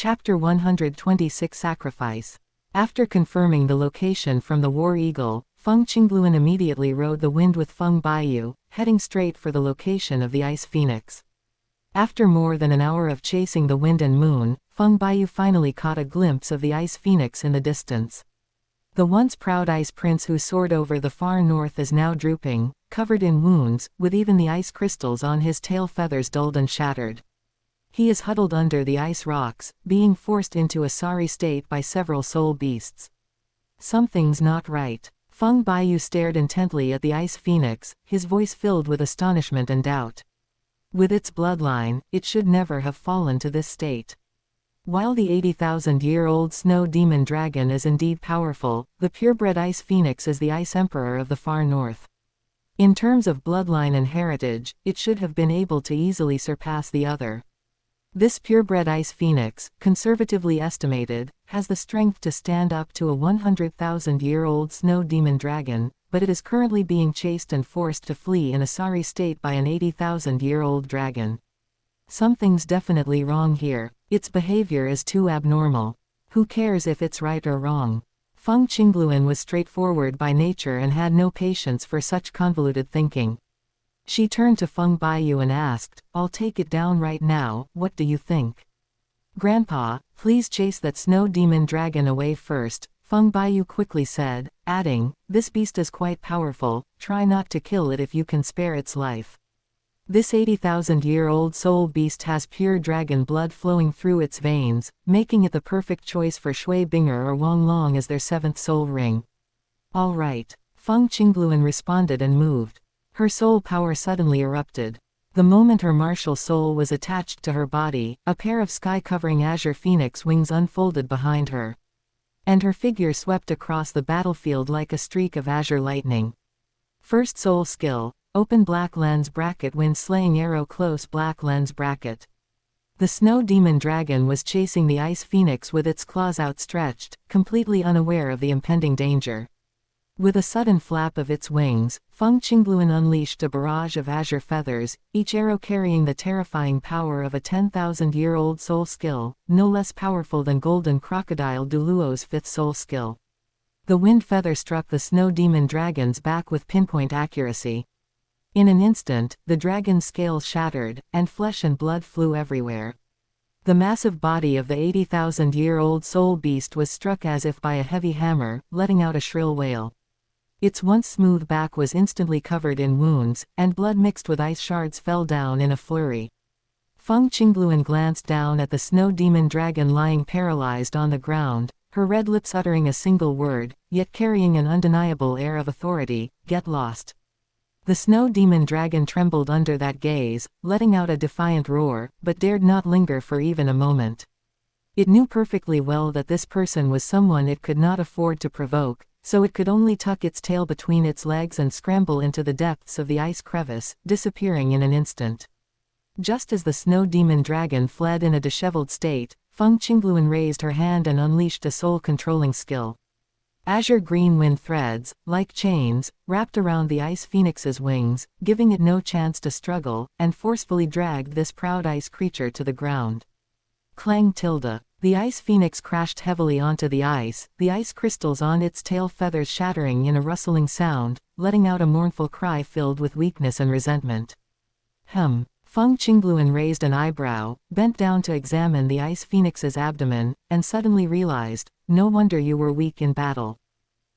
Chapter 126 Sacrifice. After confirming the location from the War Eagle, Feng Qingluan immediately rode the wind with Feng Baiyu, heading straight for the location of the Ice Phoenix. After more than an hour of chasing the wind and moon, Feng Baiyu finally caught a glimpse of the Ice Phoenix in the distance. The once proud Ice Prince who soared over the far north is now drooping, covered in wounds, with even the ice crystals on his tail feathers dulled and shattered. He is huddled under the ice rocks, being forced into a sorry state by several soul beasts. Something's not right. Feng Baiyu stared intently at the Ice Phoenix, his voice filled with astonishment and doubt. With its bloodline, it should never have fallen to this state. While the 80,000-year-old snow demon dragon is indeed powerful, the purebred Ice Phoenix is the Ice Emperor of the far north. In terms of bloodline and heritage, it should have been able to easily surpass the other. This purebred Ice Phoenix, conservatively estimated, has the strength to stand up to a 100,000-year-old snow demon dragon, but it is currently being chased and forced to flee in a sorry state by an 80,000-year-old dragon. Something's definitely wrong here. Its behavior is too abnormal. Who cares if it's right or wrong? Feng Qingluan was straightforward by nature and had no patience for such convoluted thinking. She turned to Feng Baiyu and asked, "I'll take it down right now, what do you think?" "Grandpa, please chase that snow demon dragon away first," Feng Baiyu quickly said, adding, "This beast is quite powerful, try not to kill it if you can spare its life." This 80,000-year-old soul beast has pure dragon blood flowing through its veins, making it the perfect choice for Shui Binger or Wang Long as their seventh soul ring. "All right." Feng Qingluan responded and moved. Her soul power suddenly erupted. The moment her martial soul was attached to her body, a pair of sky-covering azure phoenix wings unfolded behind her. And her figure swept across the battlefield like a streak of azure lightning. First soul skill, open black lens bracket wind slaying arrow close black lens bracket. The snow demon dragon was chasing the Ice Phoenix with its claws outstretched, completely unaware of the impending danger. With a sudden flap of its wings, Feng Qingluan unleashed a barrage of azure feathers, each arrow carrying the terrifying power of a 10,000-year-old soul skill, no less powerful than Golden Crocodile Douluo's fifth soul skill. The wind feather struck the snow demon dragon's back with pinpoint accuracy. In an instant, the dragon's scales shattered, and flesh and blood flew everywhere. The massive body of the 80,000-year-old soul beast was struck as if by a heavy hammer, letting out a shrill wail. Its once smooth back was instantly covered in wounds, and blood mixed with ice shards fell down in a flurry. Feng Qingluan glanced down at the snow demon dragon lying paralyzed on the ground, her red lips uttering a single word, yet carrying an undeniable air of authority: "Get lost." The snow demon dragon trembled under that gaze, letting out a defiant roar, but dared not linger for even a moment. It knew perfectly well that this person was someone it could not afford to provoke, so it could only tuck its tail between its legs and scramble into the depths of the ice crevice, disappearing in an instant. Just as the snow demon dragon fled in a disheveled state, Feng Qingluan raised her hand and unleashed a soul-controlling skill. Azure green wind threads, like chains, wrapped around the Ice Phoenix's wings, giving it no chance to struggle, and forcefully dragged this proud ice creature to the ground. Clang tilde. The Ice Phoenix crashed heavily onto the ice crystals on its tail feathers shattering in a rustling sound, letting out a mournful cry filled with weakness and resentment. Feng Qingluan raised an eyebrow, bent down to examine the Ice Phoenix's abdomen, and suddenly realized, "No wonder you were weak in battle.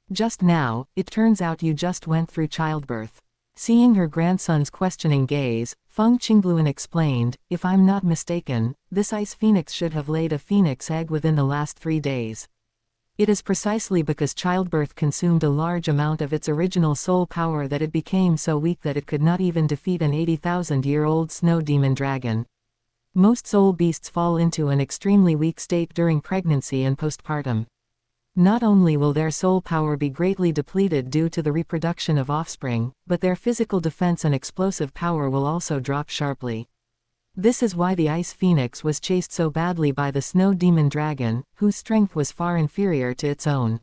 Just now, it turns out you just went through childbirth." Seeing her grandson's questioning gaze, Feng Qingluan explained, "If I'm not mistaken, this Ice Phoenix should have laid a phoenix egg within the last 3 days. It is precisely because childbirth consumed a large amount of its original soul power that it became so weak that it could not even defeat an 80,000-year-old snow demon dragon. Most soul beasts fall into an extremely weak state during pregnancy and postpartum. Not only will their soul power be greatly depleted due to the reproduction of offspring, but their physical defense and explosive power will also drop sharply. This is why the Ice Phoenix was chased so badly by the snow demon dragon, whose strength was far inferior to its own.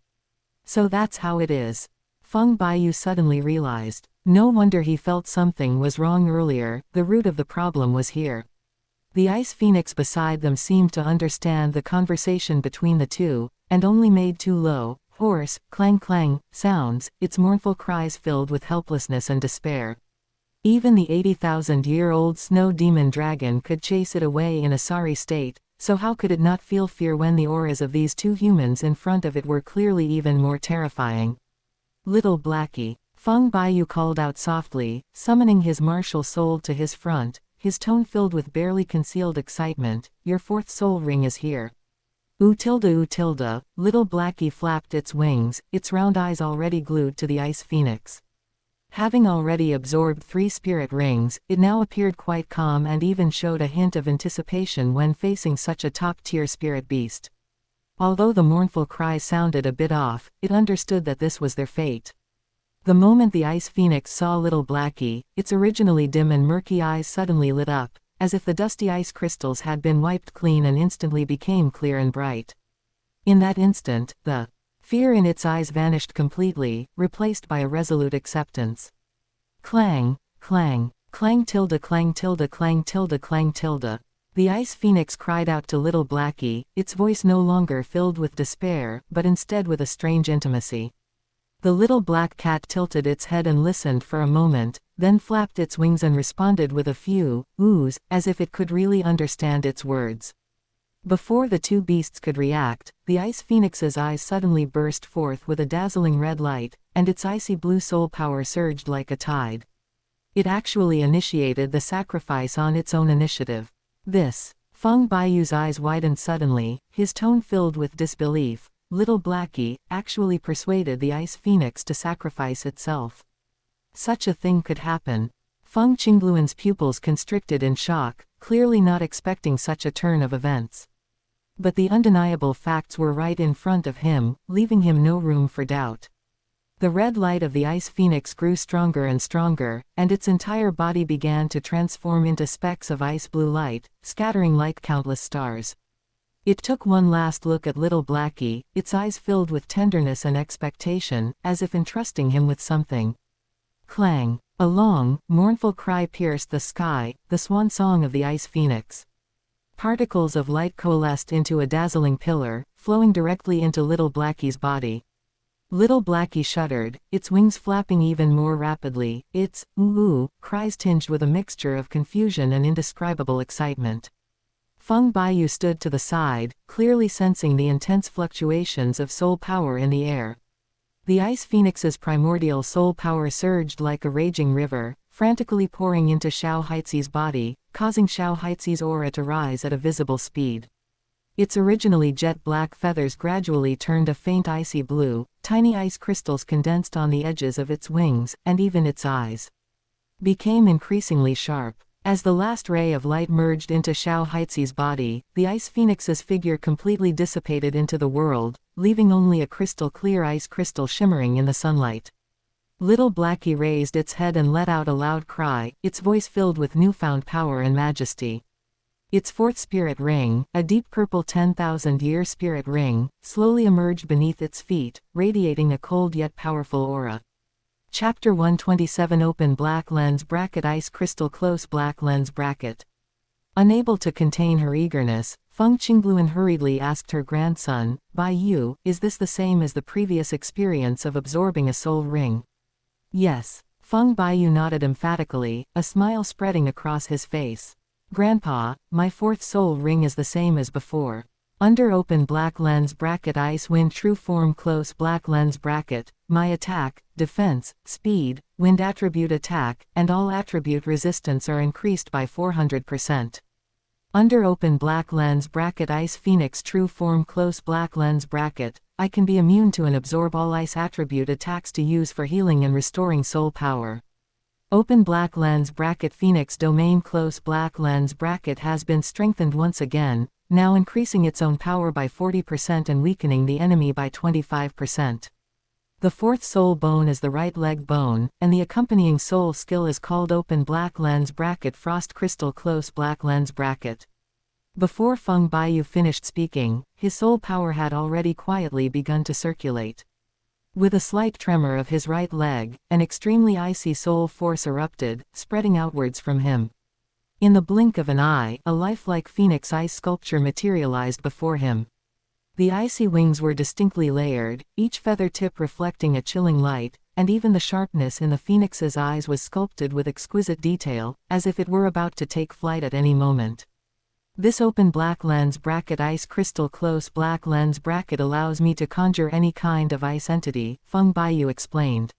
So that's how it is." Feng Baiyu suddenly realized. No wonder he felt something was wrong earlier, the root of the problem was here. The ice phoenix beside them seemed to understand the conversation between the two, and only made two low, hoarse, clang-clang sounds, its mournful cries filled with helplessness and despair. Even the 80,000-year-old snow demon dragon could chase it away in a sorry state, so how could it not feel fear when the auras of these two humans in front of it were clearly even more terrifying? Little Blackie, Feng Baiyu called out softly, summoning his martial soul to his front, his tone filled with barely concealed excitement. Your fourth soul ring is here. Ooh tilde, little Blackie flapped its wings, its round eyes already glued to the ice phoenix. Having already absorbed 3 spirit rings, it now appeared quite calm and even showed a hint of anticipation when facing such a top-tier spirit beast. Although the mournful cry sounded a bit off, it understood that this was their fate. The moment the ice phoenix saw little Blackie, its originally dim and murky eyes suddenly lit up, as if the dusty ice crystals had been wiped clean and instantly became clear and bright. In that instant, the fear in its eyes vanished completely, replaced by a resolute acceptance. Clang, clang, clang tilde clang tilde clang tilde clang tilde. The ice phoenix cried out to little Blackie, its voice no longer filled with despair, but instead with a strange intimacy. The little black cat tilted its head and listened for a moment, then flapped its wings and responded with a few oohs, as if it could really understand its words. Before the two beasts could react, the ice phoenix's eyes suddenly burst forth with a dazzling red light, and its icy blue soul power surged like a tide. It actually initiated the sacrifice on its own initiative. This, Feng Baiyu's eyes widened suddenly, his tone filled with disbelief. Little Blackie actually persuaded the ice phoenix to sacrifice itself. Such a thing could happen. Feng Qingluan's pupils constricted in shock, clearly not expecting such a turn of events. But the undeniable facts were right in front of him, leaving him no room for doubt. The red light of the ice phoenix grew stronger and stronger, and its entire body began to transform into specks of ice blue light, scattering like countless stars. It took one last look at little Blackie, its eyes filled with tenderness and expectation, as if entrusting him with something. Clang! A long, mournful cry pierced the sky, the swan song of the ice phoenix. Particles of light coalesced into a dazzling pillar, flowing directly into little Blackie's body. Little Blackie shuddered, its wings flapping even more rapidly, its ooh cries tinged with a mixture of confusion and indescribable excitement. Feng Baiyu stood to the side, clearly sensing the intense fluctuations of soul power in the air. The ice phoenix's primordial soul power surged like a raging river, frantically pouring into Xiao Haizi's body, causing Xiao Haizi's aura to rise at a visible speed. Its originally jet-black feathers gradually turned a faint icy blue, tiny ice crystals condensed on the edges of its wings, and even its eyes became increasingly sharp. As the last ray of light merged into Xiao Haizi's body, the ice phoenix's figure completely dissipated into the world, leaving only a crystal-clear ice crystal shimmering in the sunlight. Little Blackie raised its head and let out a loud cry, its voice filled with newfound power and majesty. Its fourth spirit ring, a deep purple 10,000-year spirit ring, slowly emerged beneath its feet, radiating a cold yet powerful aura. Chapter 127 Open black lens bracket ice crystal close black lens bracket. Unable to contain her eagerness, Feng Qingluan hurriedly asked her grandson, Baiyu, is this the same as the previous experience of absorbing a soul ring? Yes. Feng Baiyu nodded emphatically, a smile spreading across his face. Grandpa, my fourth soul ring is the same as before. Under open black lens bracket ice wind true form close black lens bracket, my attack, defense, speed, wind attribute attack, and all attribute resistance are increased by 400%. Under open black lens bracket ice phoenix true form close black lens bracket, I can be immune to and absorb all ice attribute attacks to use for healing and restoring soul power. Open black lens bracket phoenix domain close black lens bracket has been strengthened once again, now increasing its own power by 40% and weakening the enemy by 25%. The fourth soul bone is the right leg bone, and the accompanying soul skill is called open black lens bracket frost crystal close black lens bracket. Before Feng Baiyu finished speaking, his soul power had already quietly begun to circulate. With a slight tremor of his right leg, an extremely icy soul force erupted, spreading outwards from him. In the blink of an eye, a lifelike phoenix ice sculpture materialized before him. The icy wings were distinctly layered, each feather tip reflecting a chilling light, and even the sharpness in the phoenix's eyes was sculpted with exquisite detail, as if it were about to take flight at any moment. This open black lens bracket ice crystal close black lens bracket allows me to conjure any kind of ice entity, Feng Baiyu explained.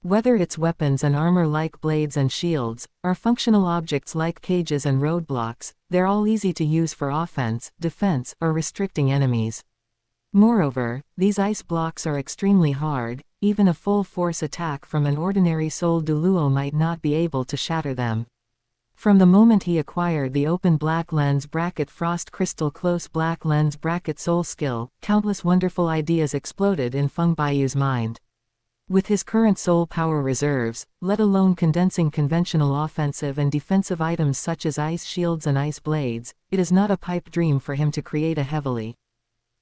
Whether it's weapons and armor like blades and shields, or functional objects like cages and roadblocks, they're all easy to use for offense, defense, or restricting enemies. Moreover, these ice blocks are extremely hard, even a full-force attack from an ordinary soul Douluo might not be able to shatter them. From the moment he acquired the open black lens bracket frost crystal close black lens bracket soul skill, countless wonderful ideas exploded in Feng Baiyu's mind. With his current soul power reserves, let alone condensing conventional offensive and defensive items such as ice shields and ice blades, it is not a pipe dream for him to create a heavily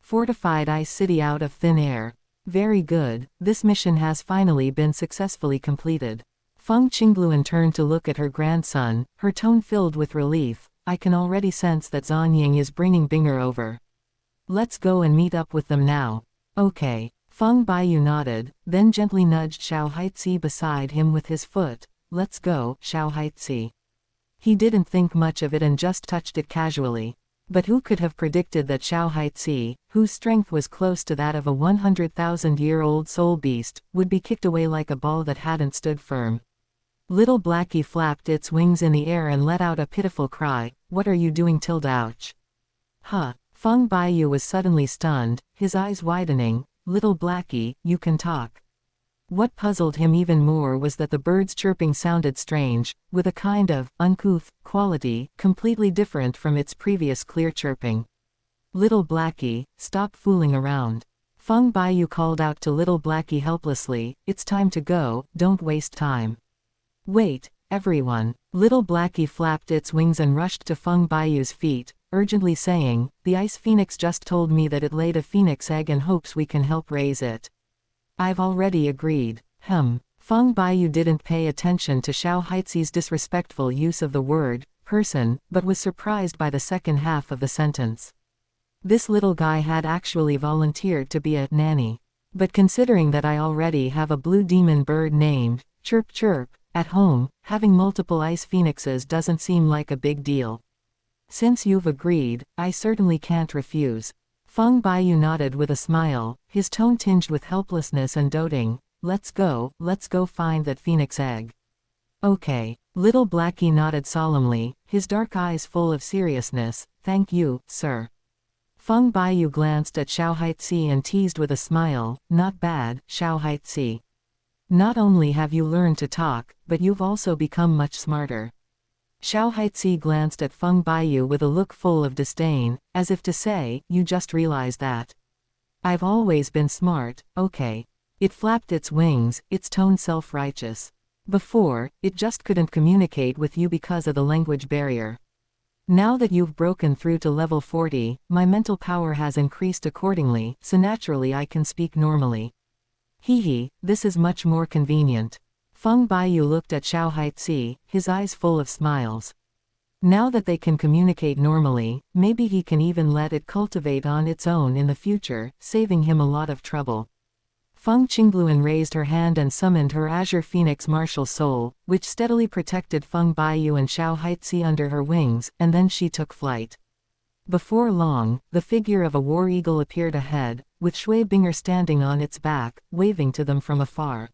fortified ice city out of thin air. Very good, this mission has finally been successfully completed. Feng Qingluan turned to look at her grandson, her tone filled with relief. I can already sense that Zanying is bringing Binger over. Let's go and meet up with them now. Okay. Feng Baiyu nodded, then gently nudged Xiao Haitzi beside him with his foot. Let's go, Xiao Haitzi. He didn't think much of it and just touched it casually. But who could have predicted that Xiao Haitzi, whose strength was close to that of a 100,000-year-old soul beast, would be kicked away like a ball that hadn't stood firm. Little Blackie flapped its wings in the air and let out a pitiful cry. What are you doing, Tilda? Ouch. Huh. Feng Baiyu was suddenly stunned, his eyes widening. Little Blackie, you can talk. What puzzled him even more was that the bird's chirping sounded strange, with a kind of uncouth quality, completely different from its previous clear chirping. Little Blackie, stop fooling around. Feng Baiyu called out to Little Blackie helplessly, it's time to go, don't waste time. Wait, everyone. Little Blackie flapped its wings and rushed to Feng Baiyu's feet, urgently saying, the ice phoenix just told me that it laid a phoenix egg and hopes we can help raise it. I've already agreed. Feng Baiyu didn't pay attention to Xiao Haitzi's disrespectful use of the word person, but was surprised by the second half of the sentence. This little guy had actually volunteered to be a nanny. But considering that I already have a blue demon bird named Chirp Chirp at home, having multiple ice phoenixes doesn't seem like a big deal. Since you've agreed, I certainly can't refuse. Feng Baiyu nodded with a smile, his tone tinged with helplessness and doting. Let's go find that phoenix egg. Okay. Little Blackie nodded solemnly, his dark eyes full of seriousness. Thank you, sir. Feng Baiyu glanced at Xiao Haitzi and teased with a smile, not bad, Xiao Haitzi. Not only have you learned to talk, but you've also become much smarter. Xiao Haitzi glanced at Feng Baiyu with a look full of disdain, as if to say, you just realized that. I've always been smart, okay. It flapped its wings, its tone self-righteous. Before, it just couldn't communicate with you because of the language barrier. Now that you've broken through to level 40, my mental power has increased accordingly, so naturally I can speak normally. Hee, this is much more convenient. Feng Baiyu looked at Xiao Haitzi, his eyes full of smiles. Now that they can communicate normally, maybe he can even let it cultivate on its own in the future, saving him a lot of trouble. Feng Qingluan raised her hand and summoned her Azure Phoenix martial soul, which steadily protected Feng Baiyu and Xiao Haitzi under her wings, and then she took flight. Before long, the figure of a war eagle appeared ahead, with Shui Binger standing on its back, waving to them from afar.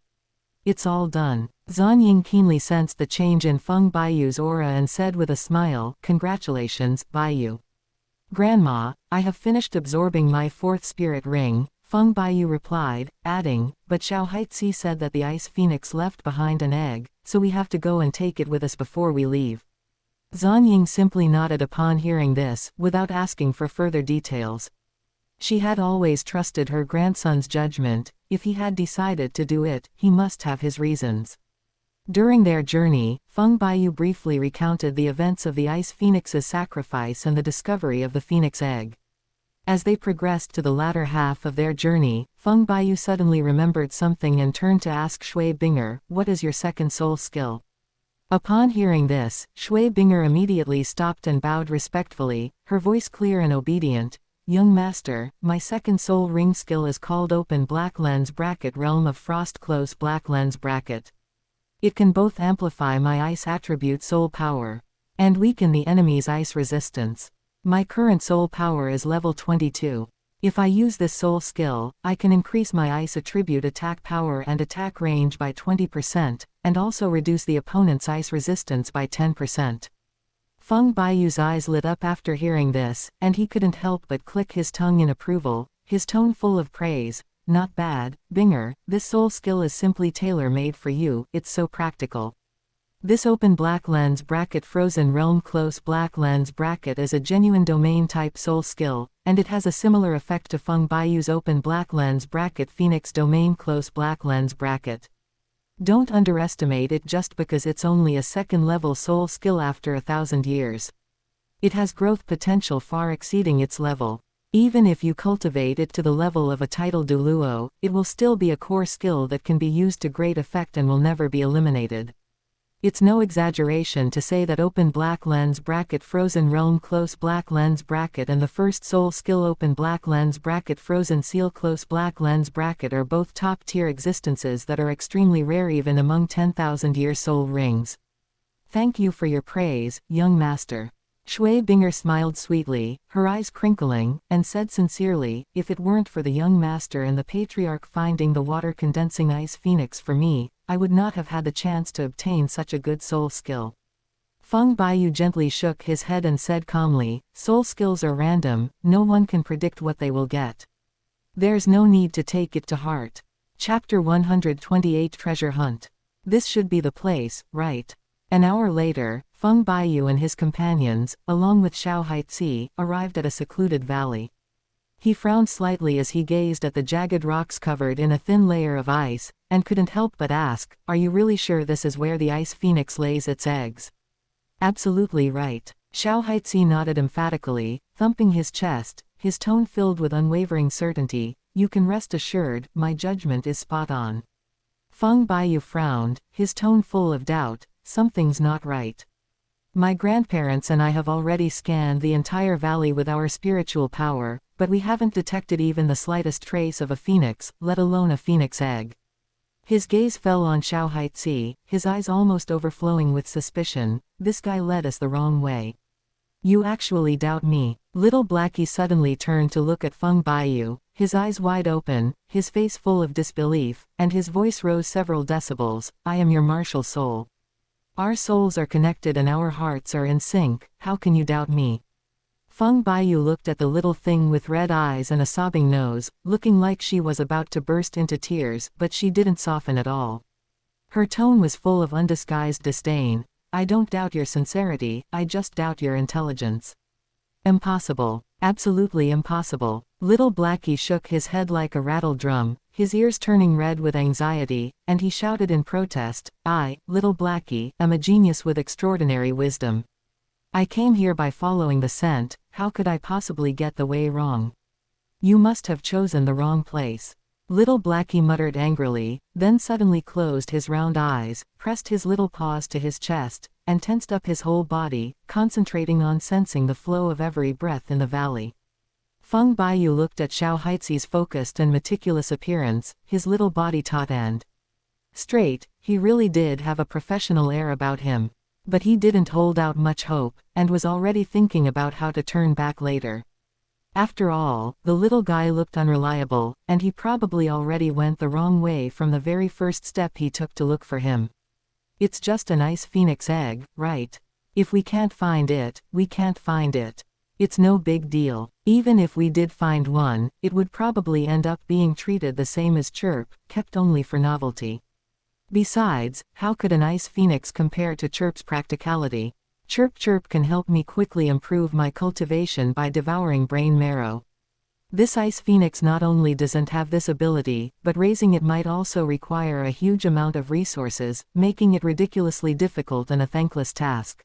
It's all done. Zanying keenly sensed the change in Feng Baiyu's aura and said with a smile, congratulations, Baiyu. Grandma, I have finished absorbing my fourth spirit ring, Feng Baiyu replied, adding, but Xiao Haitzi said that the ice phoenix left behind an egg, so we have to go and take it with us before we leave. Zanying simply nodded upon hearing this, without asking for further details. She had always trusted her grandson's judgment. If he had decided to do it, he must have his reasons. During their journey, Feng Baiyu briefly recounted the events of the ice phoenix's sacrifice and the discovery of the phoenix egg. As they progressed to the latter half of their journey, Feng Baiyu suddenly remembered something and turned to ask Shui Binger, what is your second soul skill? Upon hearing this, Shui Binger immediately stopped and bowed respectfully, her voice clear and obedient. Young master, my second soul ring skill is called Open Black Lens Bracket Realm of Frost Close Black Lens Bracket. It can both amplify my ice attribute soul power and weaken the enemy's ice resistance. My current soul power is level 22. If I use this soul skill, I can increase my ice attribute attack power and attack range by 20%, and also reduce the opponent's ice resistance by 10%. Feng Baiyu's eyes lit up after hearing this, and he couldn't help but click his tongue in approval, his tone full of praise. Not bad, Binger, this soul skill is simply tailor-made for you, it's so practical. This Open Black Lens Bracket Frozen Realm Close Black Lens Bracket is a genuine domain-type soul skill, and it has a similar effect to Feng Baiyu's Open Black Lens Bracket Phoenix Domain Close Black Lens Bracket. Don't underestimate it just because it's only a second-level soul skill after 1,000 years. It has growth potential far exceeding its level. Even if you cultivate it to the level of a title Douluo, it will still be a core skill that can be used to great effect and will never be eliminated. It's no exaggeration to say that Open Black Lens Bracket Frozen Realm Close Black Lens Bracket and the first soul skill Open Black Lens Bracket Frozen Seal Close Black Lens Bracket are both top-tier existences that are extremely rare even among 10,000-year soul rings. Thank you for your praise, young master. Shui Binger smiled sweetly, her eyes crinkling, and said sincerely, if it weren't for the young master and the patriarch finding the water-condensing ice phoenix for me, I would not have had the chance to obtain such a good soul skill. Feng Baiyu gently shook his head and said calmly, soul skills are random, no one can predict what they will get. There's no need to take it to heart. Chapter 128 Treasure Hunt. This should be the place, right? An hour later, Feng Baiyu and his companions, along with Xiao Haitzi, arrived at a secluded valley. He frowned slightly as he gazed at the jagged rocks covered in a thin layer of ice, and couldn't help but ask, are you really sure this is where the ice phoenix lays its eggs? Absolutely right. Xiao Haitzi nodded emphatically, thumping his chest, his tone filled with unwavering certainty. You can rest assured, my judgment is spot on. Feng Baiyu frowned, his tone full of doubt. Something's not right. My grandparents and I have already scanned the entire valley with our spiritual power, but we haven't detected even the slightest trace of a phoenix, let alone a phoenix egg. His gaze fell on Xiao Haitzi, his eyes almost overflowing with suspicion. This guy led us the wrong way. You actually doubt me? Little Blackie suddenly turned to look at Feng Baiyu, his eyes wide open, his face full of disbelief, and his voice rose several decibels. I am your martial soul. Our souls are connected and our hearts are in sync, how can you doubt me? Feng Baiyu looked at the little thing with red eyes and a sobbing nose, looking like she was about to burst into tears, but she didn't soften at all. Her tone was full of undisguised disdain. I don't doubt your sincerity, I just doubt your intelligence. Impossible. Absolutely impossible. Little Blackie shook his head like a rattled drum, his ears turning red with anxiety, and he shouted in protest, I, Little Blackie, am a genius with extraordinary wisdom. I came here by following the scent, how could I possibly get the way wrong? You must have chosen the wrong place. Little Blackie muttered angrily, then suddenly closed his round eyes, pressed his little paws to his chest, and tensed up his whole body, concentrating on sensing the flow of every breath in the valley. Feng Baiyu looked at Xiao Haitzi's focused and meticulous appearance, his little body taut and straight. He really did have a professional air about him. But he didn't hold out much hope, and was already thinking about how to turn back later. After all, the little guy looked unreliable, and he probably already went the wrong way from the very first step he took to look for him. It's just an ice phoenix egg, right? If we can't find it, we can't find it. It's no big deal. Even if we did find one, it would probably end up being treated the same as Chirp, kept only for novelty. Besides, how could an ice phoenix compare to Chirp's practicality? Chirp can help me quickly improve my cultivation by devouring brain marrow. This ice phoenix not only doesn't have this ability, but raising it might also require a huge amount of resources, making it ridiculously difficult and a thankless task.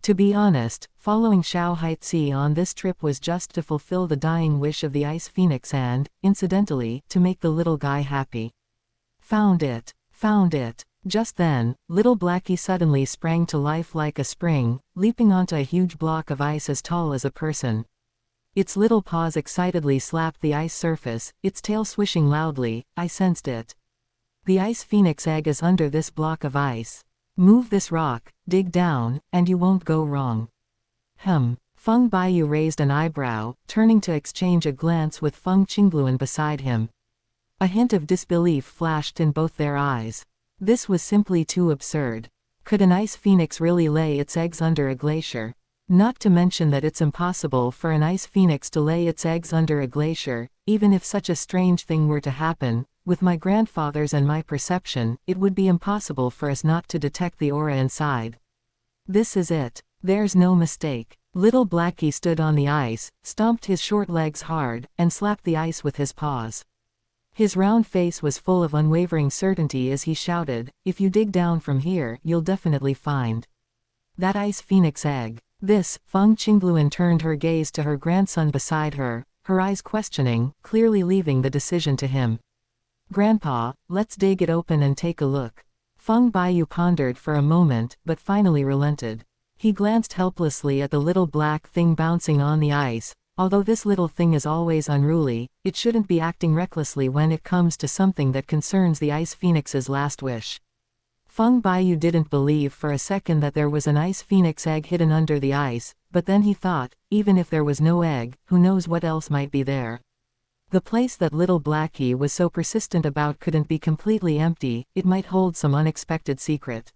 To be honest, following Xiao Haitzi on this trip was just to fulfill the dying wish of the ice phoenix and, incidentally, to make the little guy happy. Found it. Found it. Just then, little Blackie suddenly sprang to life like a spring, leaping onto a huge block of ice as tall as a person. Its little paws excitedly slapped the ice surface, its tail swishing loudly. I sensed it. The ice phoenix egg is under this block of ice. Move this rock, dig down, and you won't go wrong. Feng Baiyu raised an eyebrow, turning to exchange a glance with Feng Qingluan beside him. A hint of disbelief flashed in both their eyes. This was simply too absurd. Could an ice phoenix really lay its eggs under a glacier? Not to mention that it's impossible for an ice phoenix to lay its eggs under a glacier. Even if such a strange thing were to happen, with my grandfather's and my perception, it would be impossible for us not to detect the aura inside. This is it. There's no mistake. Little Blackie stood on the ice, stomped his short legs hard, and slapped the ice with his paws. His round face was full of unwavering certainty as he shouted, "If you dig down from here, you'll definitely find that ice phoenix egg." This, Feng Qingluan turned her gaze to her grandson beside her, her eyes questioning, clearly leaving the decision to him. "Grandpa, let's dig it open and take a look." Feng Baiyu pondered for a moment, but finally relented. He glanced helplessly at the little black thing bouncing on the ice. Although this little thing is always unruly, it shouldn't be acting recklessly when it comes to something that concerns the ice phoenix's last wish. Feng Baiyu didn't believe for a second that there was an ice phoenix egg hidden under the ice, but then he thought, even if there was no egg, who knows what else might be there. The place that little Blackie was so persistent about couldn't be completely empty, it might hold some unexpected secret.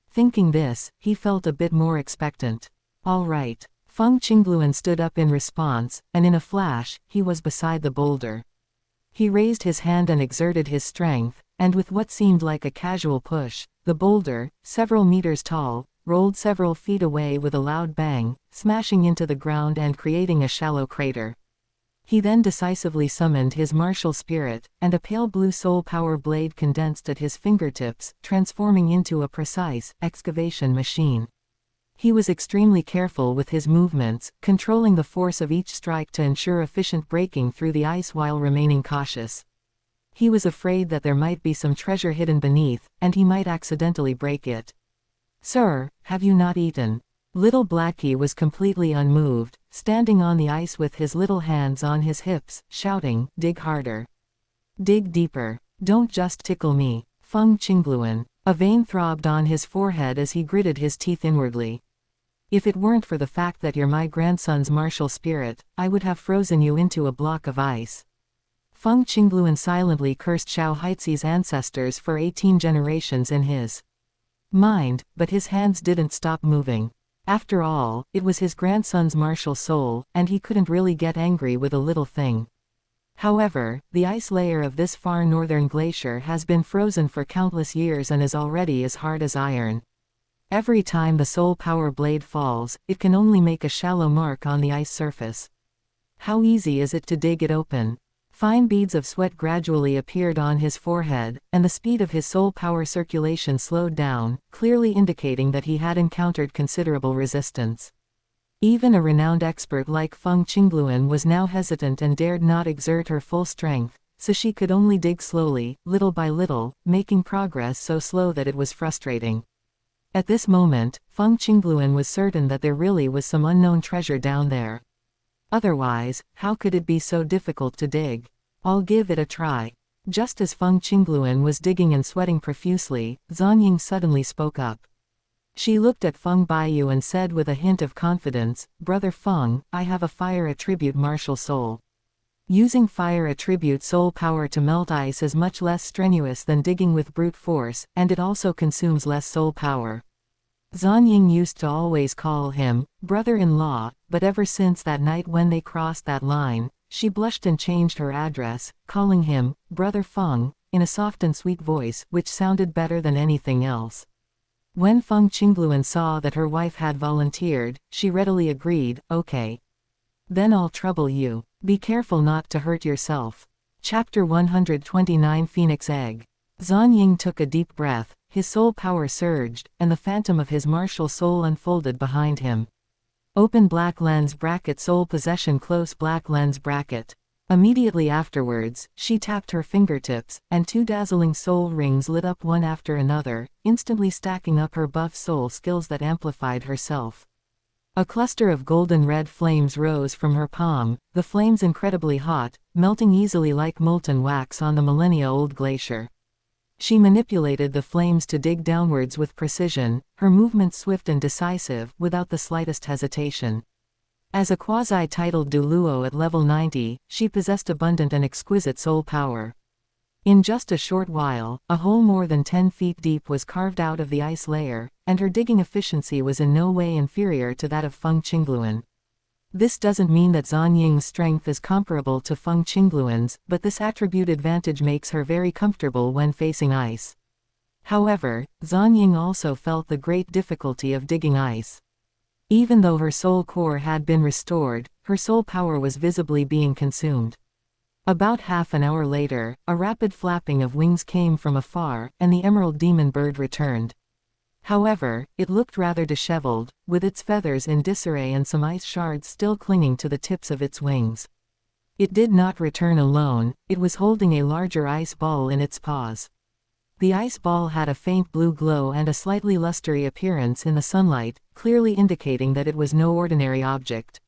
Thinking this, he felt a bit more expectant. All right. Feng Qingluan stood up in response, and in a flash, he was beside the boulder. He raised his hand and exerted his strength, and with what seemed like a casual push, the boulder, several meters tall, rolled several feet away with a loud bang, smashing into the ground and creating a shallow crater. He then decisively summoned his martial spirit, and a pale blue soul power blade condensed at his fingertips, transforming into a precise excavation machine. He was extremely careful with his movements, controlling the force of each strike to ensure efficient breaking through the ice while remaining cautious. He was afraid that there might be some treasure hidden beneath, and he might accidentally break it. "Sir, have you not eaten?" Little Blackie was completely unmoved, standing on the ice with his little hands on his hips, shouting, "Dig harder. Dig deeper. Don't just tickle me, Feng Qingluan." A vein throbbed on his forehead as he gritted his teeth inwardly. "If it weren't for the fact that you're my grandson's martial spirit, I would have frozen you into a block of ice." Feng Qingluan silently cursed Xiao Haizi's ancestors for 18 generations in his mind, but his hands didn't stop moving. After all, it was his grandson's martial soul, and he couldn't really get angry with a little thing. However, the ice layer of this far northern glacier has been frozen for countless years and is already as hard as iron. Every time the soul power blade falls, it can only make a shallow mark on the ice surface. How easy is it to dig it open? Fine beads of sweat gradually appeared on his forehead, and the speed of his soul power circulation slowed down, clearly indicating that he had encountered considerable resistance. Even a renowned expert like Feng Qingluan was now hesitant and dared not exert her full strength, so she could only dig slowly, little by little, making progress so slow that it was frustrating. At this moment, Feng Qingluan was certain that there really was some unknown treasure down there. Otherwise, how could it be so difficult to dig? "I'll give it a try." Just as Feng Qingluan was digging and sweating profusely, Zhanying suddenly spoke up. She looked at Feng Baiyu and said with a hint of confidence, "Brother Feng, I have a fire attribute martial soul. Using fire attribute soul power to melt ice is much less strenuous than digging with brute force, and it also consumes less soul power." Zhanying used to always call him brother-in-law, but ever since that night when they crossed that line, she blushed and changed her address, calling him Brother Feng, in a soft and sweet voice, which sounded better than anything else. When Feng Qingluan saw that her wife had volunteered, she readily agreed, "Okay. Then I'll trouble you. Be careful not to hurt yourself." Chapter 129 Phoenix Egg. Zhanying took a deep breath, his soul power surged, and the phantom of his martial soul unfolded behind him. Open black lens bracket soul possession close black lens bracket. Immediately afterwards, she tapped her fingertips, and 2 dazzling soul rings lit up one after another, instantly stacking up her buff soul skills that amplified herself. A cluster of golden red flames rose from her palm, the flames incredibly hot, melting easily like molten wax on the millennia-old glacier. She manipulated the flames to dig downwards with precision, her movements swift and decisive, without the slightest hesitation. As a quasi-titled Douluo at level 90, she possessed abundant and exquisite soul power. In just a short while, a hole more than 10 feet deep was carved out of the ice layer, and her digging efficiency was in no way inferior to that of Feng Qingluan. This doesn't mean that Zan Ying's strength is comparable to Feng Qingluan's, but this attribute advantage makes her very comfortable when facing ice. However, Zan Ying also felt the great difficulty of digging ice. Even though her soul core had been restored, her soul power was visibly being consumed. About half an hour later, a rapid flapping of wings came from afar, and the emerald demon bird returned. However, it looked rather disheveled, with its feathers in disarray and some ice shards still clinging to the tips of its wings. It did not return alone, it was holding a larger ice ball in its paws. The ice ball had a faint blue glow and a slightly lustery appearance in the sunlight, clearly indicating that it was no ordinary object.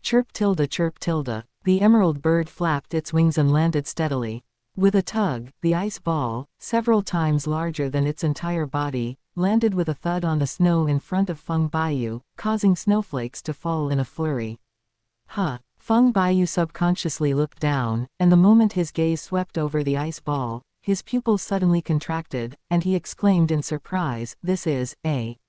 Chirp tilde chirp tilde. The emerald bird flapped its wings and landed steadily. With a tug, the ice ball, several times larger than its entire body, landed with a thud on the snow in front of Feng Baiyu, causing snowflakes to fall in a flurry. Huh! Feng Baiyu subconsciously looked down, and the moment his gaze swept over the ice ball, his pupils suddenly contracted, and he exclaimed in surprise, "This is a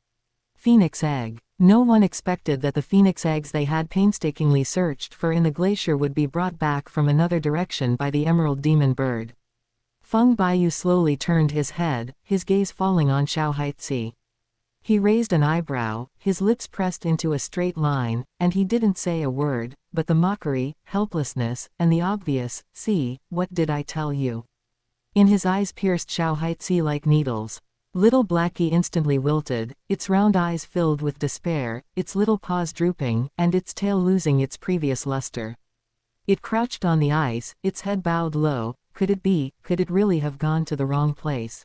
phoenix egg." No one expected that the phoenix eggs they had painstakingly searched for in the glacier would be brought back from another direction by the emerald demon bird. Feng Baiyu slowly turned his head, his gaze falling on Xiao Haitzi. He raised an eyebrow, his lips pressed into a straight line, and he didn't say a word, but the mockery, helplessness, and the obvious, "See, what did I tell you?" in his eyes pierced Xiao Haitzi like needles. Little Blackie instantly wilted, its round eyes filled with despair, its little paws drooping, and its tail losing its previous luster. It crouched on the ice, its head bowed low. Could it really have gone to the wrong place?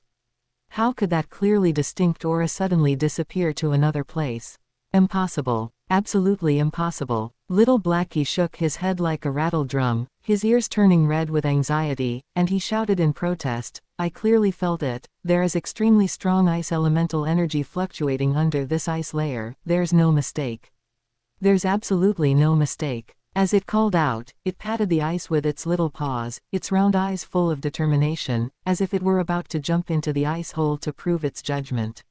How could that clearly distinct aura suddenly disappear to another place? Impossible. Absolutely impossible. Little Blackie shook his head like a rattle drum, his ears turning red with anxiety, and he shouted in protest, "I clearly felt it. There is extremely strong ice elemental energy fluctuating under this ice layer, there's no mistake. There's absolutely no mistake." As it called out, it patted the ice with its little paws, its round eyes full of determination, as if it were about to jump into the ice hole to prove its judgment.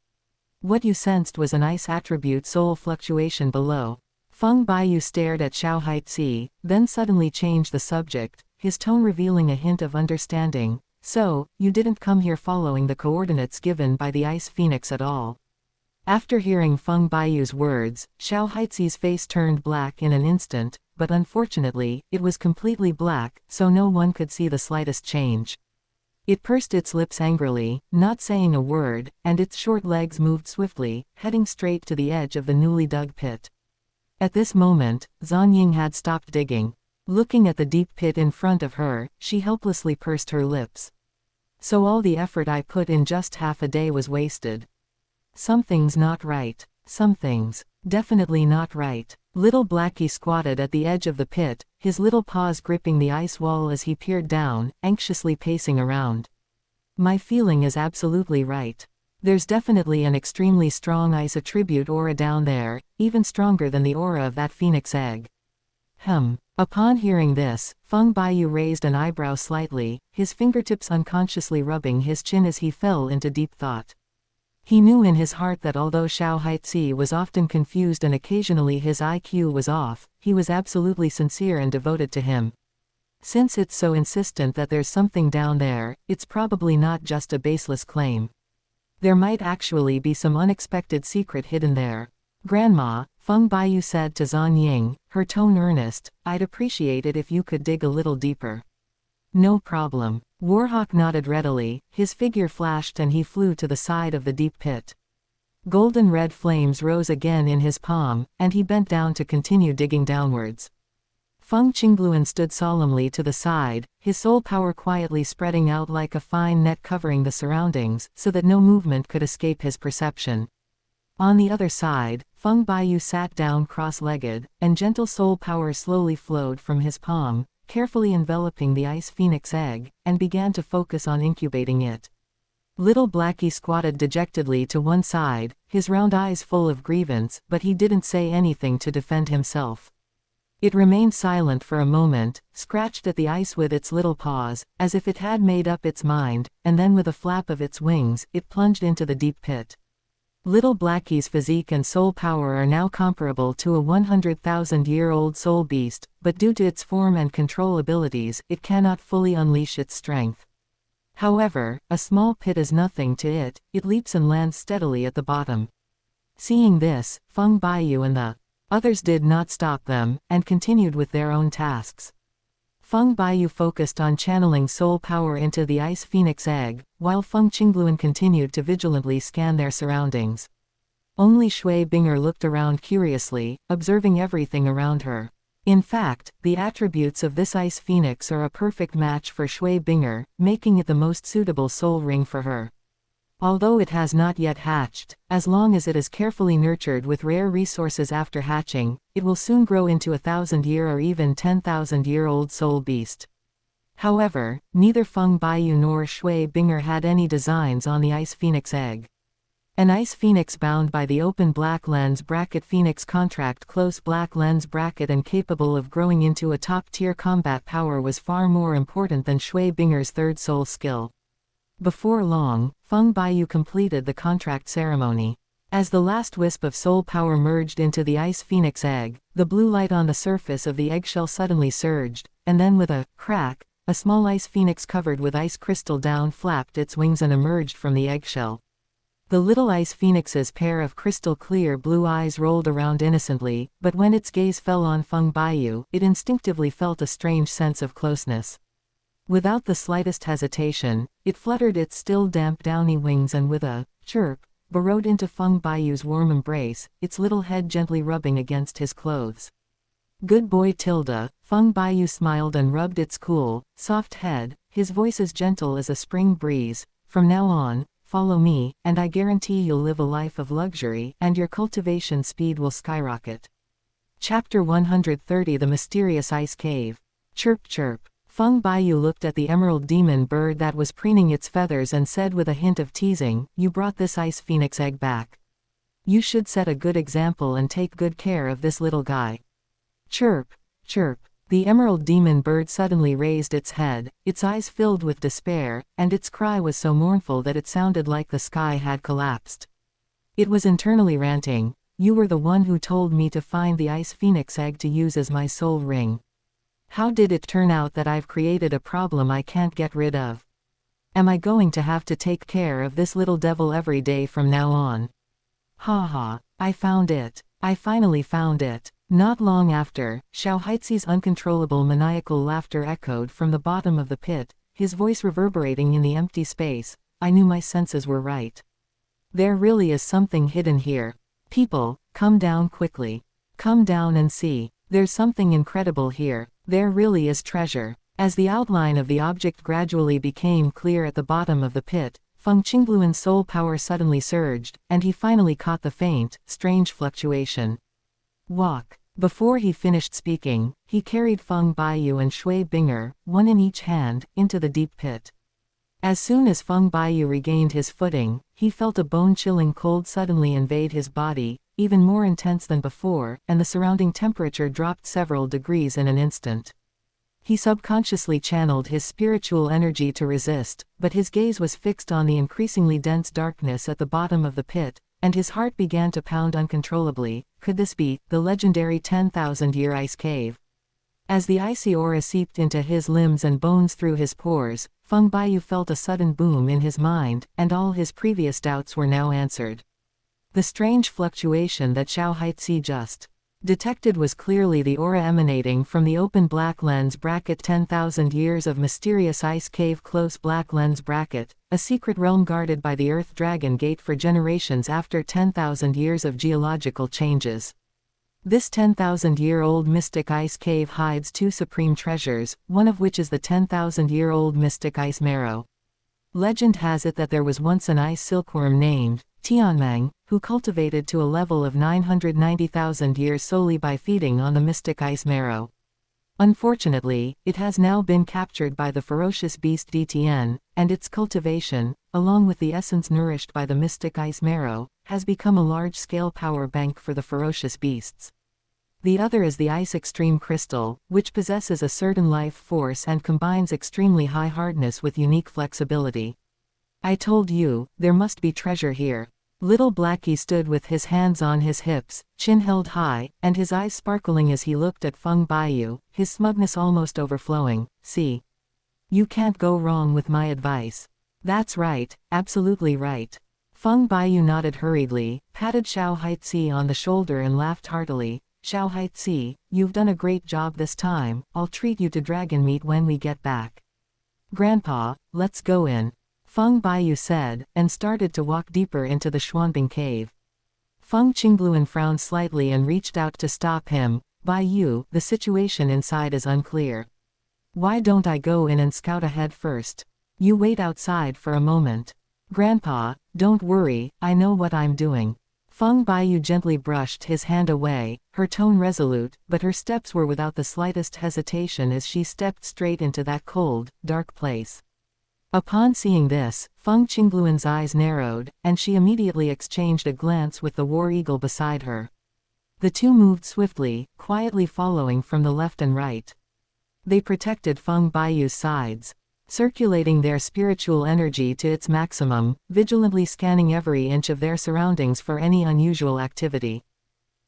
What you sensed was an ice attribute soul fluctuation below. Feng Baiyu stared at Xiao Haitzi, then suddenly changed the subject, his tone revealing a hint of understanding. "So, you didn't come here following the coordinates given by the ice phoenix at all?" After hearing Feng Baiyu's words, Xiao Haitzi's face turned black in an instant, but unfortunately, it was completely black, so no one could see the slightest change. It pursed its lips angrily, not saying a word, and its short legs moved swiftly, heading straight to the edge of the newly dug pit. At this moment, Zan Ying had stopped digging. Looking at the deep pit in front of her, she helplessly pursed her lips. "So all the effort I put in just half a day was wasted. Something's not right. Something's definitely not right." Little Blackie squatted at the edge of the pit, his little paws gripping the ice wall as he peered down, anxiously pacing around. "My feeling is absolutely right. There's definitely an extremely strong ice attribute aura down there, even stronger than the aura of that phoenix egg." Upon hearing this, Feng Baiyu raised an eyebrow slightly, his fingertips unconsciously rubbing his chin as he fell into deep thought. He knew in his heart that although Xiao Haitzi was often confused and occasionally his IQ was off, he was absolutely sincere and devoted to him. Since it's so insistent that there's something down there, it's probably not just a baseless claim. There might actually be some unexpected secret hidden there. "Grandma," Feng Baiyu said to Zan Ying, her tone earnest, "I'd appreciate it if you could dig a little deeper." "No problem." Warhawk nodded readily, his figure flashed and he flew to the side of the deep pit. Golden red flames rose again in his palm, and he bent down to continue digging downwards. Feng Qingluan stood solemnly to the side, his soul power quietly spreading out like a fine net covering the surroundings, so that no movement could escape his perception. On the other side, Feng Baiyu sat down cross-legged, and gentle soul power slowly flowed from his palm, carefully enveloping the ice phoenix egg, and began to focus on incubating it. Little Blackie squatted dejectedly to one side, his round eyes full of grievance, but he didn't say anything to defend himself. It remained silent for a moment, scratched at the ice with its little paws, as if it had made up its mind, and then with a flap of its wings, it plunged into the deep pit. Little Blackie's physique and soul power are now comparable to a 100,000-year-old soul beast, but due to its form and control abilities, it cannot fully unleash its strength. However, a small pit is nothing to it, it leaps and lands steadily at the bottom. Seeing this, Feng Baiyu and the others did not stop them, and continued with their own tasks. Feng Baiyu focused on channeling soul power into the ice phoenix egg, while Feng Qingluan continued to vigilantly scan their surroundings. Only Shui Binger looked around curiously, observing everything around her. In fact, the attributes of this ice phoenix are a perfect match for Shui Binger, making it the most suitable soul ring for her. Although it has not yet hatched, as long as it is carefully nurtured with rare resources after hatching, it will soon grow into a 1,000-year or even 10,000-year-old soul beast. However, neither Feng Baiyu nor Shui Binger had any designs on the ice phoenix egg. An ice phoenix bound by the open black lens bracket phoenix contract close black lens bracket and capable of growing into a top-tier combat power was far more important than Shui Binger's third soul skill. Before long, Feng Baiyu completed the contract ceremony. As the last wisp of soul power merged into the ice phoenix egg, the blue light on the surface of the eggshell suddenly surged, and then with a crack, a small ice phoenix covered with ice crystal down flapped its wings and emerged from the eggshell. The little ice phoenix's pair of crystal clear blue eyes rolled around innocently, but when its gaze fell on Feng Baiyu, it instinctively felt a strange sense of closeness. Without the slightest hesitation, it fluttered its still damp downy wings and with a chirp, burrowed into Feng Baiyu's warm embrace, its little head gently rubbing against his clothes. "Good boy Tilda," Feng Baiyu smiled and rubbed its cool, soft head, his voice as gentle as a spring breeze. "From now on, follow me, and I guarantee you'll live a life of luxury, and your cultivation speed will skyrocket." Chapter 130 The Mysterious Ice Cave. Chirp chirp. Feng Baiyu looked at the emerald demon bird that was preening its feathers and said with a hint of teasing, "You brought this ice phoenix egg back. You should set a good example and take good care of this little guy." Chirp, chirp. The emerald demon bird suddenly raised its head, its eyes filled with despair, and its cry was so mournful that it sounded like the sky had collapsed. It was internally ranting, "You were the one who told me to find the ice phoenix egg to use as my soul ring. How did it turn out that I've created a problem I can't get rid of? Am I going to have to take care of this little devil every day from now on? Ha ha, I found it. I finally found it." Not long after, Xiao Haizi's uncontrollable maniacal laughter echoed from the bottom of the pit, his voice reverberating in the empty space. "I knew my senses were right. There really is something hidden here. People, come down quickly. Come down and see. There's something incredible here. There really is treasure." As the outline of the object gradually became clear at the bottom of the pit, Feng Qingluan's soul power suddenly surged, and he finally caught the faint, strange fluctuation. "Walk." Before he finished speaking, he carried Feng Baiyu and Shui Binger, one in each hand, into the deep pit. As soon as Feng Baiyu regained his footing, he felt a bone-chilling cold suddenly invade his body, even more intense than before, and the surrounding temperature dropped several degrees in an instant. He subconsciously channeled his spiritual energy to resist, but his gaze was fixed on the increasingly dense darkness at the bottom of the pit, and his heart began to pound uncontrollably. Could this be the legendary 10,000-year ice cave? As the icy aura seeped into his limbs and bones through his pores, Feng Baiyu felt a sudden boom in his mind, and all his previous doubts were now answered. The strange fluctuation that Xiao Haizi just detected was clearly the aura emanating from the open black lens bracket 10,000 years of mysterious ice cave close black lens bracket, a secret realm guarded by the Earth Dragon Gate for generations after 10,000 years of geological changes. This 10,000-year-old mystic ice cave hides two supreme treasures, one of which is the 10,000-year-old mystic ice marrow. Legend has it that there was once an ice silkworm named Tianmeng, who cultivated to a level of 990,000 years solely by feeding on the mystic ice marrow. Unfortunately, it has now been captured by the ferocious beast Dtn, and its cultivation, along with the essence nourished by the mystic ice marrow, has become a large-scale power bank for the ferocious beasts. The other is the ice extreme crystal, which possesses a certain life force and combines extremely high hardness with unique flexibility. I told you, there must be treasure here. Little Blackie stood with his hands on his hips, chin held high, and his eyes sparkling as he looked at Feng Baiyu, his smugness almost overflowing. See? You can't go wrong with my advice. That's right, absolutely right. Feng Baiyu nodded hurriedly, patted Xiao Haitzi on the shoulder and laughed heartily. Xiao Haitzi, you've done a great job this time. I'll treat you to dragon meat when we get back. Grandpa, let's go in. Feng Baiyu said, and started to walk deeper into the Xuanbing cave. Feng Qingluan frowned slightly and reached out to stop him. Baiyu, the situation inside is unclear. Why don't I go in and scout ahead first? You wait outside for a moment. Grandpa, don't worry, I know what I'm doing. Feng Baiyu gently brushed his hand away, her tone resolute, but her steps were without the slightest hesitation as she stepped straight into that cold, dark place. Upon seeing this, Feng Qingluan's eyes narrowed, and she immediately exchanged a glance with the war eagle beside her. The two moved swiftly, quietly following from the left and right. They protected Feng Baiyu's sides, circulating their spiritual energy to its maximum, vigilantly scanning every inch of their surroundings for any unusual activity.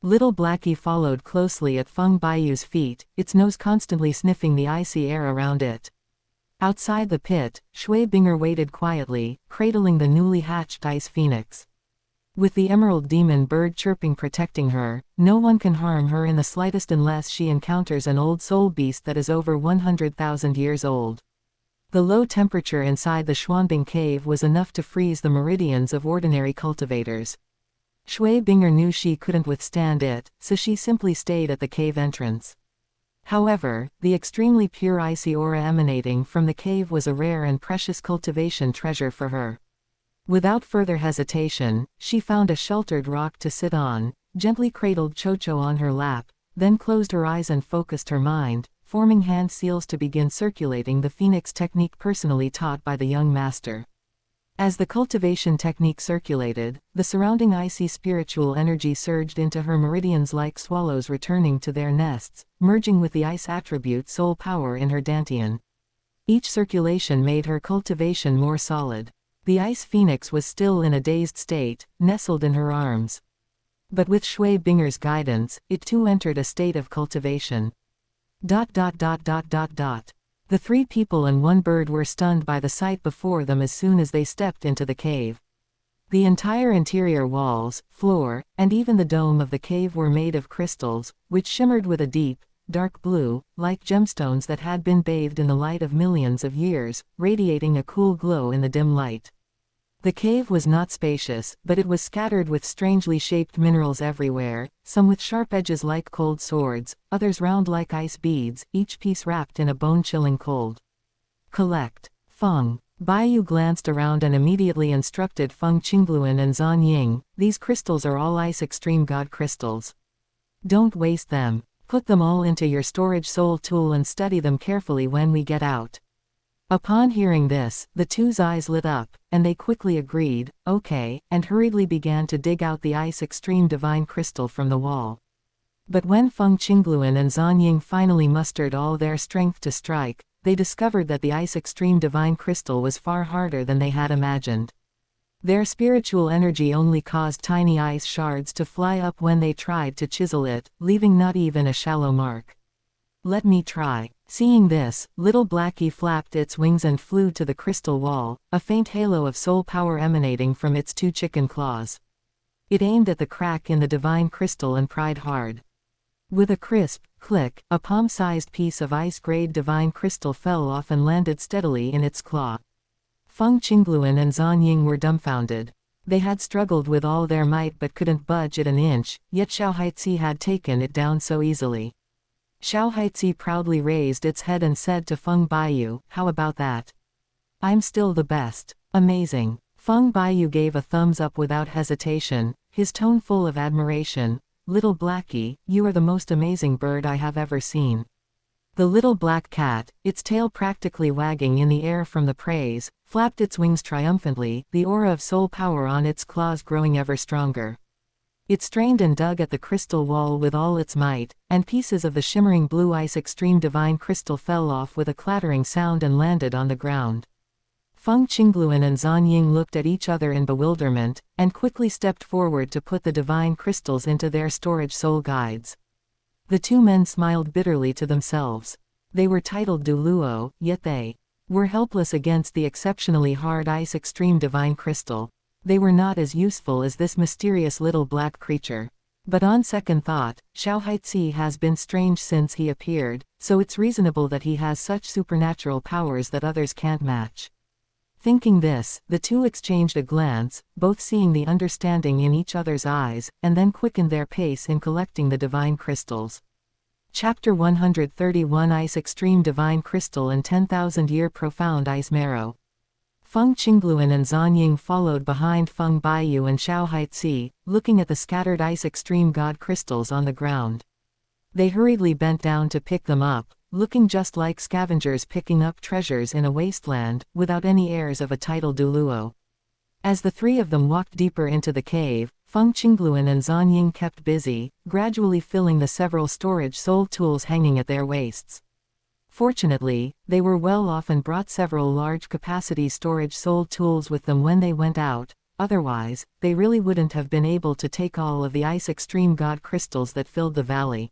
Little Blackie followed closely at Feng Baiyu's feet, its nose constantly sniffing the icy air around it. Outside the pit, Shui Binger waited quietly, cradling the newly hatched ice phoenix. With the emerald demon bird chirping protecting her, no one can harm her in the slightest unless she encounters an old soul beast that is over 100,000 years old. The low temperature inside the Xuanbing cave was enough to freeze the meridians of ordinary cultivators. Shui Binger knew she couldn't withstand it, so she simply stayed at the cave entrance. However, the extremely pure icy aura emanating from the cave was a rare and precious cultivation treasure for her. Without further hesitation, she found a sheltered rock to sit on, gently cradled Chocho on her lap, then closed her eyes and focused her mind, forming hand seals to begin circulating the phoenix technique personally taught by the young master. As the cultivation technique circulated, the surrounding icy spiritual energy surged into her meridians like swallows returning to their nests, merging with the ice attribute soul power in her dantian. Each circulation made her cultivation more solid. The ice phoenix was still in a dazed state, nestled in her arms. But with Shui Binger's guidance, it too entered a state of cultivation. The three people and one bird were stunned by the sight before them as soon as they stepped into the cave. The entire interior walls, floor, and even the dome of the cave were made of crystals, which shimmered with a deep, dark blue, like gemstones that had been bathed in the light of millions of years, radiating a cool glow in the dim light. The cave was not spacious, but it was scattered with strangely shaped minerals everywhere, some with sharp edges like cold swords, others round like ice beads, each piece wrapped in a bone-chilling cold. Collect. Feng Baiyu glanced around and immediately instructed Feng Qingluan and Zan Ying, these crystals are all ice extreme god crystals. Don't waste them. Put them all into your storage soul tool and study them carefully when we get out. Upon hearing this, the two's eyes lit up, and they quickly agreed, okay, and hurriedly began to dig out the ice extreme divine crystal from the wall. But when Feng Qingluan and Zan Ying finally mustered all their strength to strike, they discovered that the ice extreme divine crystal was far harder than they had imagined. Their spiritual energy only caused tiny ice shards to fly up when they tried to chisel it, leaving not even a shallow mark. Let me try. Seeing this, little Blackie flapped its wings and flew to the crystal wall, a faint halo of soul power emanating from its two chicken claws. It aimed at the crack in the divine crystal and pried hard. With a crisp click, a palm-sized piece of ice-grade divine crystal fell off and landed steadily in its claw. Feng Qingluan and Zan Ying were dumbfounded. They had struggled with all their might but couldn't budge it an inch, yet Xiaohaixi had taken it down so easily. Xiaohaixi proudly raised its head and said to Feng Baiyu, "How about that? I'm still the best." "Amazing." Feng Baiyu gave a thumbs up without hesitation, his tone full of admiration. "Little Blackie, you are the most amazing bird I have ever seen." The little black cat, its tail practically wagging in the air from the praise, flapped its wings triumphantly, the aura of soul power on its claws growing ever stronger. It strained and dug at the crystal wall with all its might, and pieces of the shimmering blue ice extreme divine crystal fell off with a clattering sound and landed on the ground. Feng Qingluan and Zan Ying looked at each other in bewilderment, and quickly stepped forward to put the divine crystals into their storage soul guides. The two men smiled bitterly to themselves. They were titled Douluo, yet they were helpless against the exceptionally hard ice extreme divine crystal. They were not as useful as this mysterious little black creature. But on second thought, Xiaohaixi has been strange since he appeared, so it's reasonable that he has such supernatural powers that others can't match. Thinking this, the two exchanged a glance, both seeing the understanding in each other's eyes, and then quickened their pace in collecting the divine crystals. Chapter 131 Ice Extreme Divine Crystal and 10,000-Year Profound Ice Marrow. Feng Qingluan and Zan Ying followed behind Feng Baiyu and Xiaohaixi, looking at the scattered ice extreme god crystals on the ground. They hurriedly bent down to pick them up, looking just like scavengers picking up treasures in a wasteland, without any airs of a title Douluo. As the three of them walked deeper into the cave, Feng Qingluan and Zan Ying kept busy, gradually filling the several storage soul tools hanging at their waists. Fortunately, they were well off and brought several large-capacity storage soul tools with them when they went out, otherwise, they really wouldn't have been able to take all of the ice extreme god crystals that filled the valley.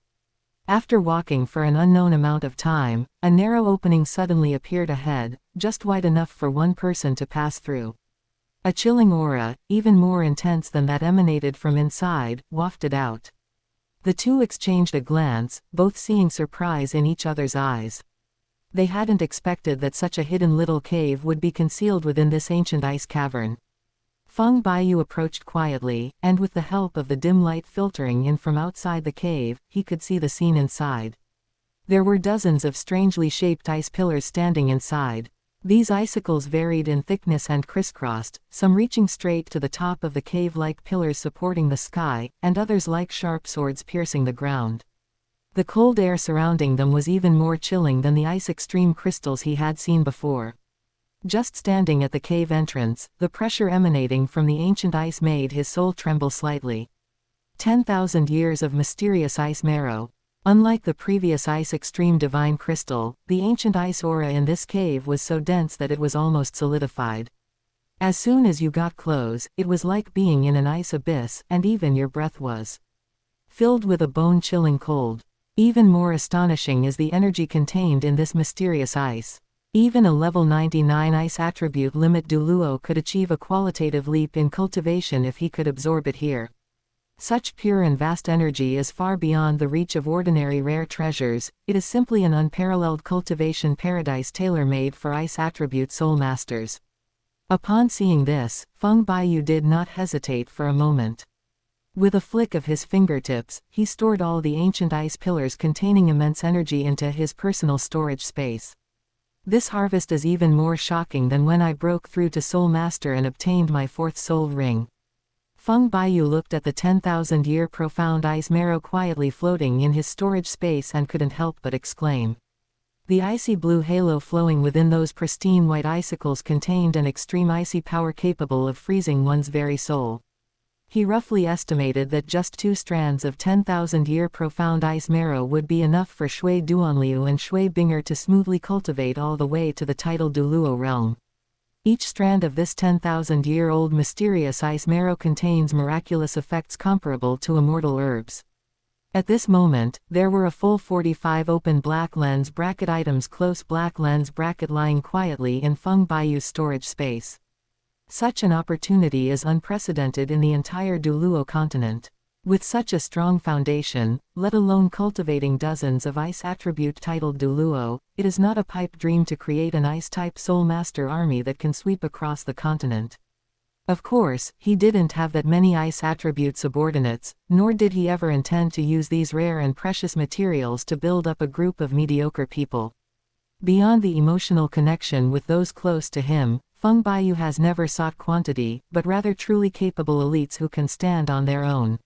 After walking for an unknown amount of time, a narrow opening suddenly appeared ahead, just wide enough for one person to pass through. A chilling aura, even more intense than that emanated from inside, wafted out. The two exchanged a glance, both seeing surprise in each other's eyes. They hadn't expected that such a hidden little cave would be concealed within this ancient ice cavern. Feng Baiyu approached quietly, and with the help of the dim light filtering in from outside the cave, he could see the scene inside. There were dozens of strangely shaped ice pillars standing inside. These icicles varied in thickness and crisscrossed, some reaching straight to the top of the cave like pillars supporting the sky, and others like sharp swords piercing the ground. The cold air surrounding them was even more chilling than the ice extreme crystals he had seen before. Just standing at the cave entrance, the pressure emanating from the ancient ice made his soul tremble slightly. 10,000 years of mysterious ice marrow. Unlike the previous ice extreme divine crystal, the ancient ice aura in this cave was so dense that it was almost solidified. As soon as you got close, it was like being in an ice abyss, and even your breath was filled with a bone-chilling cold. Even more astonishing is the energy contained in this mysterious ice. Even a level 99 ice attribute limit Douluo could achieve a qualitative leap in cultivation if he could absorb it here. Such pure and vast energy is far beyond the reach of ordinary rare treasures. It is simply an unparalleled cultivation paradise tailor-made for ice attribute soul masters. Upon seeing this, Feng Baiyu did not hesitate for a moment. With a flick of his fingertips, he stored all the ancient ice pillars containing immense energy into his personal storage space. This harvest is even more shocking than when I broke through to Soul Master and obtained my fourth soul ring. Feng Baiyu looked at the 10,000-year profound ice marrow quietly floating in his storage space and couldn't help but exclaim. The icy blue halo flowing within those pristine white icicles contained an extreme icy power capable of freezing one's very soul. He roughly estimated that just 2 strands of 10,000-year profound ice marrow would be enough for Shui Duanliu and Shui Binger to smoothly cultivate all the way to the title Douluo realm. Each strand of this 10,000-year-old mysterious ice marrow contains miraculous effects comparable to immortal herbs. At this moment, there were a full 45 open black lens bracket items close black lens bracket lying quietly in Feng Baiyu's storage space. Such an opportunity is unprecedented in the entire Douluo continent. With such a strong foundation, let alone cultivating dozens of ice attribute titled Douluo, it is not a pipe dream to create an ice-type soul master army that can sweep across the continent. Of course, he didn't have that many ice attribute subordinates, nor did he ever intend to use these rare and precious materials to build up a group of mediocre people. Beyond the emotional connection with those close to him, Feng Baiyu has never sought quantity, but rather truly capable elites who can stand on their own.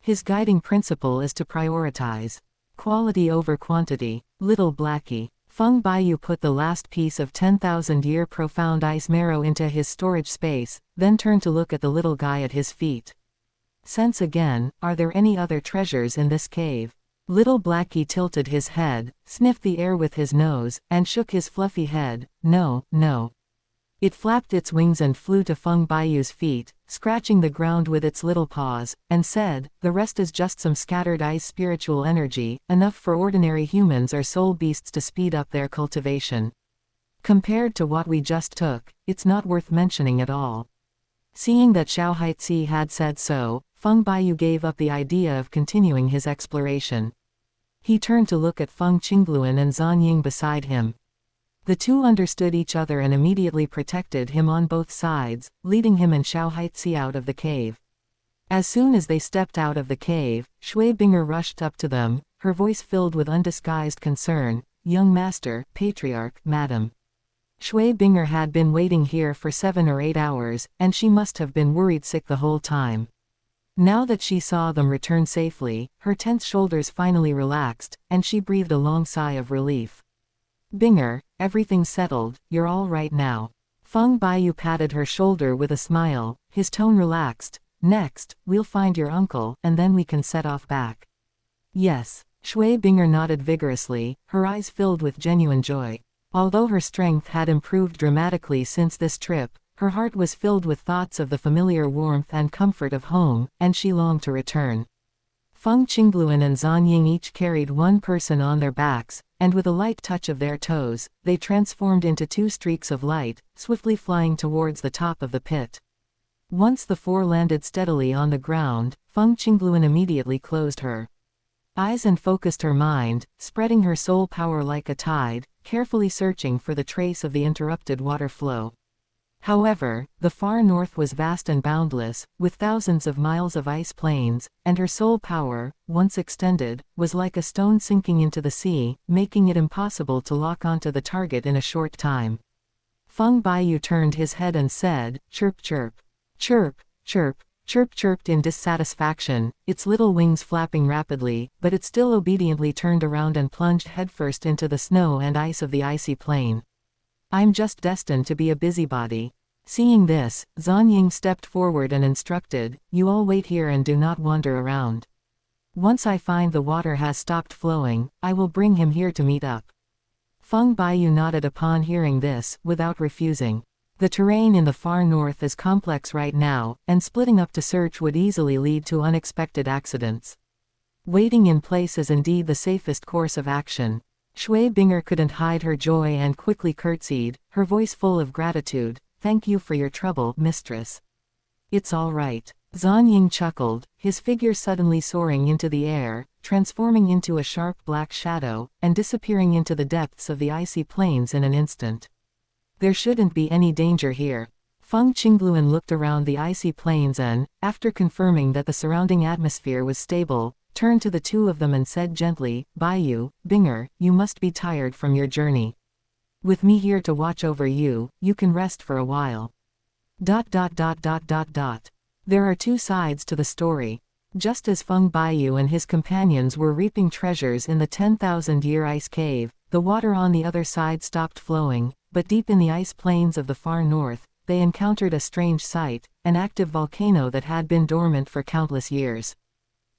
His guiding principle is to prioritize quality over quantity. Little Blackie. Feng Baiyu put the last piece of 10,000-year profound ice marrow into his storage space, then turned to look at the little guy at his feet. Sense again, are there any other treasures in this cave? Little Blackie tilted his head, sniffed the air with his nose, and shook his fluffy head. No, no. It flapped its wings and flew to Feng Baiyu's feet, scratching the ground with its little paws, and said, "The rest is just some scattered ice spiritual energy, enough for ordinary humans or soul beasts to speed up their cultivation. Compared to what we just took, it's not worth mentioning at all." Seeing that Xiao Haitzi had said so, Feng Baiyu gave up the idea of continuing his exploration. He turned to look at Feng Qingluan and Zan Ying beside him. The two understood each other and immediately protected him on both sides, leading him and Xiao Haitzi out of the cave. As soon as they stepped out of the cave, Shui Binger rushed up to them, her voice filled with undisguised concern. "Young master, patriarch, madam. Shui Binger had been waiting here for 7 or 8 hours, and she must have been worried sick the whole time." Now that she saw them return safely, her tense shoulders finally relaxed, and she breathed a long sigh of relief. "Binger, everything's settled, you're all right now." Feng Baiyu patted her shoulder with a smile, his tone relaxed. "Next, we'll find your uncle, and then we can set off back." "Yes." Shui Binger nodded vigorously, her eyes filled with genuine joy. Although her strength had improved dramatically since this trip, her heart was filled with thoughts of the familiar warmth and comfort of home, and she longed to return. Feng Qingluan and Zan Ying each carried one person on their backs, and with a light touch of their toes, they transformed into 2 streaks of light, swiftly flying towards the top of the pit. Once the 4 landed steadily on the ground, Feng Qingluan immediately closed her eyes and focused her mind, spreading her soul power like a tide, carefully searching for the trace of the interrupted water flow. However, the far north was vast and boundless, with thousands of miles of ice plains, and her soul power, once extended, was like a stone sinking into the sea, making it impossible to lock onto the target in a short time. Feng Baiyu turned his head and said, "Chirp chirp." "Chirp, chirp." Chirp chirped in dissatisfaction, its little wings flapping rapidly, but it still obediently turned around and plunged headfirst into the snow and ice of the icy plain. "I'm just destined to be a busybody." Seeing this, Zan Ying stepped forward and instructed, "You all wait here and do not wander around. Once I find the water has stopped flowing, I will bring him here to meet up." Feng Baiyu nodded upon hearing this, without refusing. The terrain in the far north is complex right now, and splitting up to search would easily lead to unexpected accidents. Waiting in place is indeed the safest course of action. Shui Binger couldn't hide her joy and quickly curtsied, her voice full of gratitude. "Thank you for your trouble, mistress." "It's all right." Zan Ying chuckled, his figure suddenly soaring into the air, transforming into a sharp black shadow, and disappearing into the depths of the icy plains in an instant. "There shouldn't be any danger here." Feng Qingluan looked around the icy plains and, after confirming that the surrounding atmosphere was stable, turned to the 2 of them and said gently, "Baiyu, Binger, you must be tired from your journey. With me here to watch over you, you can rest for a while." There are 2 sides to the story. Just as Feng Baiyu and his companions were reaping treasures in the 10,000-year ice cave, the water on the other side stopped flowing, but deep in the ice plains of the far north, they encountered a strange sight, an active volcano that had been dormant for countless years.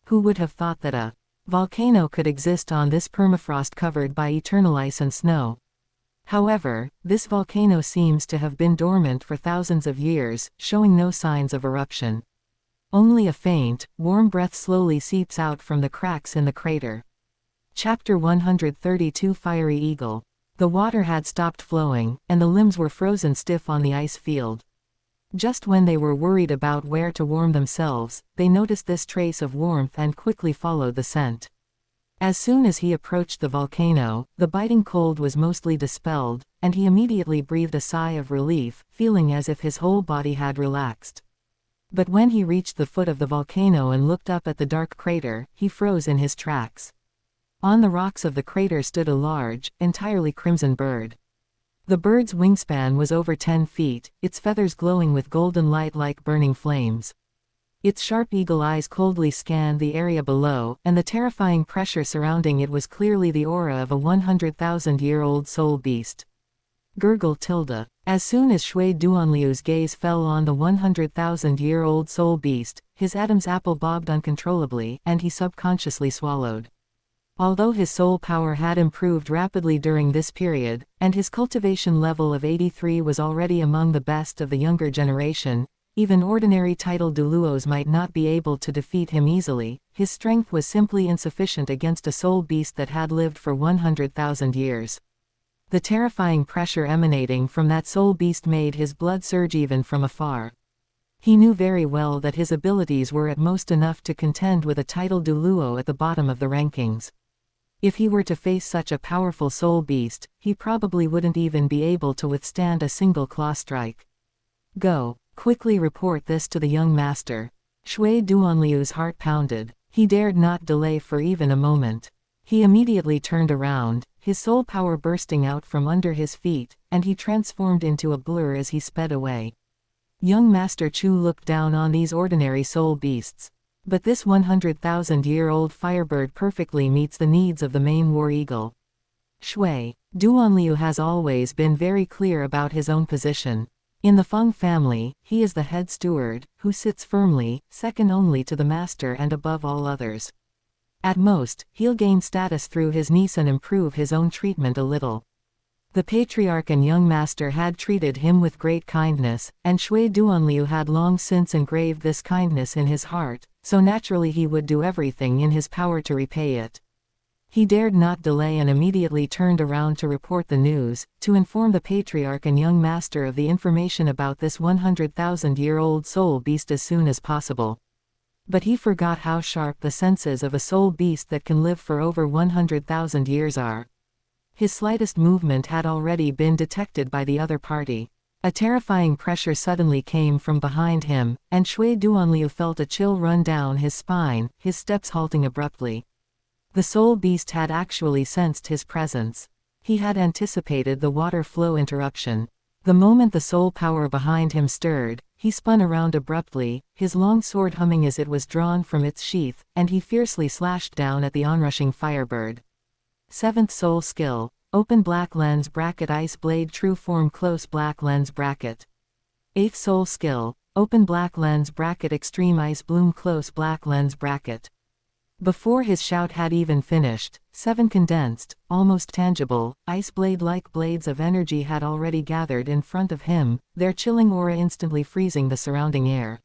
Who would have thought that a volcano could exist on this permafrost covered by eternal ice and snow? However, this volcano seems to have been dormant for thousands of years, showing no signs of eruption. Only a faint, warm breath slowly seeps out from the cracks in the crater. Chapter 132 Fiery Eagle. The water had stopped flowing, and the limbs were frozen stiff on the ice field. Just when they were worried about where to warm themselves, they noticed this trace of warmth and quickly followed the scent. As soon as he approached the volcano, the biting cold was mostly dispelled, and he immediately breathed a sigh of relief, feeling as if his whole body had relaxed. But when he reached the foot of the volcano and looked up at the dark crater, he froze in his tracks. On the rocks of the crater stood a large, entirely crimson bird. The bird's wingspan was over 10 feet, its feathers glowing with golden light like burning flames. Its sharp eagle eyes coldly scanned the area below, and the terrifying pressure surrounding it was clearly the aura of a 100,000-year-old soul beast. Gurgle tilde. As soon as Shui Duanliu's gaze fell on the 100,000-year-old soul beast, his Adam's apple bobbed uncontrollably, and he subconsciously swallowed. Although his soul power had improved rapidly during this period, and his cultivation level of 83 was already among the best of the younger generation, even ordinary titled Douluos might not be able to defeat him easily. His strength was simply insufficient against a soul beast that had lived for 100,000 years. The terrifying pressure emanating from that soul beast made his blood surge even from afar. He knew very well that his abilities were at most enough to contend with a titled Douluo at the bottom of the rankings. If he were to face such a powerful soul beast, he probably wouldn't even be able to withstand a single claw strike. Go. Quickly report this to the young master. Shui Duanliu's heart pounded. He dared not delay for even a moment. He immediately turned around, his soul power bursting out from under his feet, and he transformed into a blur as he sped away. Young Master Chu looked down on these ordinary soul beasts. But this 100,000-year-old firebird perfectly meets the needs of the main war eagle. Shui Duanliu has always been very clear about his own position. In the Feng family, he is the head steward, who sits firmly, second only to the master and above all others. At most, he'll gain status through his niece and improve his own treatment a little. The patriarch and young master had treated him with great kindness, and Shui Duanliu had long since engraved this kindness in his heart, so naturally he would do everything in his power to repay it. He dared not delay and immediately turned around to report the news, to inform the patriarch and young master of the information about this 100,000-year-old soul beast as soon as possible. But he forgot how sharp the senses of a soul beast that can live for over 100,000 years are. His slightest movement had already been detected by the other party. A terrifying pressure suddenly came from behind him, and Shui Duanliu felt a chill run down his spine, his steps halting abruptly. The soul beast had actually sensed his presence. He had anticipated the water flow interruption. The moment the soul power behind him stirred, he spun around abruptly, his long sword humming as it was drawn from its sheath, and he fiercely slashed down at the onrushing firebird. 7th Soul Skill. Open black lens bracket ice blade true form close black lens bracket. 8th Soul Skill. Open black lens bracket extreme ice bloom close black lens bracket. Before his shout had even finished, 7 condensed, almost tangible, ice blade-like blades of energy had already gathered in front of him, their chilling aura instantly freezing the surrounding air.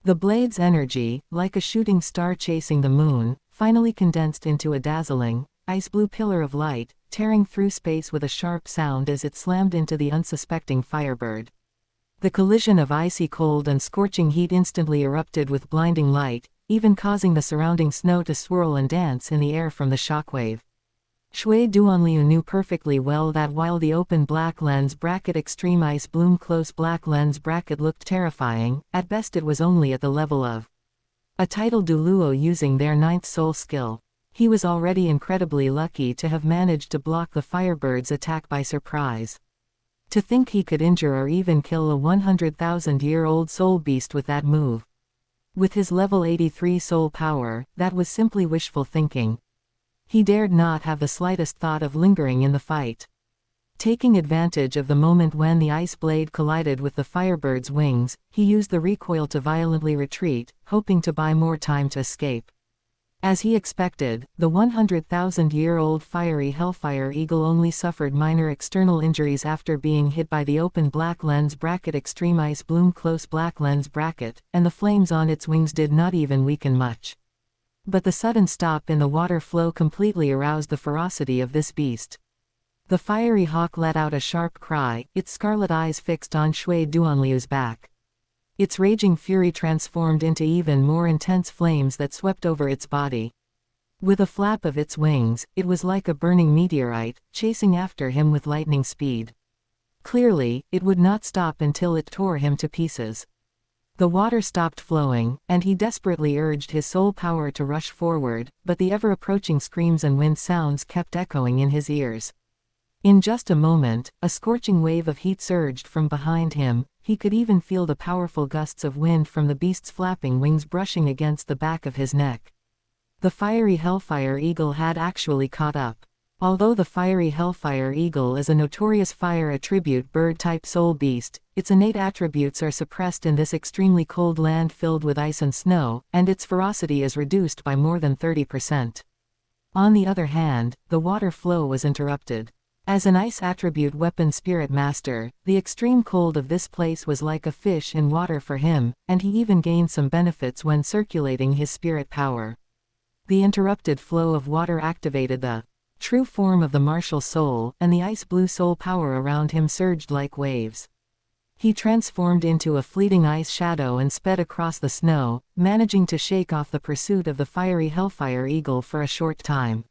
The blade's energy, like a shooting star chasing the moon, finally condensed into a dazzling, ice-blue pillar of light, tearing through space with a sharp sound as it slammed into the unsuspecting firebird. The collision of icy cold and scorching heat instantly erupted with blinding light, even causing the surrounding snow to swirl and dance in the air from the shockwave. Shui Duanliu knew perfectly well that while the open black lens bracket extreme ice bloom close black lens bracket looked terrifying, at best it was only at the level of a titled Douluo using their 9th soul skill. He was already incredibly lucky to have managed to block the firebird's attack by surprise. To think he could injure or even kill a 100,000-year-old soul beast with that move. With his level 83 soul power, that was simply wishful thinking. He dared not have the slightest thought of lingering in the fight. Taking advantage of the moment when the ice blade collided with the firebird's wings, he used the recoil to violently retreat, hoping to buy more time to escape. As he expected, the 100,000-year-old fiery Hellfire Eagle only suffered minor external injuries after being hit by the open black lens bracket extreme ice bloom close black lens bracket, and the flames on its wings did not even weaken much. But the sudden stop in the water flow completely aroused the ferocity of this beast. The fiery hawk let out a sharp cry, its scarlet eyes fixed on Shui Duanliu's back. Its raging fury transformed into even more intense flames that swept over its body. With a flap of its wings, it was like a burning meteorite, chasing after him with lightning speed. Clearly, it would not stop until it tore him to pieces. The water stopped flowing, and he desperately urged his soul power to rush forward, but the ever-approaching screams and wind sounds kept echoing in his ears. In just a moment, a scorching wave of heat surged from behind him. He could even feel the powerful gusts of wind from the beast's flapping wings brushing against the back of his neck. The fiery Hellfire Eagle had actually caught up. Although the fiery Hellfire Eagle is a notorious fire attribute bird-type soul beast, its innate attributes are suppressed in this extremely cold land filled with ice and snow, and its ferocity is reduced by more than 30%. On the other hand, the water flow was interrupted. As an ice attribute weapon spirit master, the extreme cold of this place was like a fish in water for him, and he even gained some benefits when circulating his spirit power. The interrupted flow of water activated the true form of the martial soul, and the ice-blue soul power around him surged like waves. He transformed into a fleeting ice shadow and sped across the snow, managing to shake off the pursuit of the fiery Hellfire Eagle for a short time.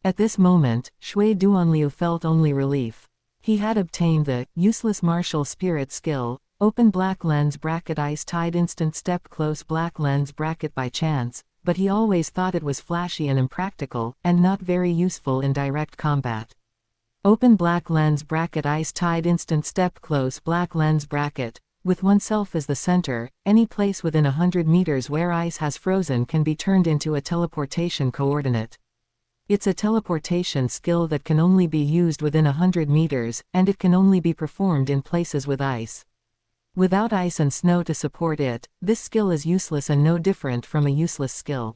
At this moment, Shui Duanliu felt only relief. He had obtained the useless martial spirit skill, open black lens bracket ice tide instant step close black lens bracket by chance, but he always thought it was flashy and impractical, and not very useful in direct combat. Open black lens bracket ice tide instant step close black lens bracket. With oneself as the center, any place within 100 meters where ice has frozen can be turned into a teleportation coordinate. It's a teleportation skill that can only be used within 100 meters, and it can only be performed in places with ice. Without ice and snow to support it, this skill is useless and no different from a useless skill.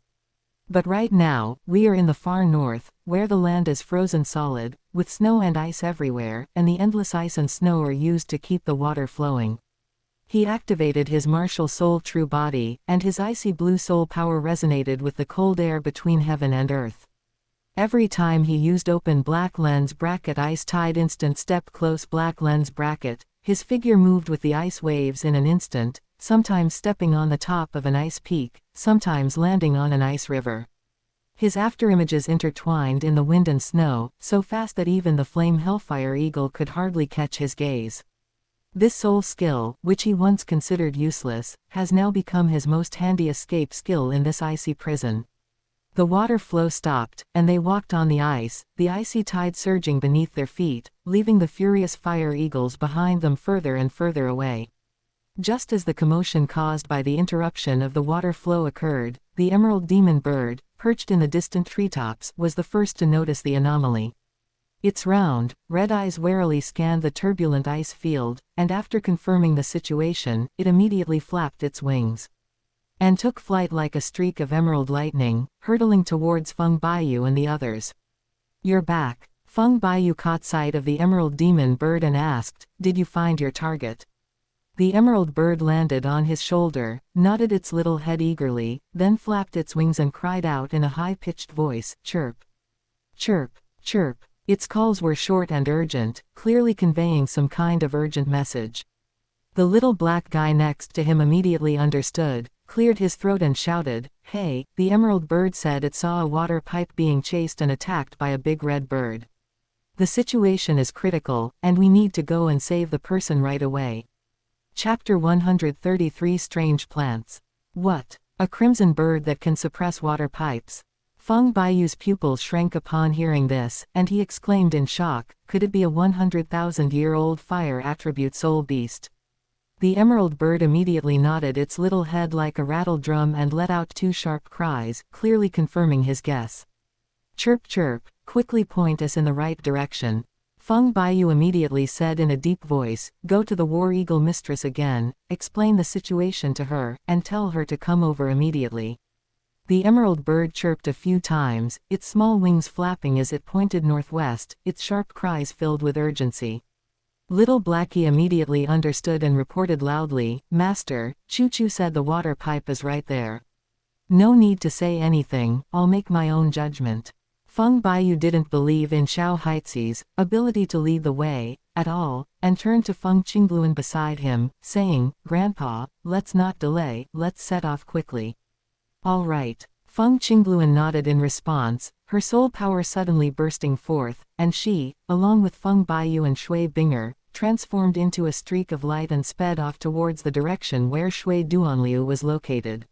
But right now, we are in the far north, where the land is frozen solid, with snow and ice everywhere, and the endless ice and snow are used to keep the water flowing. He activated his martial soul true body, and his icy blue soul power resonated with the cold air between heaven and earth. Every time he used open black lens bracket ice tide instant step close black lens bracket, his figure moved with the ice waves in an instant, sometimes stepping on the top of an ice peak, sometimes landing on an ice river. His afterimages intertwined in the wind and snow, so fast that even the flame Hellfire Eagle could hardly catch his gaze. This soul skill, which he once considered useless, has now become his most handy escape skill in this icy prison. The water flow stopped, and they walked on the icy tide surging beneath their feet, leaving the furious fire eagles behind them further and further away. Just as the commotion caused by the interruption of the water flow occurred, the emerald demon bird, perched in the distant treetops, was the first to notice the anomaly. Its round, red eyes warily scanned the turbulent ice field, and after confirming the situation, it immediately flapped its wings and took flight like a streak of emerald lightning, hurtling towards Feng Baiyu and the others. "You're back." Feng Baiyu caught sight of the emerald demon bird and asked, "Did you find your target?" The emerald bird landed on his shoulder, nodded its little head eagerly, then flapped its wings and cried out in a high-pitched voice, "Chirp! Chirp! Chirp!" Its calls were short and urgent, clearly conveying some kind of urgent message. The little black guy next to him immediately understood, cleared his throat and shouted, "Hey!" The emerald bird said it saw a water pipe being chased and attacked by a big red bird. "The situation is critical, and we need to go and save the person right away." Chapter 133 Strange Plants. What? A crimson bird that can suppress water pipes? Feng Baiyu's pupils shrank upon hearing this, and he exclaimed in shock, could it be a 100,000-year-old fire attribute soul beast? The emerald bird immediately nodded its little head like a rattle drum and let out two sharp cries, clearly confirming his guess. "Chirp chirp, quickly point us in the right direction." Feng Baiyu immediately said in a deep voice, "Go to the War Eagle mistress again, explain the situation to her, and tell her to come over immediately." The emerald bird chirped a few times, its small wings flapping as it pointed northwest, its sharp cries filled with urgency. Little Blackie immediately understood and reported loudly, "Master, Choo-Choo said the water pipe is right there. No need to say anything, I'll make my own judgment." Feng Baiyu didn't believe in Xiao Haizi's ability to lead the way at all, and turned to Feng Qingluan beside him, saying, "Grandpa, let's not delay, let's set off quickly." "All right." Feng Qingluan nodded in response, her soul power suddenly bursting forth, and she, along with Feng Baiyu and Shui Binger, transformed into a streak of light and sped off towards the direction where Shui Duanliu was located.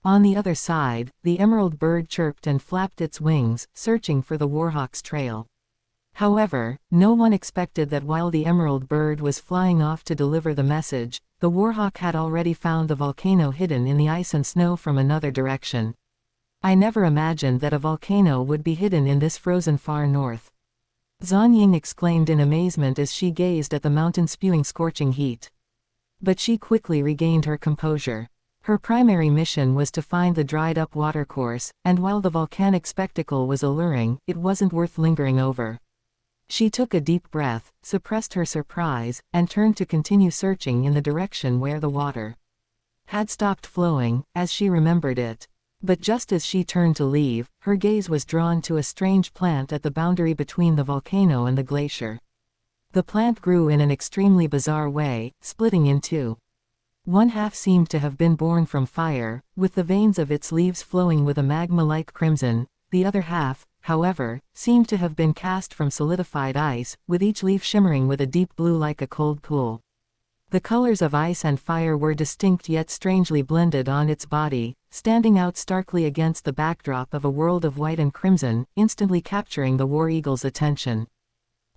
On the other side, the emerald bird chirped and flapped its wings, searching for the warhawk's trail. However, no one expected that while the emerald bird was flying off to deliver the message, the warhawk had already found the volcano hidden in the ice and snow from another direction. I never imagined that a volcano would be hidden in this frozen far north. Zan Ying exclaimed in amazement as she gazed at the mountain spewing scorching heat. But she quickly regained her composure. Her primary mission was to find the dried-up watercourse, and while the volcanic spectacle was alluring, it wasn't worth lingering over. She took a deep breath, suppressed her surprise, and turned to continue searching in the direction where the water had stopped flowing, as she remembered it. But just as she turned to leave, her gaze was drawn to a strange plant at the boundary between the volcano and the glacier. The plant grew in an extremely bizarre way, splitting in two. One half seemed to have been born from fire, with the veins of its leaves flowing with a magma-like crimson. The other half, however, seemed to have been cast from solidified ice, with each leaf shimmering with a deep blue like a cold pool. The colors of ice and fire were distinct yet strangely blended on its body, standing out starkly against the backdrop of a world of white and crimson, instantly capturing the war eagle's attention.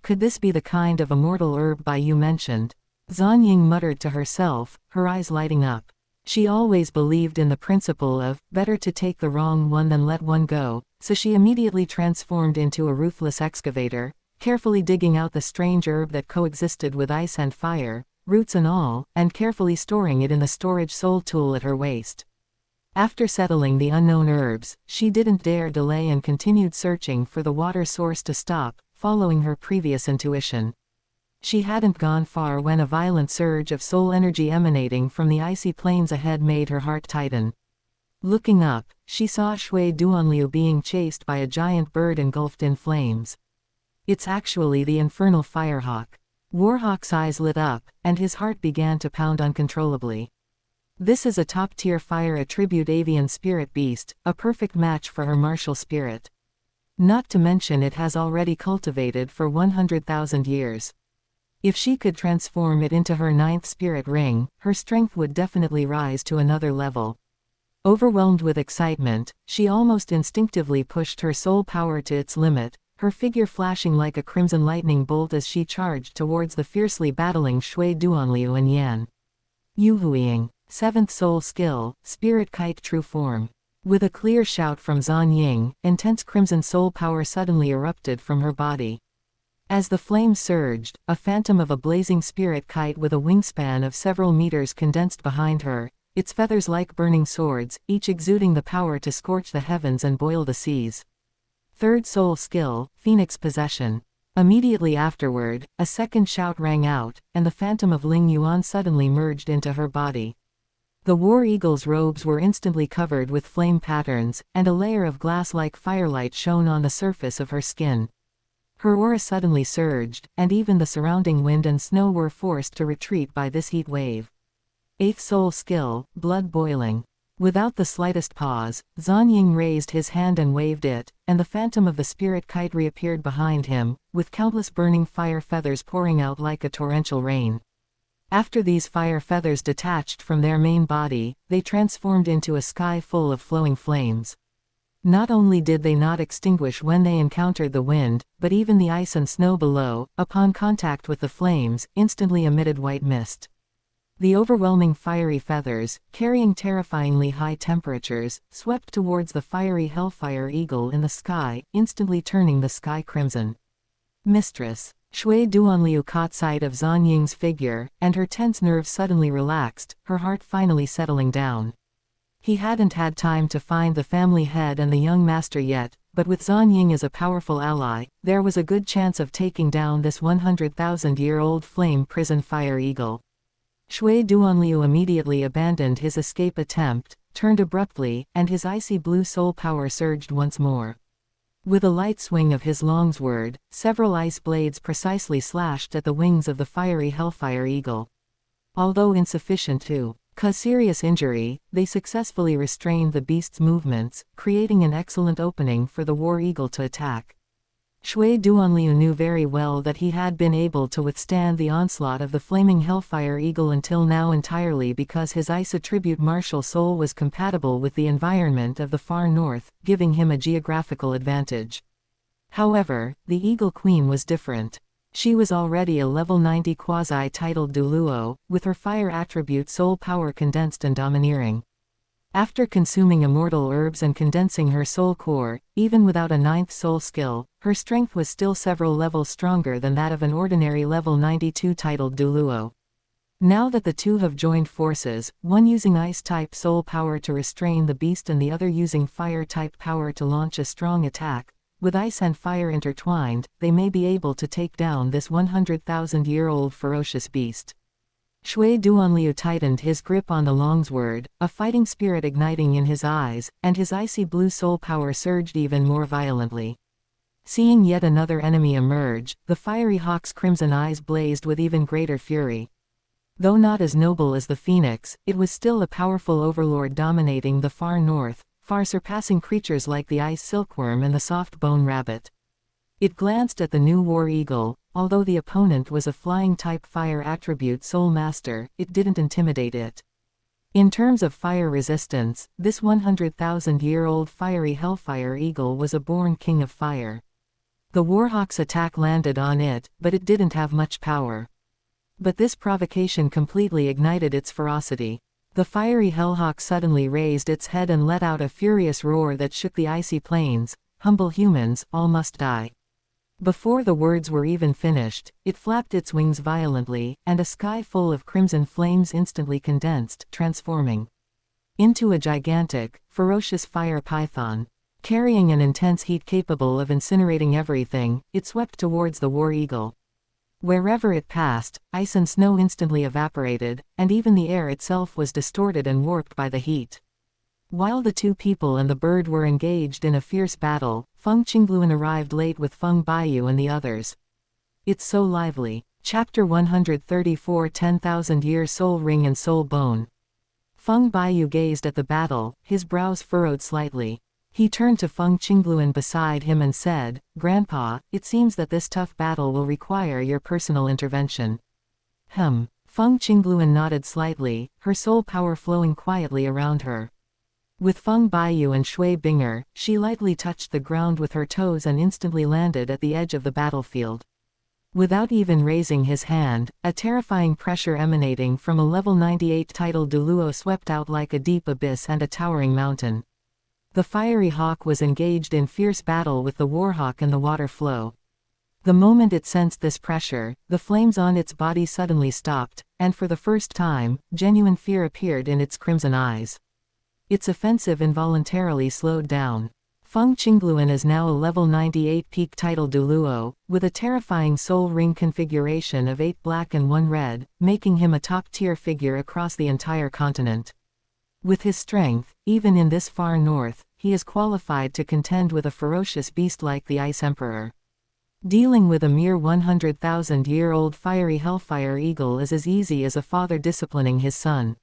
Could this be the kind of immortal herb Baiyu mentioned? Zan Ying muttered to herself, her eyes lighting up. She always believed in the principle of, better to take the wrong one than let one go, so she immediately transformed into a ruthless excavator, carefully digging out the strange herb that coexisted with ice and fire, roots and all, and carefully storing it in the storage soul tool at her waist. After settling the unknown herbs, she didn't dare delay and continued searching for the water source to stop, following her previous intuition. She hadn't gone far when a violent surge of soul energy emanating from the icy plains ahead made her heart tighten. Looking up, she saw Shui Duanliu being chased by a giant bird engulfed in flames. It's actually the infernal firehawk. Warhawk's eyes lit up, and his heart began to pound uncontrollably. This is a top-tier fire attribute avian spirit beast, a perfect match for her martial spirit. Not to mention it has already cultivated for 100,000 years. If she could transform it into her 9th spirit ring, her strength would definitely rise to another level. Overwhelmed with excitement, she almost instinctively pushed her soul power to its limit, her figure flashing like a crimson lightning bolt as she charged towards the fiercely battling Shui Duanliu and Yan. Yuhuiying. 7th soul skill, spirit kite true form. With a clear shout from Zan Ying, intense crimson soul power suddenly erupted from her body. As the flames surged, a phantom of a blazing spirit kite with a wingspan of several meters condensed behind her, its feathers like burning swords, each exuding the power to scorch the heavens and boil the seas. 3rd soul skill, Phoenix possession. Immediately afterward, a second shout rang out, and the phantom of Ling Yuan suddenly merged into her body. The war eagle's robes were instantly covered with flame patterns, and a layer of glass-like firelight shone on the surface of her skin. Her aura suddenly surged, and even the surrounding wind and snow were forced to retreat by this heat wave. 8th soul skill, blood boiling. Without the slightest pause, Zan Ying raised his hand and waved it, and the phantom of the spirit kite reappeared behind him, with countless burning fire feathers pouring out like a torrential rain. After these fire feathers detached from their main body, they transformed into a sky full of flowing flames. Not only did they not extinguish when they encountered the wind, but even the ice and snow below, upon contact with the flames, instantly emitted white mist. The overwhelming fiery feathers, carrying terrifyingly high temperatures, swept towards the fiery hellfire eagle in the sky, instantly turning the sky crimson. Mistress. Shui Duanliu caught sight of Zan Ying's figure, and her tense nerves suddenly relaxed, her heart finally settling down. He hadn't had time to find the family head and the young master yet, but with Zan Ying as a powerful ally, there was a good chance of taking down this 100,000-year-old flame prison fire eagle. Shui Duanliu immediately abandoned his escape attempt, turned abruptly, and his icy blue soul power surged once more. With a light swing of his longsword, several ice blades precisely slashed at the wings of the fiery hellfire eagle. Although insufficient to Cause serious injury, they successfully restrained the beast's movements, creating an excellent opening for the war eagle to attack. Shui Duanliu knew very well that he had been able to withstand the onslaught of the flaming hellfire eagle until now entirely because his ice attribute martial soul was compatible with the environment of the far north, giving him a geographical advantage. However, the Eagle Queen was different. She was already a level 90 quasi-titled Douluo, with her fire attribute soul power condensed and domineering. After consuming immortal herbs and condensing her soul core, even without a 9th soul skill, her strength was still several levels stronger than that of an ordinary level 92 titled Douluo. Now that the two have joined forces, one using ice-type soul power to restrain the beast and the other using fire-type power to launch a strong attack, with ice and fire intertwined, they may be able to take down this 100,000-year-old ferocious beast. Shui Duanliu tightened his grip on the longsword, a fighting spirit igniting in his eyes, and his icy blue soul power surged even more violently. Seeing yet another enemy emerge, the fiery hawk's crimson eyes blazed with even greater fury. Though not as noble as the phoenix, it was still a powerful overlord dominating the far north, far surpassing creatures like the ice silkworm and the soft bone rabbit. It glanced at the new war eagle. Although the opponent was a flying-type fire attribute soul master, it didn't intimidate it. In terms of fire resistance, this 100,000-year-old fiery hellfire eagle was a born king of fire. The warhawk's attack landed on it, but it didn't have much power. But this provocation completely ignited its ferocity. The fiery hellhawk suddenly raised its head and let out a furious roar that shook the icy plains. "Humble humans, all must die." Before the words were even finished, it flapped its wings violently, and a sky full of crimson flames instantly condensed, transforming into a gigantic, ferocious fire python. Carrying an intense heat capable of incinerating everything, it swept towards the war eagle. Wherever it passed, ice and snow instantly evaporated, and even the air itself was distorted and warped by the heat. While the two people and the bird were engaged in a fierce battle, Feng Qingluan arrived late with Feng Baiyu and the others. "It's so lively." Chapter 134 10,000-Year Soul Ring and Soul Bone. Feng Baiyu gazed at the battle, his brows furrowed slightly. He turned to Feng Qingluan beside him and said, "Grandpa, it seems that this tough battle will require your personal intervention." Feng Qingluan nodded slightly, her soul power flowing quietly around her. With Feng Baiyu and Shui Binger, she lightly touched the ground with her toes and instantly landed at the edge of the battlefield. Without even raising his hand, a terrifying pressure emanating from a level 98 titled Douluo swept out like a deep abyss and a towering mountain. The fiery hawk was engaged in fierce battle with the warhawk and the water flow. The moment it sensed this pressure, the flames on its body suddenly stopped, and for the first time, genuine fear appeared in its crimson eyes. Its offensive involuntarily slowed down. Feng Qingluan is now a level 98 peak title Douluo, with a terrifying soul ring configuration of 8 black and 1 red, making him a top-tier figure across the entire continent. With his strength, even in this far north, he is qualified to contend with a ferocious beast like the Ice Emperor. Dealing with a mere 100,000-year-old fiery hellfire eagle is as easy as a father disciplining his son.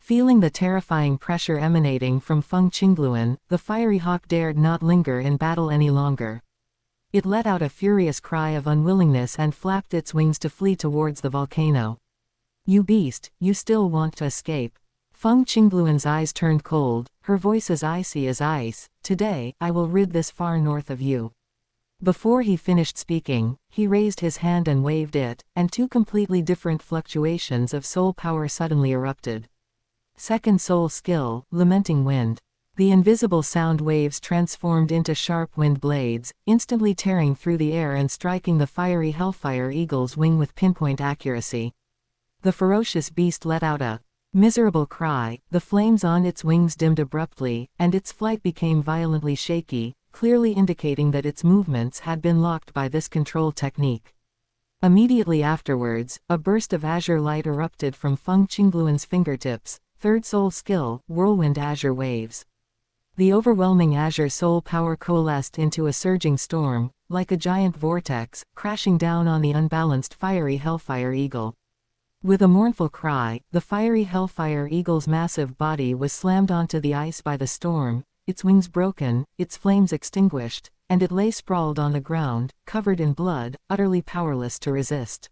Feeling the terrifying pressure emanating from Feng Qingluan, the fiery hawk dared not linger in battle any longer. It let out a furious cry of unwillingness and flapped its wings to flee towards the volcano. "You beast, you still want to escape." Feng Qingluan's eyes turned cold, her voice as icy as ice. "Today, I will rid this far north of you." Before he finished speaking, he raised his hand and waved it, and two completely different fluctuations of soul power suddenly erupted. Second soul skill, Lamenting Wind. The invisible sound waves transformed into sharp wind blades, instantly tearing through the air and striking the fiery hellfire eagle's wing with pinpoint accuracy. The ferocious beast let out a miserable cry, the flames on its wings dimmed abruptly, and its flight became violently shaky, clearly indicating that its movements had been locked by this control technique. Immediately afterwards, a burst of azure light erupted from Feng Qingluan's fingertips. Third soul skill, Whirlwind Azure Waves. The overwhelming azure soul power coalesced into a surging storm, like a giant vortex, crashing down on the unbalanced fiery hellfire eagle. With a mournful cry, the fiery hellfire eagle's massive body was slammed onto the ice by the storm, its wings broken, its flames extinguished, and it lay sprawled on the ground, covered in blood, utterly powerless to resist.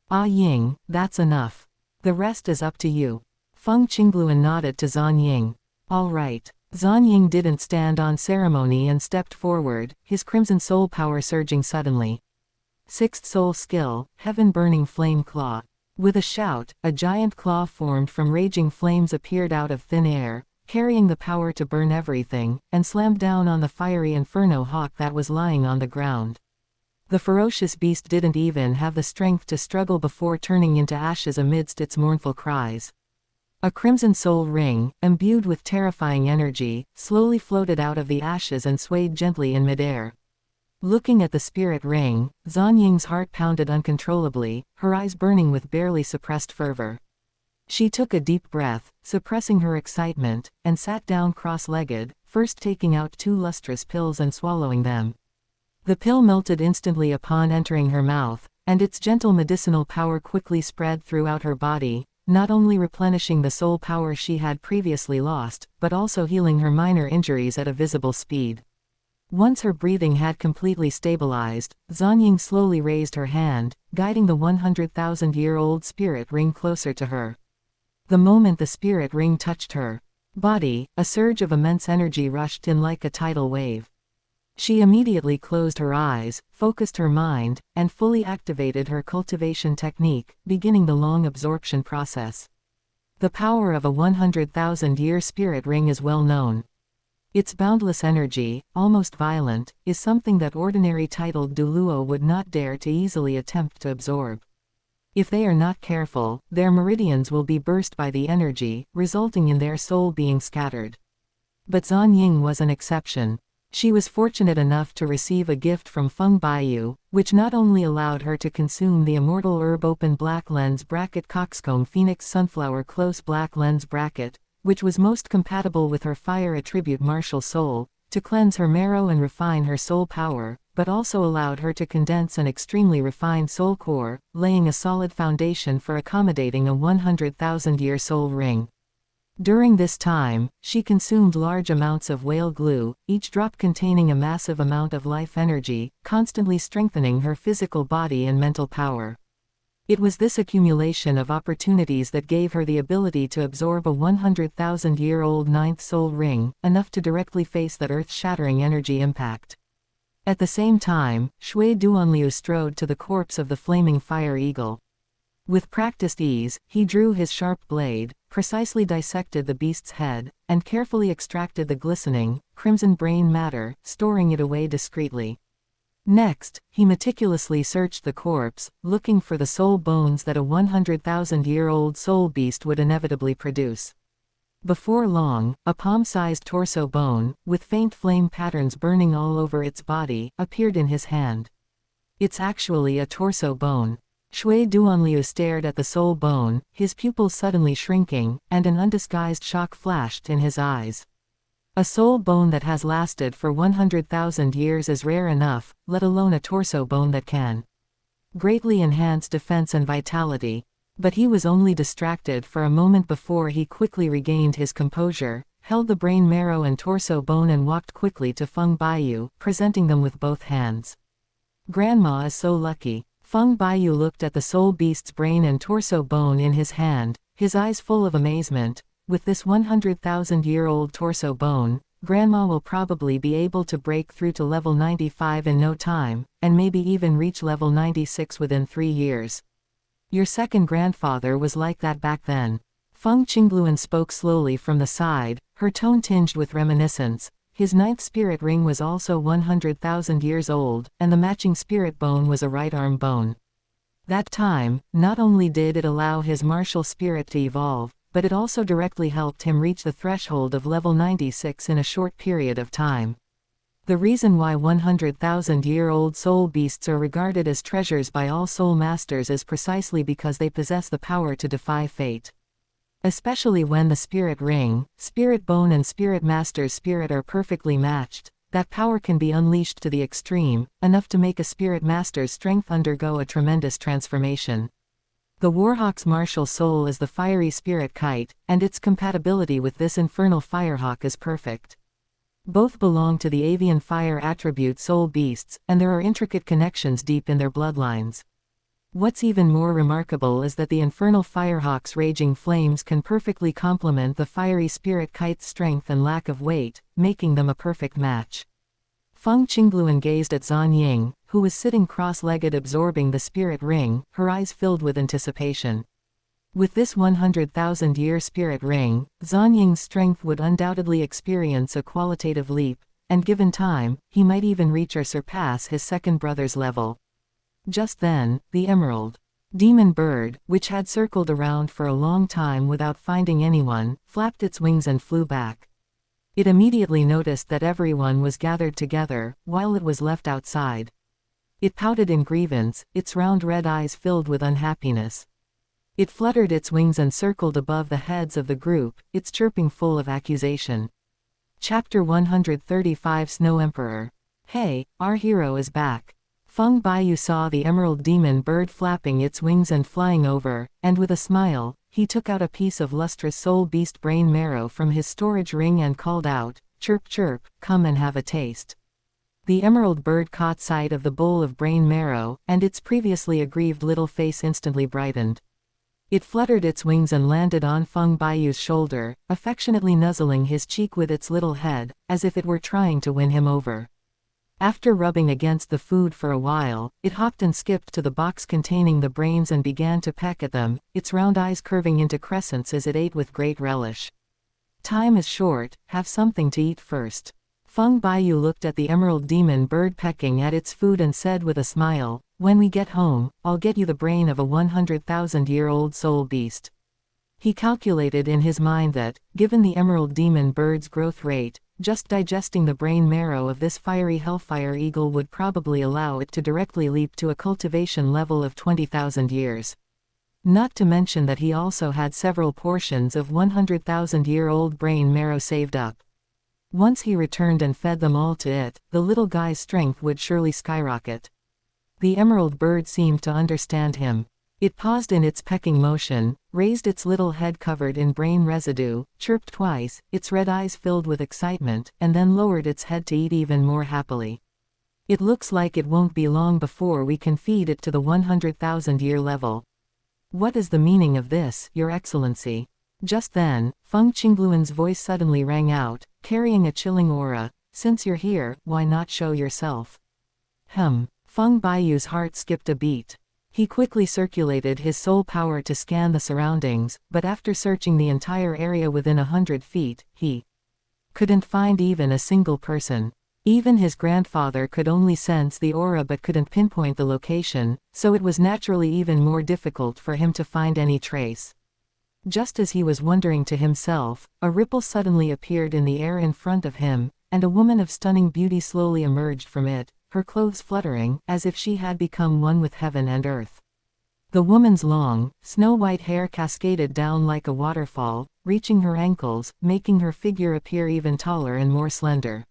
Ah Ying, that's enough. The rest is up to you. Feng Qingluan nodded to Zan Ying. All right. Zan Ying didn't stand on ceremony and stepped forward, his crimson soul power surging suddenly. Sixth soul skill, heaven-burning flame claw. With a shout, a giant claw formed from raging flames appeared out of thin air, carrying the power to burn everything, and slammed down on the fiery inferno hawk that was lying on the ground. The ferocious beast didn't even have the strength to struggle before turning into ashes amidst its mournful cries. A crimson soul ring, imbued with terrifying energy, slowly floated out of the ashes and swayed gently in midair. Looking at the spirit ring, Zan Ying's heart pounded uncontrollably, her eyes burning with barely suppressed fervor. She took a deep breath, suppressing her excitement, and sat down cross-legged, first taking out 2 lustrous pills and swallowing them. The pill melted instantly upon entering her mouth, and its gentle medicinal power quickly spread throughout her body, not only replenishing the soul power she had previously lost, but also healing her minor injuries at a visible speed. Once her breathing had completely stabilized, Zan Ying slowly raised her hand, guiding the 100,000-year-old spirit ring closer to her. The moment the spirit ring touched her body, a surge of immense energy rushed in like a tidal wave. She immediately closed her eyes, focused her mind, and fully activated her cultivation technique, beginning the long absorption process. The power of a 100,000-year spirit ring is well known. Its boundless energy, almost violent, is something that ordinary titled Douluo would not dare to easily attempt to absorb. If they are not careful, their meridians will be burst by the energy, resulting in their soul being scattered. But Zan Ying was an exception. She was fortunate enough to receive a gift from Feng Baiyu, which not only allowed her to consume the immortal herb open black lens bracket coxcomb phoenix sunflower close black lens bracket, which was most compatible with her fire attribute martial soul, to cleanse her marrow and refine her soul power, but also allowed her to condense an extremely refined soul core, laying a solid foundation for accommodating a 100,000-year soul ring. During this time, she consumed large amounts of whale glue, each drop containing a massive amount of life energy, constantly strengthening her physical body and mental power. It was this accumulation of opportunities that gave her the ability to absorb a 100,000-year-old ninth soul ring, enough to directly face that earth-shattering energy impact. At the same time, Shui Duanliu strode to the corpse of the flaming fire eagle. With practiced ease, he drew his sharp blade, precisely dissected the beast's head, and carefully extracted the glistening, crimson brain matter, storing it away discreetly. Next, he meticulously searched the corpse, looking for the soul bones that a 100,000-year-old soul beast would inevitably produce. Before long, a palm-sized torso bone, with faint flame patterns burning all over its body, appeared in his hand. It's actually a torso bone. Shui Duanliu stared at the soul bone, his pupils suddenly shrinking, and an undisguised shock flashed in his eyes. A soul bone that has lasted for 100,000 years is rare enough, let alone a torso bone that can greatly enhance defense and vitality. But he was only distracted for a moment before he quickly regained his composure, held the brain marrow and torso bone and walked quickly to Feng Baiyu, presenting them with both hands. Grandma is so lucky. Feng Baiyu looked at the soul beast's brain and torso bone in his hand, his eyes full of amazement. With this 100,000-year-old torso bone, Grandma will probably be able to break through to level 95 in no time, and maybe even reach level 96 within 3 years. Your second grandfather was like that back then. Feng Qingluan spoke slowly from the side, her tone tinged with reminiscence. His ninth spirit ring was also 100,000 years old, and the matching spirit bone was a right arm bone. That time, not only did it allow his martial spirit to evolve, but it also directly helped him reach the threshold of level 96 in a short period of time. The reason why 100,000-year-old soul beasts are regarded as treasures by all soul masters is precisely because they possess the power to defy fate. Especially when the spirit ring, spirit bone and spirit master's spirit are perfectly matched, that power can be unleashed to the extreme, enough to make a spirit master's strength undergo a tremendous transformation. The warhawk's martial soul is the fiery spirit kite, and its compatibility with this infernal firehawk is perfect. Both belong to the avian fire attribute soul beasts, and there are intricate connections deep in their bloodlines. What's even more remarkable is that the infernal firehawk's raging flames can perfectly complement the fiery spirit kite's strength and lack of weight, making them a perfect match. Feng Qingluan gazed at Zan Ying, who was sitting cross-legged absorbing the spirit ring, her eyes filled with anticipation. With this 100,000-year spirit ring, Zan Ying's strength would undoubtedly experience a qualitative leap, and given time, he might even reach or surpass his second brother's level. Just then, the emerald demon bird, which had circled around for a long time without finding anyone, flapped its wings and flew back. It immediately noticed that everyone was gathered together, while it was left outside. It pouted in grievance, its round red eyes filled with unhappiness. It fluttered its wings and circled above the heads of the group, its chirping full of accusation. Chapter 135 Snow Emperor. Hey, our hero is back. Feng Baiyu saw the emerald demon bird flapping its wings and flying over, and with a smile, he took out a piece of lustrous soul beast brain marrow from his storage ring and called out, "Chirp chirp, come and have a taste." The emerald bird caught sight of the bowl of brain marrow, and its previously aggrieved little face instantly brightened. It fluttered its wings and landed on Feng Baiyu's shoulder, affectionately nuzzling his cheek with its little head, as if it were trying to win him over. After rubbing against the food for a while, it hopped and skipped to the box containing the brains and began to peck at them, its round eyes curving into crescents as it ate with great relish. Time is short, have something to eat first. Feng Baiyu looked at the emerald demon bird pecking at its food and said with a smile, "When we get home, I'll get you the brain of a 100,000-year-old soul beast." He calculated in his mind that, given the emerald demon bird's growth rate, just digesting the brain marrow of this fiery hellfire eagle would probably allow it to directly leap to a cultivation level of 20,000 years. Not to mention that he also had several portions of 100,000-year-old brain marrow saved up. Once he returned and fed them all to it, the little guy's strength would surely skyrocket. The emerald bird seemed to understand him. It paused in its pecking motion, raised its little head covered in brain residue, chirped twice, its red eyes filled with excitement, and then lowered its head to eat even more happily. "It looks like it won't be long before we can feed it to the 100,000-year level. What is the meaning of this, Your Excellency?" Just then, Feng Qingluan's voice suddenly rang out, carrying a chilling aura. "Since you're here, why not show yourself?" Feng Baiyu's heart skipped a beat. He quickly circulated his soul power to scan the surroundings, but after searching the entire area within 100 feet, he couldn't find even a single person. Even his grandfather could only sense the aura but couldn't pinpoint the location, so it was naturally even more difficult for him to find any trace. Just as he was wondering to himself, a ripple suddenly appeared in the air in front of him, and a woman of stunning beauty slowly emerged from it, her clothes fluttering, as if she had become one with heaven and earth. The woman's long, snow-white hair cascaded down like a waterfall, reaching her ankles, making her figure appear even taller and more slender.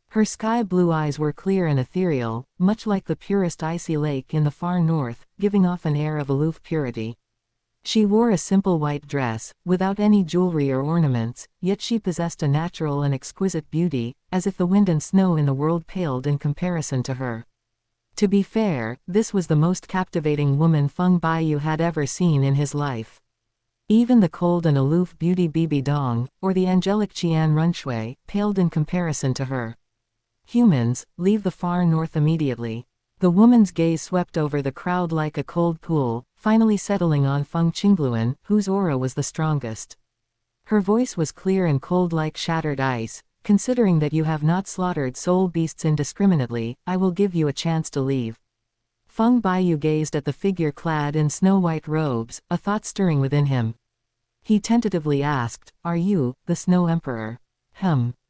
Her sky-blue eyes were clear and ethereal, much like the purest icy lake in the far north, giving off an air of aloof purity. She wore a simple white dress, without any jewelry or ornaments, yet she possessed a natural and exquisite beauty, as if the wind and snow in the world paled in comparison to her. To be fair, this was the most captivating woman Feng Baiyu had ever seen in his life. Even the cold and aloof beauty Bibi Dong, or the angelic Qian Runshui, paled in comparison to her. "Humans, leave the far north immediately." The woman's gaze swept over the crowd like a cold pool, finally settling on Feng Qingluan, whose aura was the strongest. Her voice was clear and cold like shattered ice. "Considering that you have not slaughtered soul beasts indiscriminately, I will give you a chance to leave." Feng Baiyu gazed at the figure clad in snow-white robes, a thought stirring within him. He tentatively asked, "Are you, the Snow Emperor?"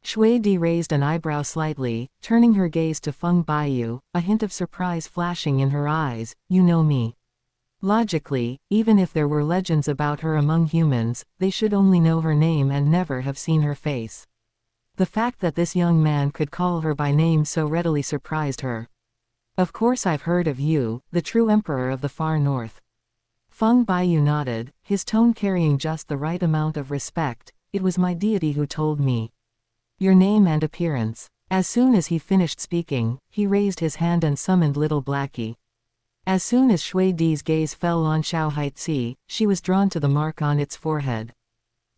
Shui Di raised an eyebrow slightly, turning her gaze to Feng Baiyu, a hint of surprise flashing in her eyes. "You know me." Logically, even if there were legends about her among humans, they should only know her name and never have seen her face. The fact that this young man could call her by name so readily surprised her. "Of course I've heard of you, the true emperor of the far north." Feng Baiyu nodded, his tone carrying just the right amount of respect. It was my deity who told me. Your name and appearance. As soon as he finished speaking, he raised his hand and summoned Little Blackie. As soon as Shui Di's gaze fell on Xiao Haitzi, she was drawn to the mark on its forehead.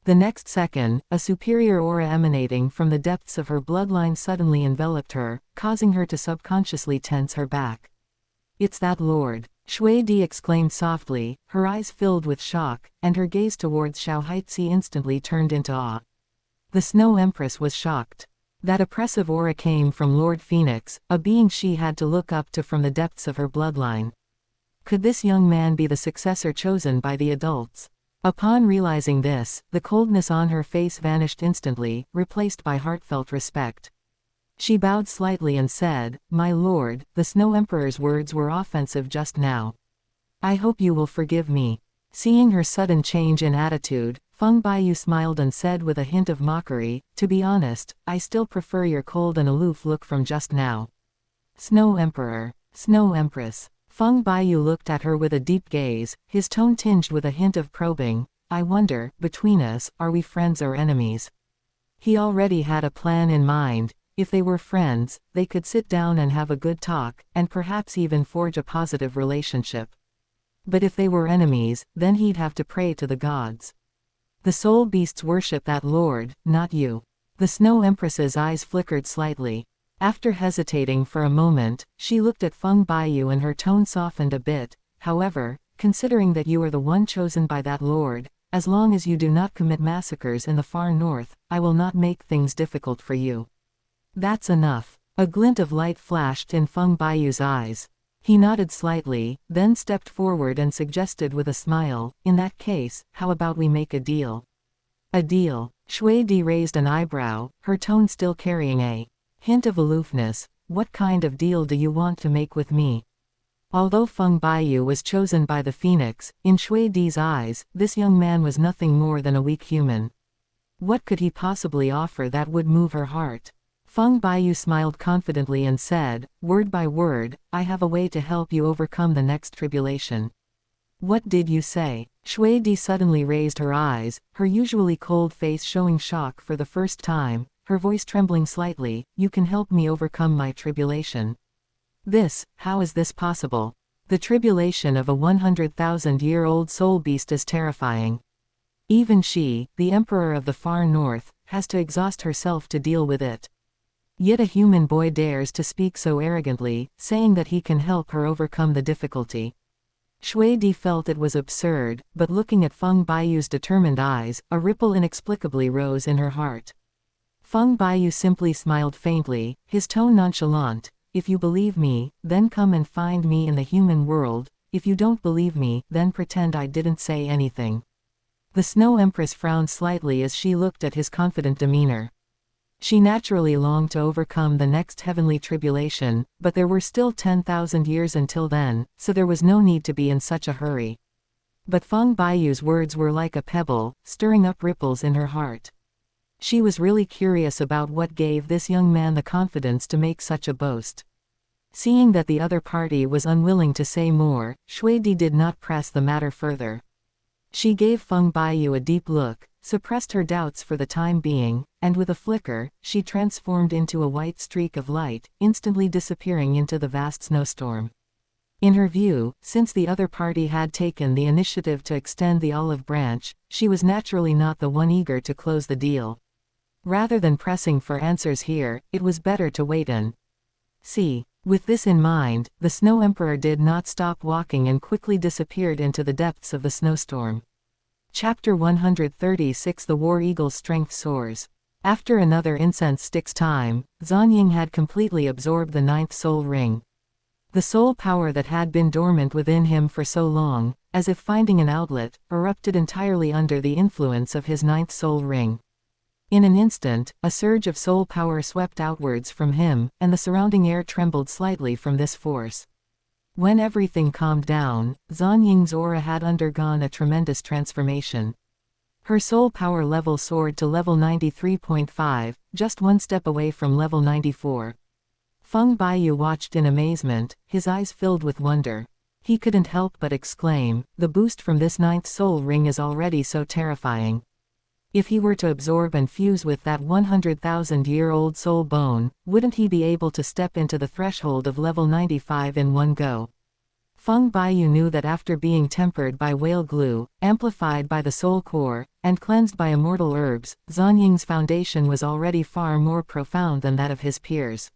The next second, a superior aura emanating from the depths of her bloodline suddenly enveloped her, causing her to subconsciously tense her back. It's that lord, Shui Di exclaimed softly, her eyes filled with shock, and her gaze towards Xiao Haitzi instantly turned into awe. The Snow Empress was shocked. That oppressive aura came from Lord Phoenix, a being she had to look up to from the depths of her bloodline. Could this young man be the successor chosen by the adults? Upon realizing this, the coldness on her face vanished instantly, replaced by heartfelt respect. She bowed slightly and said, "My lord, the Snow Emperor's words were offensive just now. I hope you will forgive me." Seeing her sudden change in attitude, Feng Baiyu smiled and said with a hint of mockery, "To be honest, I still prefer your cold and aloof look from just now." Snow Emperor. Snow Empress. Feng Baiyu looked at her with a deep gaze, his tone tinged with a hint of probing. "I wonder, between us, are we friends or enemies?" He already had a plan in mind. If they were friends, they could sit down and have a good talk, and perhaps even forge a positive relationship. But if they were enemies, then he'd have to pray to the gods. The soul beasts worship that lord, not you. The Snow Empress's eyes flickered slightly. After hesitating for a moment, she looked at Feng Baiyu and her tone softened a bit. "However, considering that you are the one chosen by that lord, as long as you do not commit massacres in the far north, I will not make things difficult for you." "That's enough." A glint of light flashed in Feng Baiyu's eyes. He nodded slightly, then stepped forward and suggested with a smile, "In that case, how about we make a deal?" "A deal?" Shui Di raised an eyebrow, her tone still carrying a hint of aloofness. "What kind of deal do you want to make with me?" Although Feng Baiyu was chosen by the Phoenix, in Shui Di's eyes, this young man was nothing more than a weak human. What could he possibly offer that would move her heart? Feng Baiyu smiled confidently and said, "Word by word, I have a way to help you overcome the next tribulation." "What did you say?" Shui Di suddenly raised her eyes, her usually cold face showing shock for the first time, her voice trembling slightly. "You can help me overcome my tribulation." How is this possible? The tribulation of a 100,000-year-old soul beast is terrifying. Even she, the Emperor of the Far North, has to exhaust herself to deal with it. Yet a human boy dares to speak so arrogantly, saying that he can help her overcome the difficulty. Shui Di felt it was absurd, but looking at Feng Baiyu's determined eyes, a ripple inexplicably rose in her heart. Feng Baiyu simply smiled faintly, his tone nonchalant. "If you believe me, then come and find me in the human world. If you don't believe me, then pretend I didn't say anything." The Snow Empress frowned slightly as she looked at his confident demeanor. She naturally longed to overcome the next heavenly tribulation, but there were still 10,000 years until then, so there was no need to be in such a hurry. But Feng Baiyu's words were like a pebble, stirring up ripples in her heart. She was really curious about what gave this young man the confidence to make such a boast. Seeing that the other party was unwilling to say more, Shui Di did not press the matter further. She gave Feng Baiyu a deep look, suppressed her doubts for the time being, and with a flicker, she transformed into a white streak of light, instantly disappearing into the vast snowstorm. In her view, since the other party had taken the initiative to extend the olive branch, she was naturally not the one eager to close the deal. Rather than pressing for answers here, it was better to wait and see. With this in mind, the Snow Emperor did not stop walking and quickly disappeared into the depths of the snowstorm. Chapter 136 The War Eagle's Strength Soars. After another incense stick's time, Zanying had completely absorbed the 9th soul ring. The soul power that had been dormant within him for so long, as if finding an outlet, erupted entirely under the influence of his 9th soul ring. In an instant, a surge of soul power swept outwards from him, and the surrounding air trembled slightly from this force. When everything calmed down, Zanying's aura had undergone a tremendous transformation. Her soul power level soared to level 93.5, just one step away from level 94. Feng Baiyu watched in amazement, his eyes filled with wonder. He couldn't help but exclaim, the boost from this 9th soul ring is already so terrifying. If he were to absorb and fuse with that 100,000-year-old soul bone, wouldn't he be able to step into the threshold of level 95 in one go? Feng Baiyu knew that after being tempered by whale glue, amplified by the soul core, and cleansed by immortal herbs, Zanying's foundation was already far more profound than that of his peers.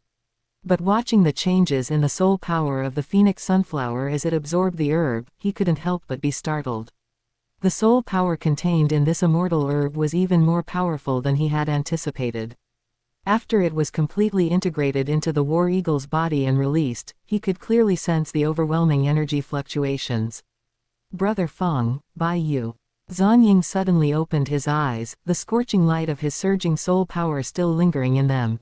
But watching the changes in the soul power of the phoenix sunflower as it absorbed the herb, he couldn't help but be startled. The soul power contained in this immortal herb was even more powerful than he had anticipated. After it was completely integrated into the war eagle's body and released, he could clearly sense the overwhelming energy fluctuations. Brother Feng, Baiyu. Zanying suddenly opened his eyes, the scorching light of his surging soul power still lingering in them.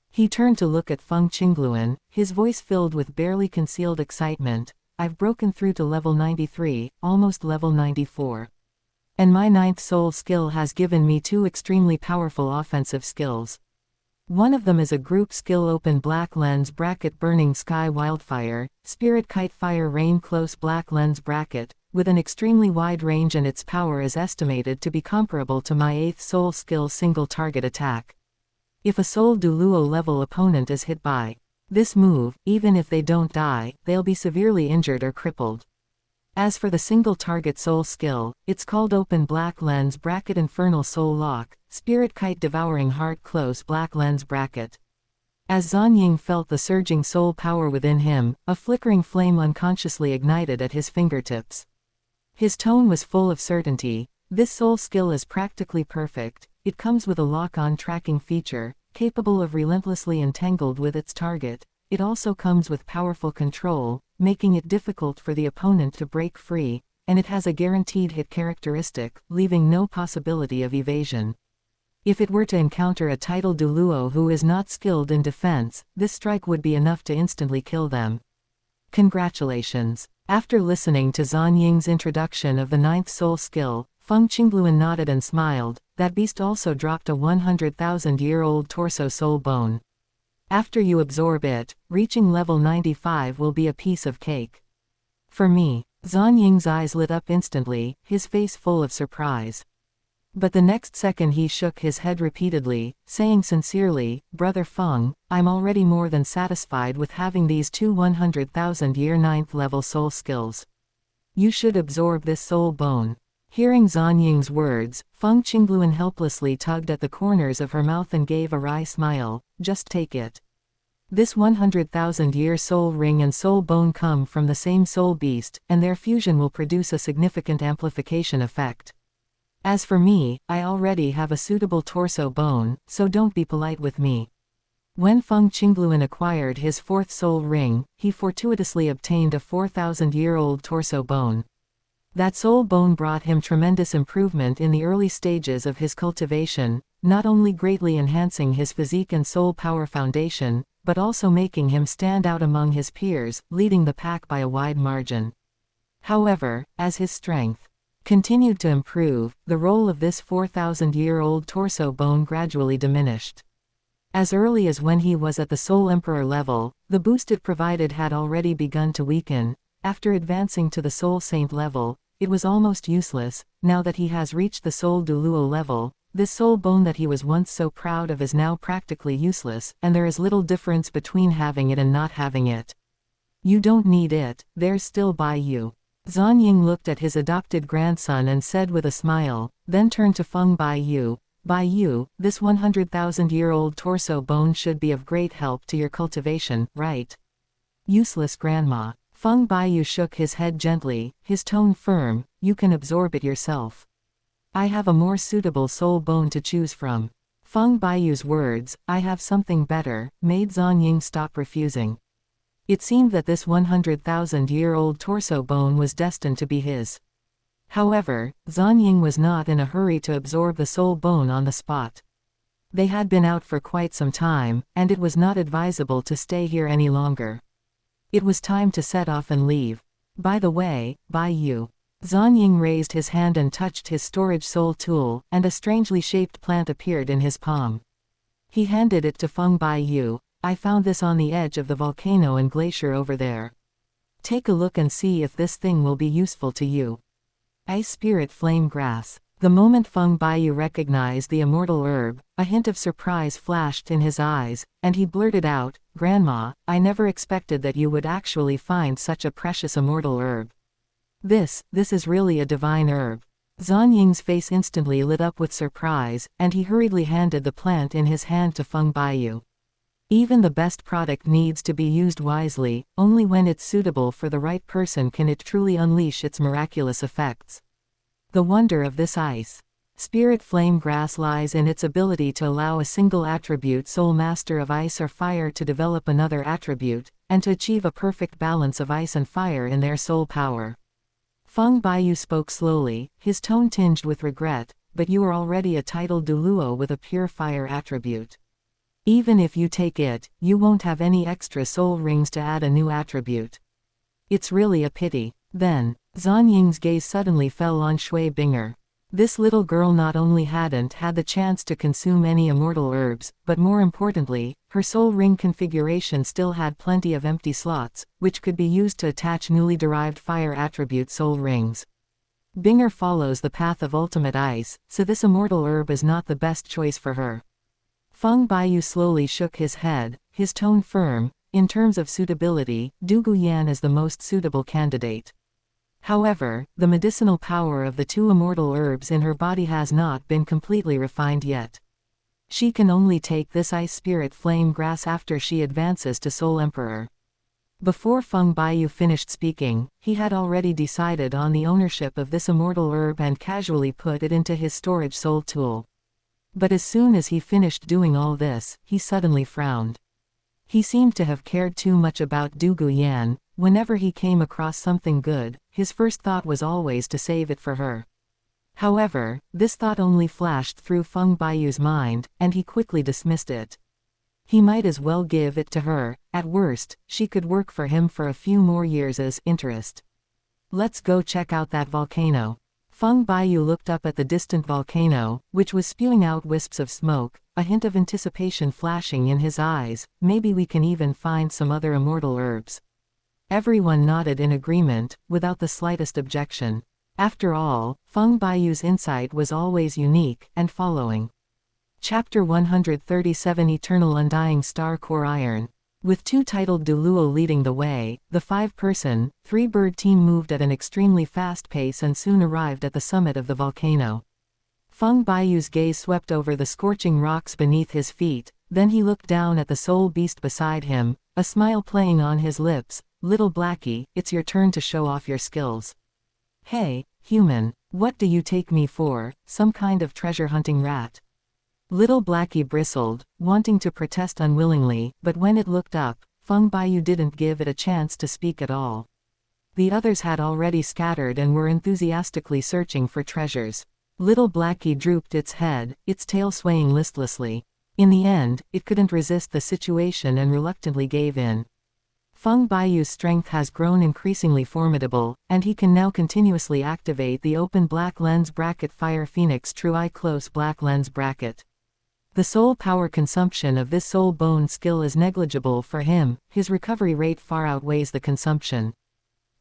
He turned to look at Feng Qingluan, his voice filled with barely concealed excitement. I've broken through to level 93, almost level 94. And my 9th soul skill has given me 2 extremely powerful offensive skills. One of them is a group skill open black lens bracket burning sky wildfire, spirit kite fire rain close black lens bracket, with an extremely wide range, and its power is estimated to be comparable to my 8th soul skill single target attack. If a soul Douluo level opponent is hit by this move, even if they don't die, they'll be severely injured or crippled. As for the single target soul skill, it's called open black lens bracket infernal soul lock, spirit kite devouring heart close black lens bracket. As Zanying felt the surging soul power within him, a flickering flame unconsciously ignited at his fingertips. His tone was full of certainty. This soul skill is practically perfect. It comes with a lock-on tracking feature, capable of relentlessly entangled with its target. It also comes with powerful control, making it difficult for the opponent to break free, and it has a guaranteed hit characteristic, leaving no possibility of evasion. If it were to encounter a titled Douluo who is not skilled in defense, this strike would be enough to instantly kill them. Congratulations. After listening to Zanying's introduction of the 9th soul skill, Feng Qingluan nodded and smiled. That beast also dropped a 100,000-year-old torso soul bone. After you absorb it, reaching level 95 will be a piece of cake. For me. Zanying's eyes lit up instantly, his face full of surprise. But the next second he shook his head repeatedly, saying sincerely, Brother Feng, I'm already more than satisfied with having these 2 100,000-year 9th level soul skills. You should absorb this soul bone. Hearing Zanying's words, Feng Qingluan helplessly tugged at the corners of her mouth and gave a wry smile. Just take it. This 100,000-year soul ring and soul bone come from the same soul beast, and their fusion will produce a significant amplification effect. As for me, I already have a suitable torso bone, so don't be polite with me. When Feng Qingluan acquired his 4th soul ring, he fortuitously obtained a 4,000-year-old torso bone. That soul bone brought him tremendous improvement in the early stages of his cultivation, not only greatly enhancing his physique and soul power foundation, but also making him stand out among his peers, leading the pack by a wide margin. However, as his strength continued to improve, the role of this 4,000-year-old torso bone gradually diminished. As early as when he was at the Soul Emperor level, the boost it provided had already begun to weaken. After advancing to the Soul Saint level, it was almost useless. Now that he has reached the Soul Douluo level, this soul bone that he was once so proud of is now practically useless, and there is little difference between having it and not having it. You don't need it, there's still Baiyu. Zanying looked at his adopted grandson and said with a smile, then turned to Feng Baiyu. Baiyu, this 100,000-year-old torso bone should be of great help to your cultivation, right? Useless grandma. Feng Baiyu shook his head gently, his tone firm. You can absorb it yourself. I have a more suitable soul bone to choose from. Feng Baiyu's words, I have something better, made Zanying stop refusing. It seemed that this 100,000-year-old torso bone was destined to be his. However, Zanying was not in a hurry to absorb the soul bone on the spot. They had been out for quite some time, and it was not advisable to stay here any longer. It was time to set off and leave. By the way, Baiyu. Zanying raised his hand and touched his storage soul tool, and a strangely shaped plant appeared in his palm. He handed it to Feng Baiyu. I found this on the edge of the volcano and glacier over there. Take a look and see if this thing will be useful to you. Ice Spirit Flame Grass. The moment Feng Baiyu recognized the immortal herb, a hint of surprise flashed in his eyes, and he blurted out, "Grandma, I never expected that you would actually find such a precious immortal herb. This is really a divine herb." Zhan Ying's face instantly lit up with surprise, and he hurriedly handed the plant in his hand to Feng Baiyu. Even the best product needs to be used wisely, only when it's suitable for the right person can it truly unleash its miraculous effects. The wonder of this ice spirit flame grass lies in its ability to allow a single attribute soul master of ice or fire to develop another attribute, and to achieve a perfect balance of ice and fire in their soul power. Feng Baiyu spoke slowly, his tone tinged with regret, "But you are already a titled Douluo with a pure fire attribute. Even if you take it, you won't have any extra soul rings to add a new attribute. It's really a pity." Then, Zhan Ying's gaze suddenly fell on Shui Binger. This little girl not only hadn't had the chance to consume any immortal herbs, but more importantly, her soul ring configuration still had plenty of empty slots, which could be used to attach newly derived fire attribute soul rings. Binger follows the path of ultimate ice, so this immortal herb is not the best choice for her. Feng Baiyu slowly shook his head, his tone firm. In terms of suitability, Du Guyan is the most suitable candidate. However, the medicinal power of the two immortal herbs in her body has not been completely refined yet. She can only take this ice spirit flame grass after she advances to Soul Emperor. Before Feng Baiyu finished speaking, he had already decided on the ownership of this immortal herb and casually put it into his storage soul tool. But as soon as he finished doing all this, he suddenly frowned. He seemed to have cared too much about Du Guyan. Whenever he came across something good, his first thought was always to save it for her. However, this thought only flashed through Feng Baiyu's mind, and he quickly dismissed it. He might as well give it to her. At worst, she could work for him for a few more years as interest. "Let's go check out that volcano." Feng Baiyu looked up at the distant volcano, which was spewing out wisps of smoke, a hint of anticipation flashing in his eyes. "Maybe we can even find some other immortal herbs." Everyone nodded in agreement, without the slightest objection. After all, Feng Baiyu's insight was always unique, and following. Chapter 137 Eternal Undying Star Core Iron. With two titled Douluo leading the way, the five-person, three-bird team moved at an extremely fast pace and soon arrived at the summit of the volcano. Feng Baiyu's gaze swept over the scorching rocks beneath his feet, then he looked down at the soul beast beside him, a smile playing on his lips. "Little Blackie, it's your turn to show off your skills." "Hey, human, what do you take me for, some kind of treasure-hunting rat?" Little Blackie bristled, wanting to protest unwillingly, but when it looked up, Feng Baiyu didn't give it a chance to speak at all. The others had already scattered and were enthusiastically searching for treasures. Little Blackie drooped its head, its tail swaying listlessly. In the end, it couldn't resist the situation and reluctantly gave in. Feng Baiyu's strength has grown increasingly formidable, and he can now continuously activate the open black lens bracket Fire Phoenix True Eye Close Black Lens bracket. The soul power consumption of this soul bone skill is negligible for him, his recovery rate far outweighs the consumption.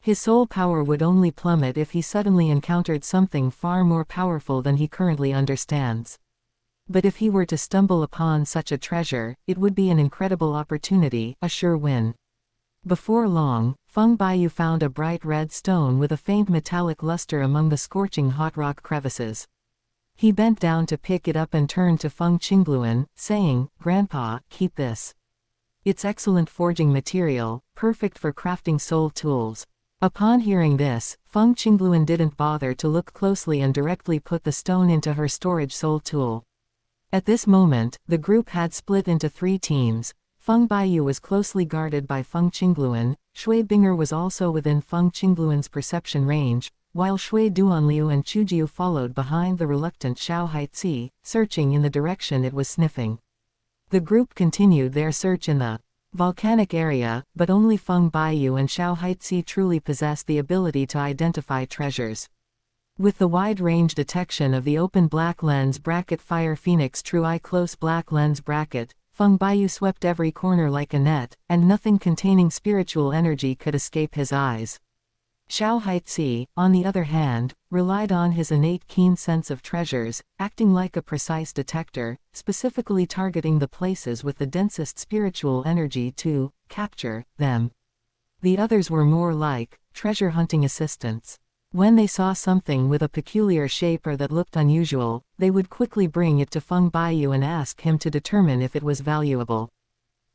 His soul power would only plummet if he suddenly encountered something far more powerful than he currently understands. But if he were to stumble upon such a treasure, it would be an incredible opportunity, a sure win. Before long, Feng Baiyu found a bright red stone with a faint metallic luster among the scorching hot rock crevices. He bent down to pick it up and turned to Feng Qingluan, saying, "Grandpa, keep this. It's excellent forging material, perfect for crafting soul tools." Upon hearing this, Feng Qingluan didn't bother to look closely and directly put the stone into her storage soul tool. At this moment, the group had split into three teams. Feng Baiyu was closely guarded by Feng Qingluan, Shui Binger was also within Feng Qingluan's perception range, while Shui Duanliu and Chujiu followed behind the reluctant Xiao Haitzi, searching in the direction it was sniffing. The group continued their search in the volcanic area, but only Feng Baiyu and Xiao Haitzi truly possessed the ability to identify treasures. With the wide-range detection of the open black lens bracket Fire Phoenix True Eye Close Black Lens bracket, Feng Baiyu swept every corner like a net, and nothing containing spiritual energy could escape his eyes. Xiao Haixi, on the other hand, relied on his innate keen sense of treasures, acting like a precise detector, specifically targeting the places with the densest spiritual energy to capture them. The others were more like treasure hunting assistants. When they saw something with a peculiar shape or that looked unusual, they would quickly bring it to Feng Baiyu and ask him to determine if it was valuable.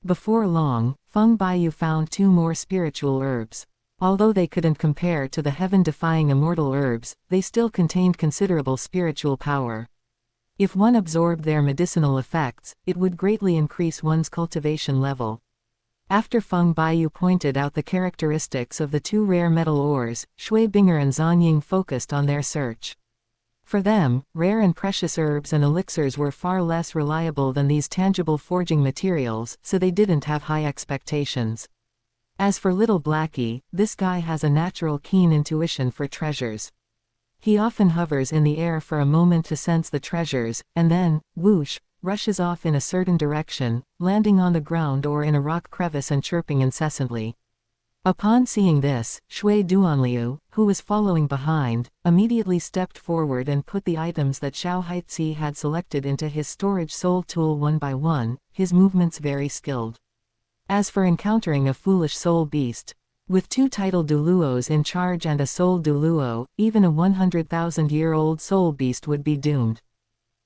Before long, Feng Baiyu found 2 more spiritual herbs. Although they couldn't compare to the heaven-defying immortal herbs, they still contained considerable spiritual power. If one absorbed their medicinal effects, it would greatly increase one's cultivation level. After Feng Baiyu pointed out the characteristics of the 2 rare metal ores, Shui Binger and Zanying focused on their search. For them, rare and precious herbs and elixirs were far less reliable than these tangible forging materials, so they didn't have high expectations. As for little Blackie, this guy has a natural keen intuition for treasures. He often hovers in the air for a moment to sense the treasures, and then, whoosh, rushes off in a certain direction, landing on the ground or in a rock crevice and chirping incessantly. Upon seeing this, Shui Duanliu, who was following behind, immediately stepped forward and put the items that Xiao Haixi had selected into his storage soul tool one by one, his movements very skilled. As for encountering a foolish soul beast, with 2 titled Douluos in charge and a soul Douluo, even a 100,000-year-old soul beast would be doomed.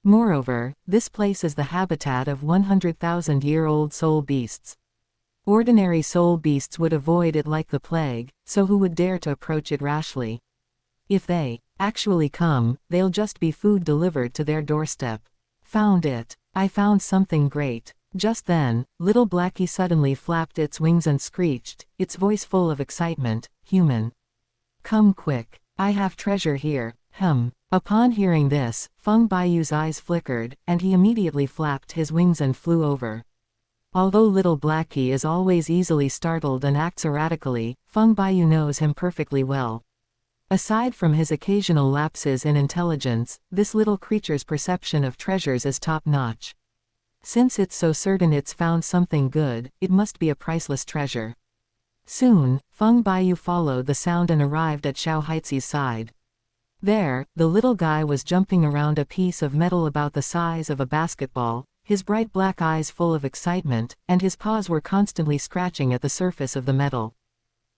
Moreover, this place is the habitat of 100,000-year-old soul beasts. Ordinary soul beasts would avoid it like the plague, so who would dare to approach it rashly? If they actually come, they'll just be food delivered to their doorstep. Found it. I found something great. Just then, little Blackie suddenly flapped its wings and screeched, its voice full of excitement, "Human! Come quick! I have treasure here, Upon hearing this, Feng Baiyu's eyes flickered, and he immediately flapped his wings and flew over. Although little Blackie is always easily startled and acts erratically, Feng Baiyu knows him perfectly well. Aside from his occasional lapses in intelligence, this little creature's perception of treasures is top-notch. Since it's so certain it's found something good, it must be a priceless treasure. Soon, Feng Baiyu followed the sound and arrived at Xiao Haixi's side. There, the little guy was jumping around a piece of metal about the size of a basketball, his bright black eyes full of excitement, and his paws were constantly scratching at the surface of the metal.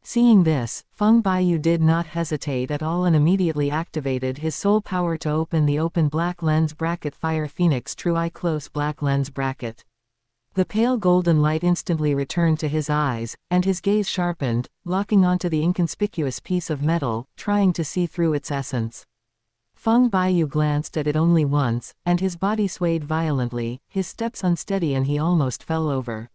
Seeing this, Feng Baiyu did not hesitate at all and immediately activated his soul power to open the open black lens bracket Fire Phoenix True Eye Close Black Lens Bracket. The pale golden light instantly returned to his eyes, and his gaze sharpened, locking onto the inconspicuous piece of metal, trying to see through its essence. Feng Baiyu glanced at it only once, and his body swayed violently, his steps unsteady and he almost fell over.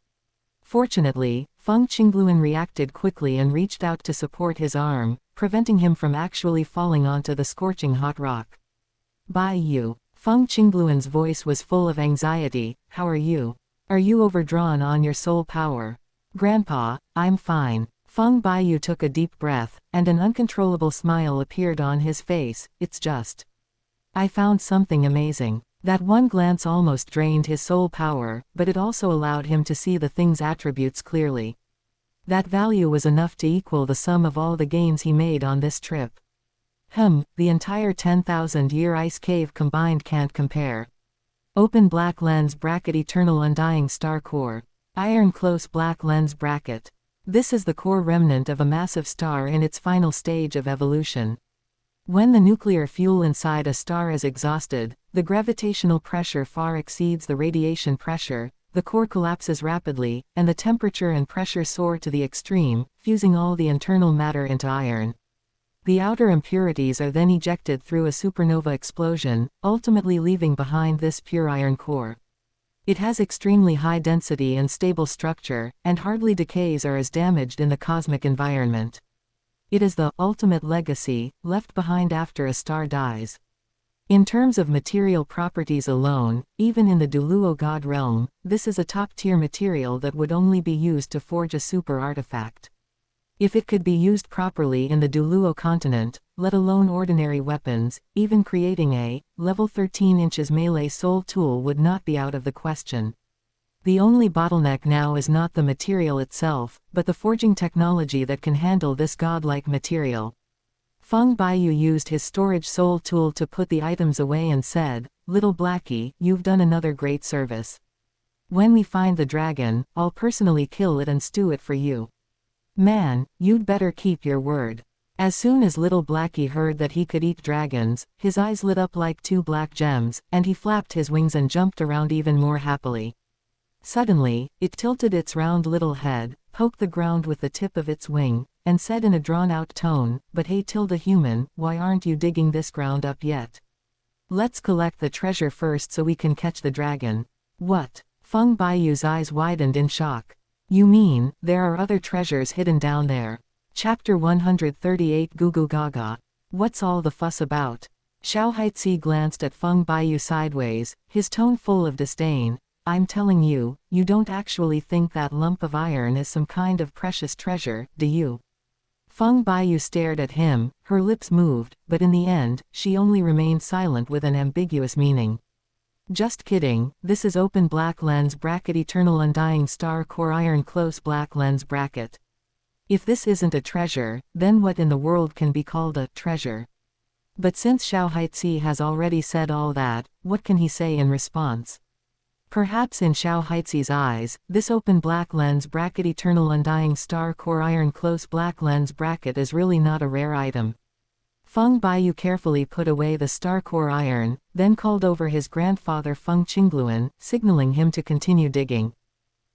Fortunately, Feng Qingluan reacted quickly and reached out to support his arm, preventing him from actually falling onto the scorching hot rock. "Baiyu." Feng Qingluan's voice was full of anxiety. "How are you? Are you overdrawn on your soul power?" "Grandpa, I'm fine." Feng Baiyu took a deep breath, and an uncontrollable smile appeared on his face. "It's just. I found something amazing." That one glance almost drained his soul power, but it also allowed him to see the thing's attributes clearly. That value was enough to equal the sum of all the gains he made on this trip. The entire 10,000-year ice cave combined can't compare. Open black lens bracket Eternal Undying Star Core. Iron Close Black Lens Bracket. This is the core remnant of a massive star in its final stage of evolution. When the nuclear fuel inside a star is exhausted, the gravitational pressure far exceeds the radiation pressure, the core collapses rapidly, and the temperature and pressure soar to the extreme, fusing all the internal matter into iron. The outer impurities are then ejected through a supernova explosion, ultimately leaving behind this pure iron core. It has extremely high density and stable structure, and hardly decays or is damaged in the cosmic environment. It is the ultimate legacy, left behind after a star dies. In terms of material properties alone, even in the Douluo god realm, this is a top-tier material that would only be used to forge a super artifact. If it could be used properly in the Douluo continent, let alone ordinary weapons, even creating a level 13 inches melee soul tool would not be out of the question. The only bottleneck now is not the material itself, but the forging technology that can handle this godlike material. Feng Baiyu used his storage soul tool to put the items away and said, "Little Blackie, you've done another great service. When we find the dragon, I'll personally kill it and stew it for you. Man, you'd better keep your word." As soon as Little Blackie heard that he could eat dragons, his eyes lit up like two black gems, and he flapped his wings and jumped around even more happily. Suddenly, it tilted its round little head, poked the ground with the tip of its wing, and said in a drawn-out tone, "But hey human, why aren't you digging this ground up yet? Let's collect the treasure first so we can catch the dragon." "What?" Feng Baiyu's eyes widened in shock. "You mean, there are other treasures hidden down there?" Chapter 138 Gugu Gaga. What's all the fuss about? Xiao Haitzi glanced at Feng Baiyu sideways, his tone full of disdain. "I'm telling you, you don't actually think that lump of iron is some kind of precious treasure, do you?" Feng Baiyu stared at him, her lips moved, but in the end, she only remained silent with an ambiguous meaning. "Just kidding, this is open black lens bracket eternal undying star core iron close black lens bracket. If this isn't a treasure, then what in the world can be called a treasure?" But since Xiao Haitzi has already said all that, what can he say in response? Perhaps in Xiao Haitzi's eyes, this open black lens bracket eternal undying star core iron close black lens bracket is really not a rare item. Feng Baiyu carefully put away the star core iron, then called over his grandfather Feng Qingluan, signaling him to continue digging.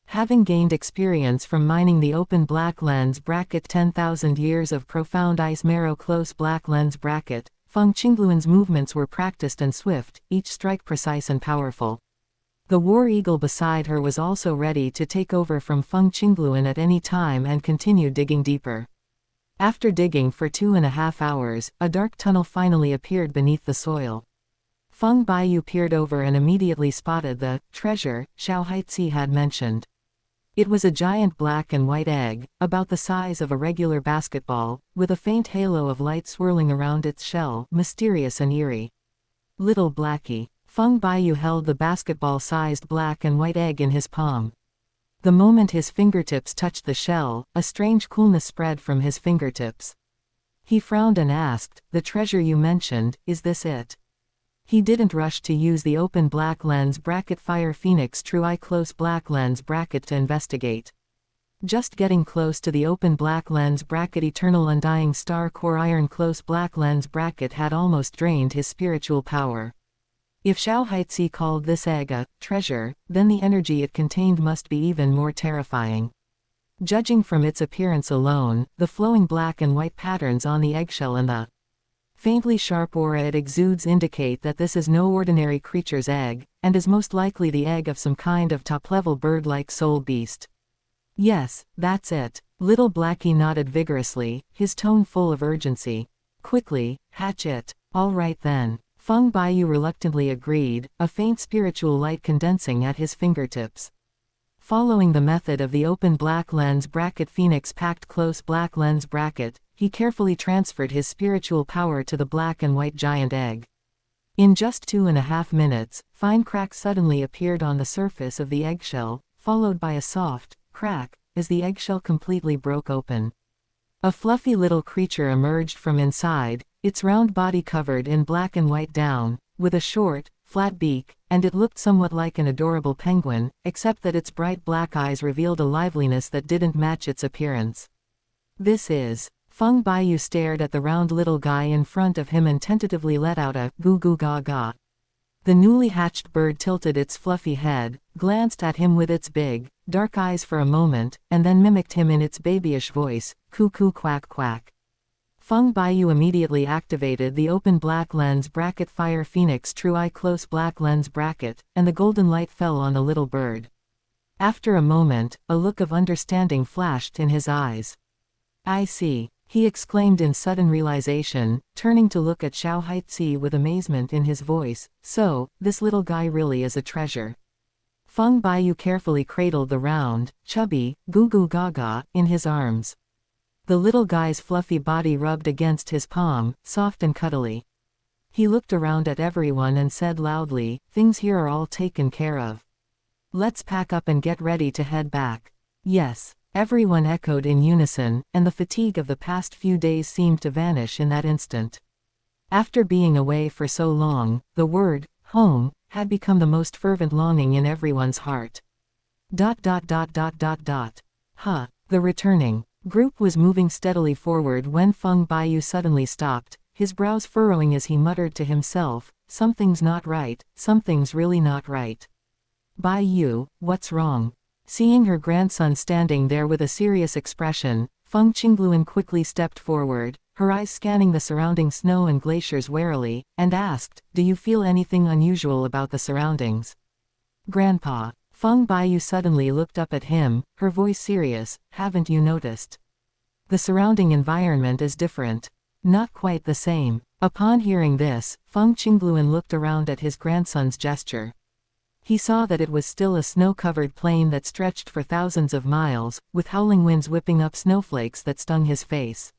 Having gained experience from mining the open black lens bracket 10,000 years of profound ice marrow close black lens bracket, Feng Qingluan's movements were practiced and swift, each strike precise and powerful. The war eagle beside her was also ready to take over from Feng Qingluan at any time and continue digging deeper. After digging for 2.5 hours, a dark tunnel finally appeared beneath the soil. Feng Baiyu peered over and immediately spotted the treasure Xiao Haitzi had mentioned. It was a giant black and white egg, about the size of a regular basketball, with a faint halo of light swirling around its shell, mysterious and eerie. "Little Blackie." Feng Baiyu held the basketball-sized black and white egg in his palm. The moment his fingertips touched the shell, a strange coolness spread from his fingertips. He frowned and asked, "The treasure you mentioned, is this it?" He didn't rush to use the open black lens bracket Fire Phoenix True Eye close black lens bracket to investigate. Just getting close to the open black lens bracket Eternal Undying Star Core Iron close black lens bracket had almost drained his spiritual power. If Xiao Haitzi called this egg a treasure, then the energy it contained must be even more terrifying. Judging from its appearance alone, the flowing black and white patterns on the eggshell and the faintly sharp aura it exudes indicate that this is no ordinary creature's egg, and is most likely the egg of some kind of top-level bird-like soul beast. "Yes, that's it." Little Blackie nodded vigorously, his tone full of urgency. "Quickly, hatch it." "All right then." Feng Baiyu reluctantly agreed, a faint spiritual light condensing at his fingertips. Following the method of the open black lens bracket Phoenix packed close black lens bracket, he carefully transferred his spiritual power to the black and white giant egg. In just 2.5 minutes, fine cracks suddenly appeared on the surface of the eggshell, followed by a soft crack as the eggshell completely broke open. A fluffy little creature emerged from inside, its round body covered in black and white down, with a short, flat beak, and it looked somewhat like an adorable penguin, except that its bright black eyes revealed a liveliness that didn't match its appearance. "This is..." Feng Baiyu stared at the round little guy in front of him and tentatively let out a goo goo ga ga. The newly hatched bird tilted its fluffy head, glanced at him with its big, dark eyes for a moment, and then mimicked him in its babyish voice, "Coo-coo quack quack." Feng Baiyu immediately activated the open black lens bracket Fire Phoenix True Eye close black lens bracket, and the golden light fell on the little bird. After a moment, a look of understanding flashed in his eyes. "I see," he exclaimed in sudden realization, turning to look at Xiao Haitzi with amazement in his voice. "So, this little guy really is a treasure." Feng Baiyu carefully cradled the round, chubby, goo goo gaga in his arms. The little guy's fluffy body rubbed against his palm, soft and cuddly. He looked around at everyone and said loudly, "Things here are all taken care of. Let's pack up and get ready to head back. Yes, everyone echoed in unison, and the fatigue of the past few days seemed to vanish in that instant. After being away for so long, the word, home, had become the most fervent longing in everyone's heart. Huh. The returning group was moving steadily forward when Feng Baiyu suddenly stopped, his brows furrowing as he muttered to himself, "Something's not right, something's really not right." "Baiyu, what's wrong?" Seeing her grandson standing there with a serious expression, Feng Qingluan quickly stepped forward, her eyes scanning the surrounding snow and glaciers warily, and asked, "Do you feel anything unusual about the surroundings?" "Grandpa." Feng Baiyu suddenly looked up at him, her voice serious, "Haven't you noticed? The surrounding environment is different. Not quite the same." Upon hearing this, Feng Qingluan looked around at his grandson's gesture. He saw that it was still a snow-covered plain that stretched for thousands of miles, with howling winds whipping up snowflakes that stung his face.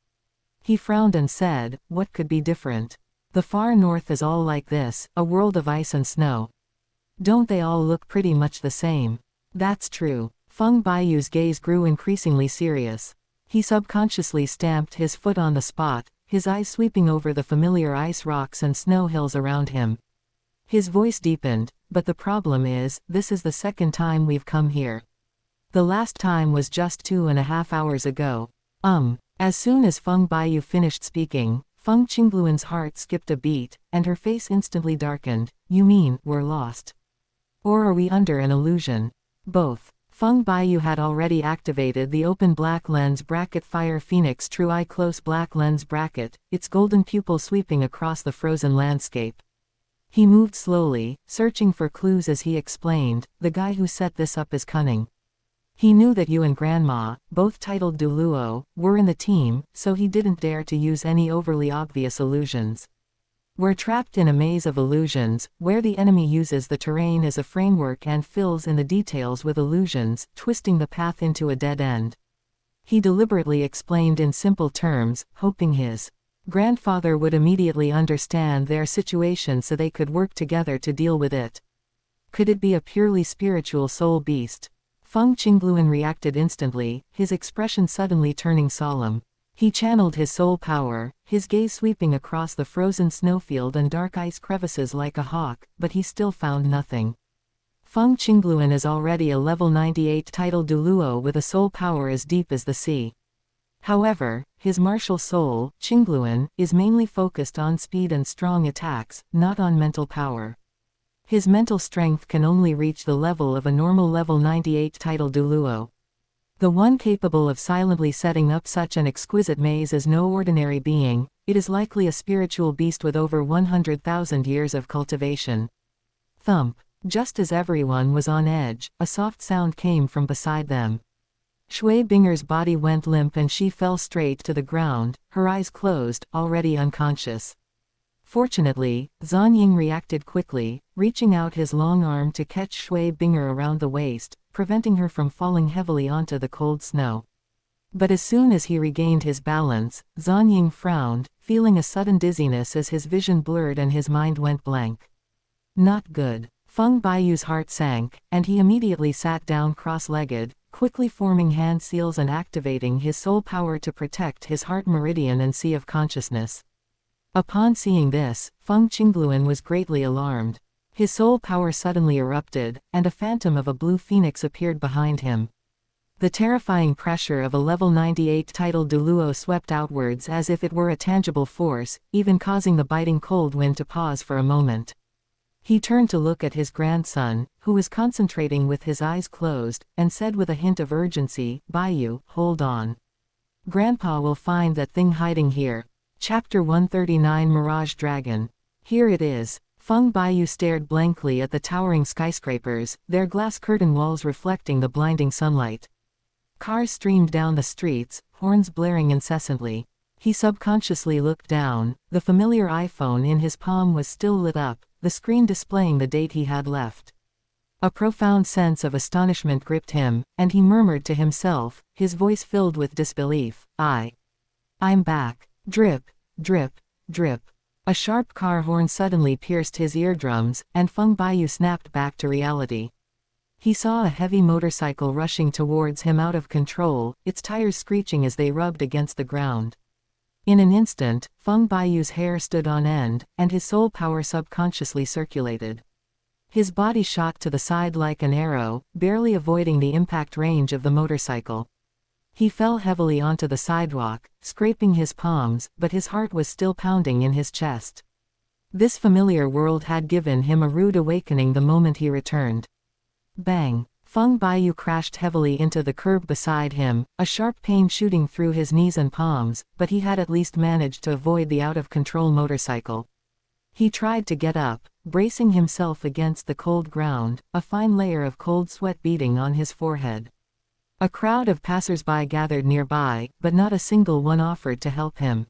He frowned and said, "What could be different? The far north is all like this, a world of ice and snow. Don't they all look pretty much the same?" "That's true." Feng Baiyu's gaze grew increasingly serious. He subconsciously stamped his foot on the spot, his eyes sweeping over the familiar ice rocks and snow hills around him. His voice deepened, "But the problem is, this is the second time we've come here. The last time was just 2.5 hours ago." As soon as Feng Baiyu finished speaking, Feng Qingluan's heart skipped a beat, and her face instantly darkened. "You mean, we're lost? Or are we under an illusion?" "Both." Feng Baiyu had already activated the open black lens bracket Fire Phoenix True Eye Close Black Lens bracket, its golden pupil sweeping across the frozen landscape. He moved slowly, searching for clues as he explained, "The guy who set this up is cunning. He knew that you and Grandma, both titled Douluo, were in the team, so he didn't dare to use any overly obvious illusions. We're trapped in a maze of illusions, where the enemy uses the terrain as a framework and fills in the details with illusions, twisting the path into a dead end." He deliberately explained in simple terms, hoping his grandfather would immediately understand their situation so they could work together to deal with it. Could it be a purely spiritual soul beast? Feng Qingluan reacted instantly, his expression suddenly turning solemn. He channeled his soul power, his gaze sweeping across the frozen snowfield and dark ice crevices like a hawk, but he still found nothing. Feng Qingluan is already a level 98 titled Douluo with a soul power as deep as the sea. However, his martial soul, Qingluan, is mainly focused on speed and strong attacks, not on mental power. His mental strength can only reach the level of a normal level 98 titled Douluo. The one capable of silently setting up such an exquisite maze is no ordinary being, it is likely a spiritual beast with over 100,000 years of cultivation. Thump. Just as everyone was on edge, a soft sound came from beside them. Shui Binger's body went limp and she fell straight to the ground, her eyes closed, already unconscious. Fortunately, Zhan Ying reacted quickly, reaching out his long arm to catch Shui Binger around the waist, preventing her from falling heavily onto the cold snow. But as soon as he regained his balance, Zhan Ying frowned, feeling a sudden dizziness as his vision blurred and his mind went blank. Not good. Feng Baiyu's heart sank, and he immediately sat down cross-legged, quickly forming hand seals and activating his soul power to protect his heart meridian and sea of consciousness. Upon seeing this, Feng Qingluan was greatly alarmed. His soul power suddenly erupted, and a phantom of a blue phoenix appeared behind him. The terrifying pressure of a level 98 titled Douluo swept outwards as if it were a tangible force, even causing the biting cold wind to pause for a moment. He turned to look at his grandson, who was concentrating with his eyes closed, and said with a hint of urgency, "Baiyu, hold on. Grandpa will find that thing hiding here." Chapter 139 Mirage Dragon. Here it is. Feng Baiyu stared blankly at the towering skyscrapers, their glass curtain walls reflecting the blinding sunlight. Cars streamed down the streets, horns blaring incessantly. He subconsciously looked down, the familiar iPhone in his palm was still lit up, the screen displaying the date he had left. A profound sense of astonishment gripped him, and he murmured to himself, his voice filled with disbelief, I'm back. Drip, drip, drip. A sharp car horn suddenly pierced his eardrums, and Feng Baiyu snapped back to reality. He saw a heavy motorcycle rushing towards him out of control, its tires screeching as they rubbed against the ground. In an instant, Feng Baiyu's hair stood on end, and his soul power subconsciously circulated. His body shot to the side like an arrow, barely avoiding the impact range of the motorcycle. He fell heavily onto the sidewalk, scraping his palms, but his heart was still pounding in his chest. This familiar world had given him a rude awakening the moment he returned. Bang! Feng Baiyu crashed heavily into the curb beside him, a sharp pain shooting through his knees and palms, but he had at least managed to avoid the out-of-control motorcycle. He tried to get up, bracing himself against the cold ground, a fine layer of cold sweat beading on his forehead. A crowd of passers-by gathered nearby, but not a single one offered to help him.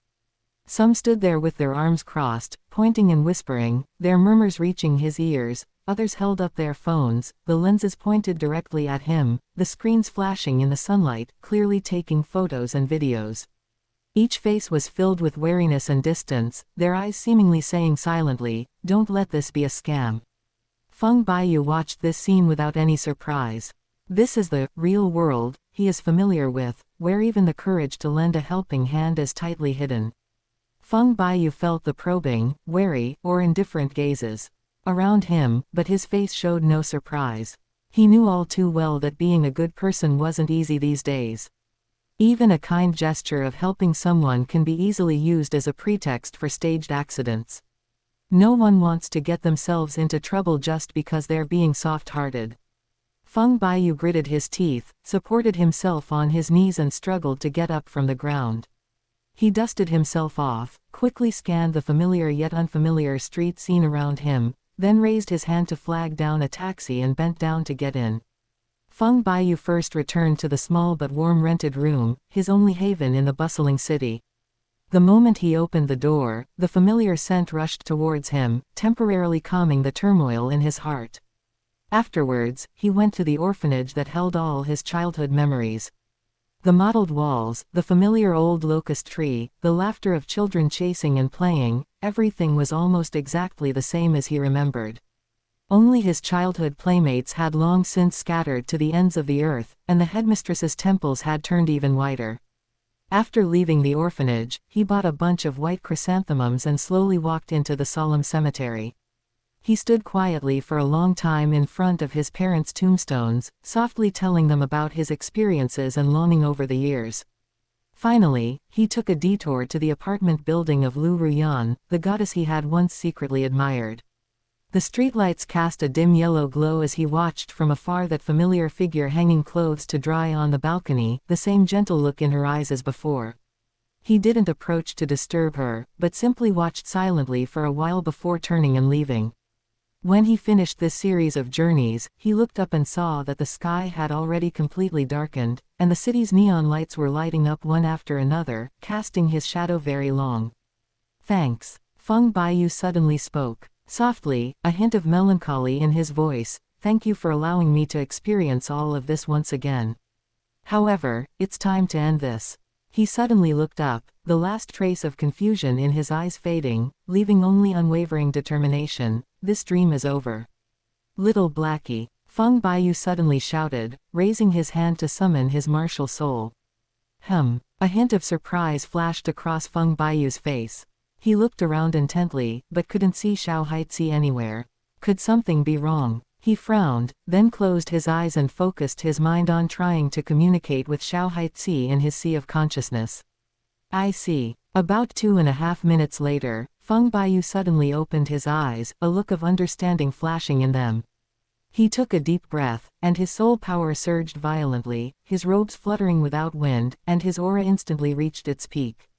Some stood there with their arms crossed, pointing and whispering, their murmurs reaching his ears. Others held up their phones, the lenses pointed directly at him, the screens flashing in the sunlight, clearly taking photos and videos. Each face was filled with wariness and distance, their eyes seemingly saying silently, "Don't let this be a scam." Feng Baiyu watched this scene without any surprise. This is the real world he is familiar with, where even the courage to lend a helping hand is tightly hidden. Feng Baiyu felt the probing, wary, or indifferent gazes around him, but his face showed no surprise. He knew all too well that being a good person wasn't easy these days. Even a kind gesture of helping someone can be easily used as a pretext for staged accidents. No one wants to get themselves into trouble just because they're being soft-hearted. Feng Baiyu gritted his teeth, supported himself on his knees and struggled to get up from the ground. He dusted himself off, quickly scanned the familiar yet unfamiliar street scene around him, then raised his hand to flag down a taxi and bent down to get in. Feng Baiyu first returned to the small but warm rented room, his only haven in the bustling city. The moment he opened the door, the familiar scent rushed towards him, temporarily calming the turmoil in his heart. Afterwards, he went to the orphanage that held all his childhood memories. The mottled walls, the familiar old locust tree, the laughter of children chasing and playing, everything was almost exactly the same as he remembered. Only his childhood playmates had long since scattered to the ends of the earth, and the headmistress's temples had turned even whiter. After leaving the orphanage, he bought a bunch of white chrysanthemums and slowly walked into the solemn cemetery. He stood quietly for a long time in front of his parents' tombstones, softly telling them about his experiences and longing over the years. Finally, he took a detour to the apartment building of Lu Ruyan, the goddess he had once secretly admired. The streetlights cast a dim yellow glow as he watched from afar that familiar figure hanging clothes to dry on the balcony, the same gentle look in her eyes as before. He didn't approach to disturb her, but simply watched silently for a while before turning and leaving. When he finished this series of journeys, he looked up and saw that the sky had already completely darkened, and the city's neon lights were lighting up one after another, casting his shadow very long. "Thanks." Feng Baiyu suddenly spoke. Softly, a hint of melancholy in his voice, "Thank you for allowing me to experience all of this once again. However, it's time to end this." He suddenly looked up, the last trace of confusion in his eyes fading, leaving only unwavering determination. "This dream is over. Little Blackie," Feng Baiyu suddenly shouted, raising his hand to summon his martial soul. A hint of surprise flashed across Feng Baiyu's face. He looked around intently, but couldn't see Xiao Haitzi anywhere. Could something be wrong? He frowned, then closed his eyes and focused his mind on trying to communicate with Xiao Haitzi in his sea of consciousness. "I see." About 2.5 minutes later, Feng Baiyu suddenly opened his eyes, a look of understanding flashing in them. He took a deep breath, and his soul power surged violently, his robes fluttering without wind, and his aura instantly reached its peak.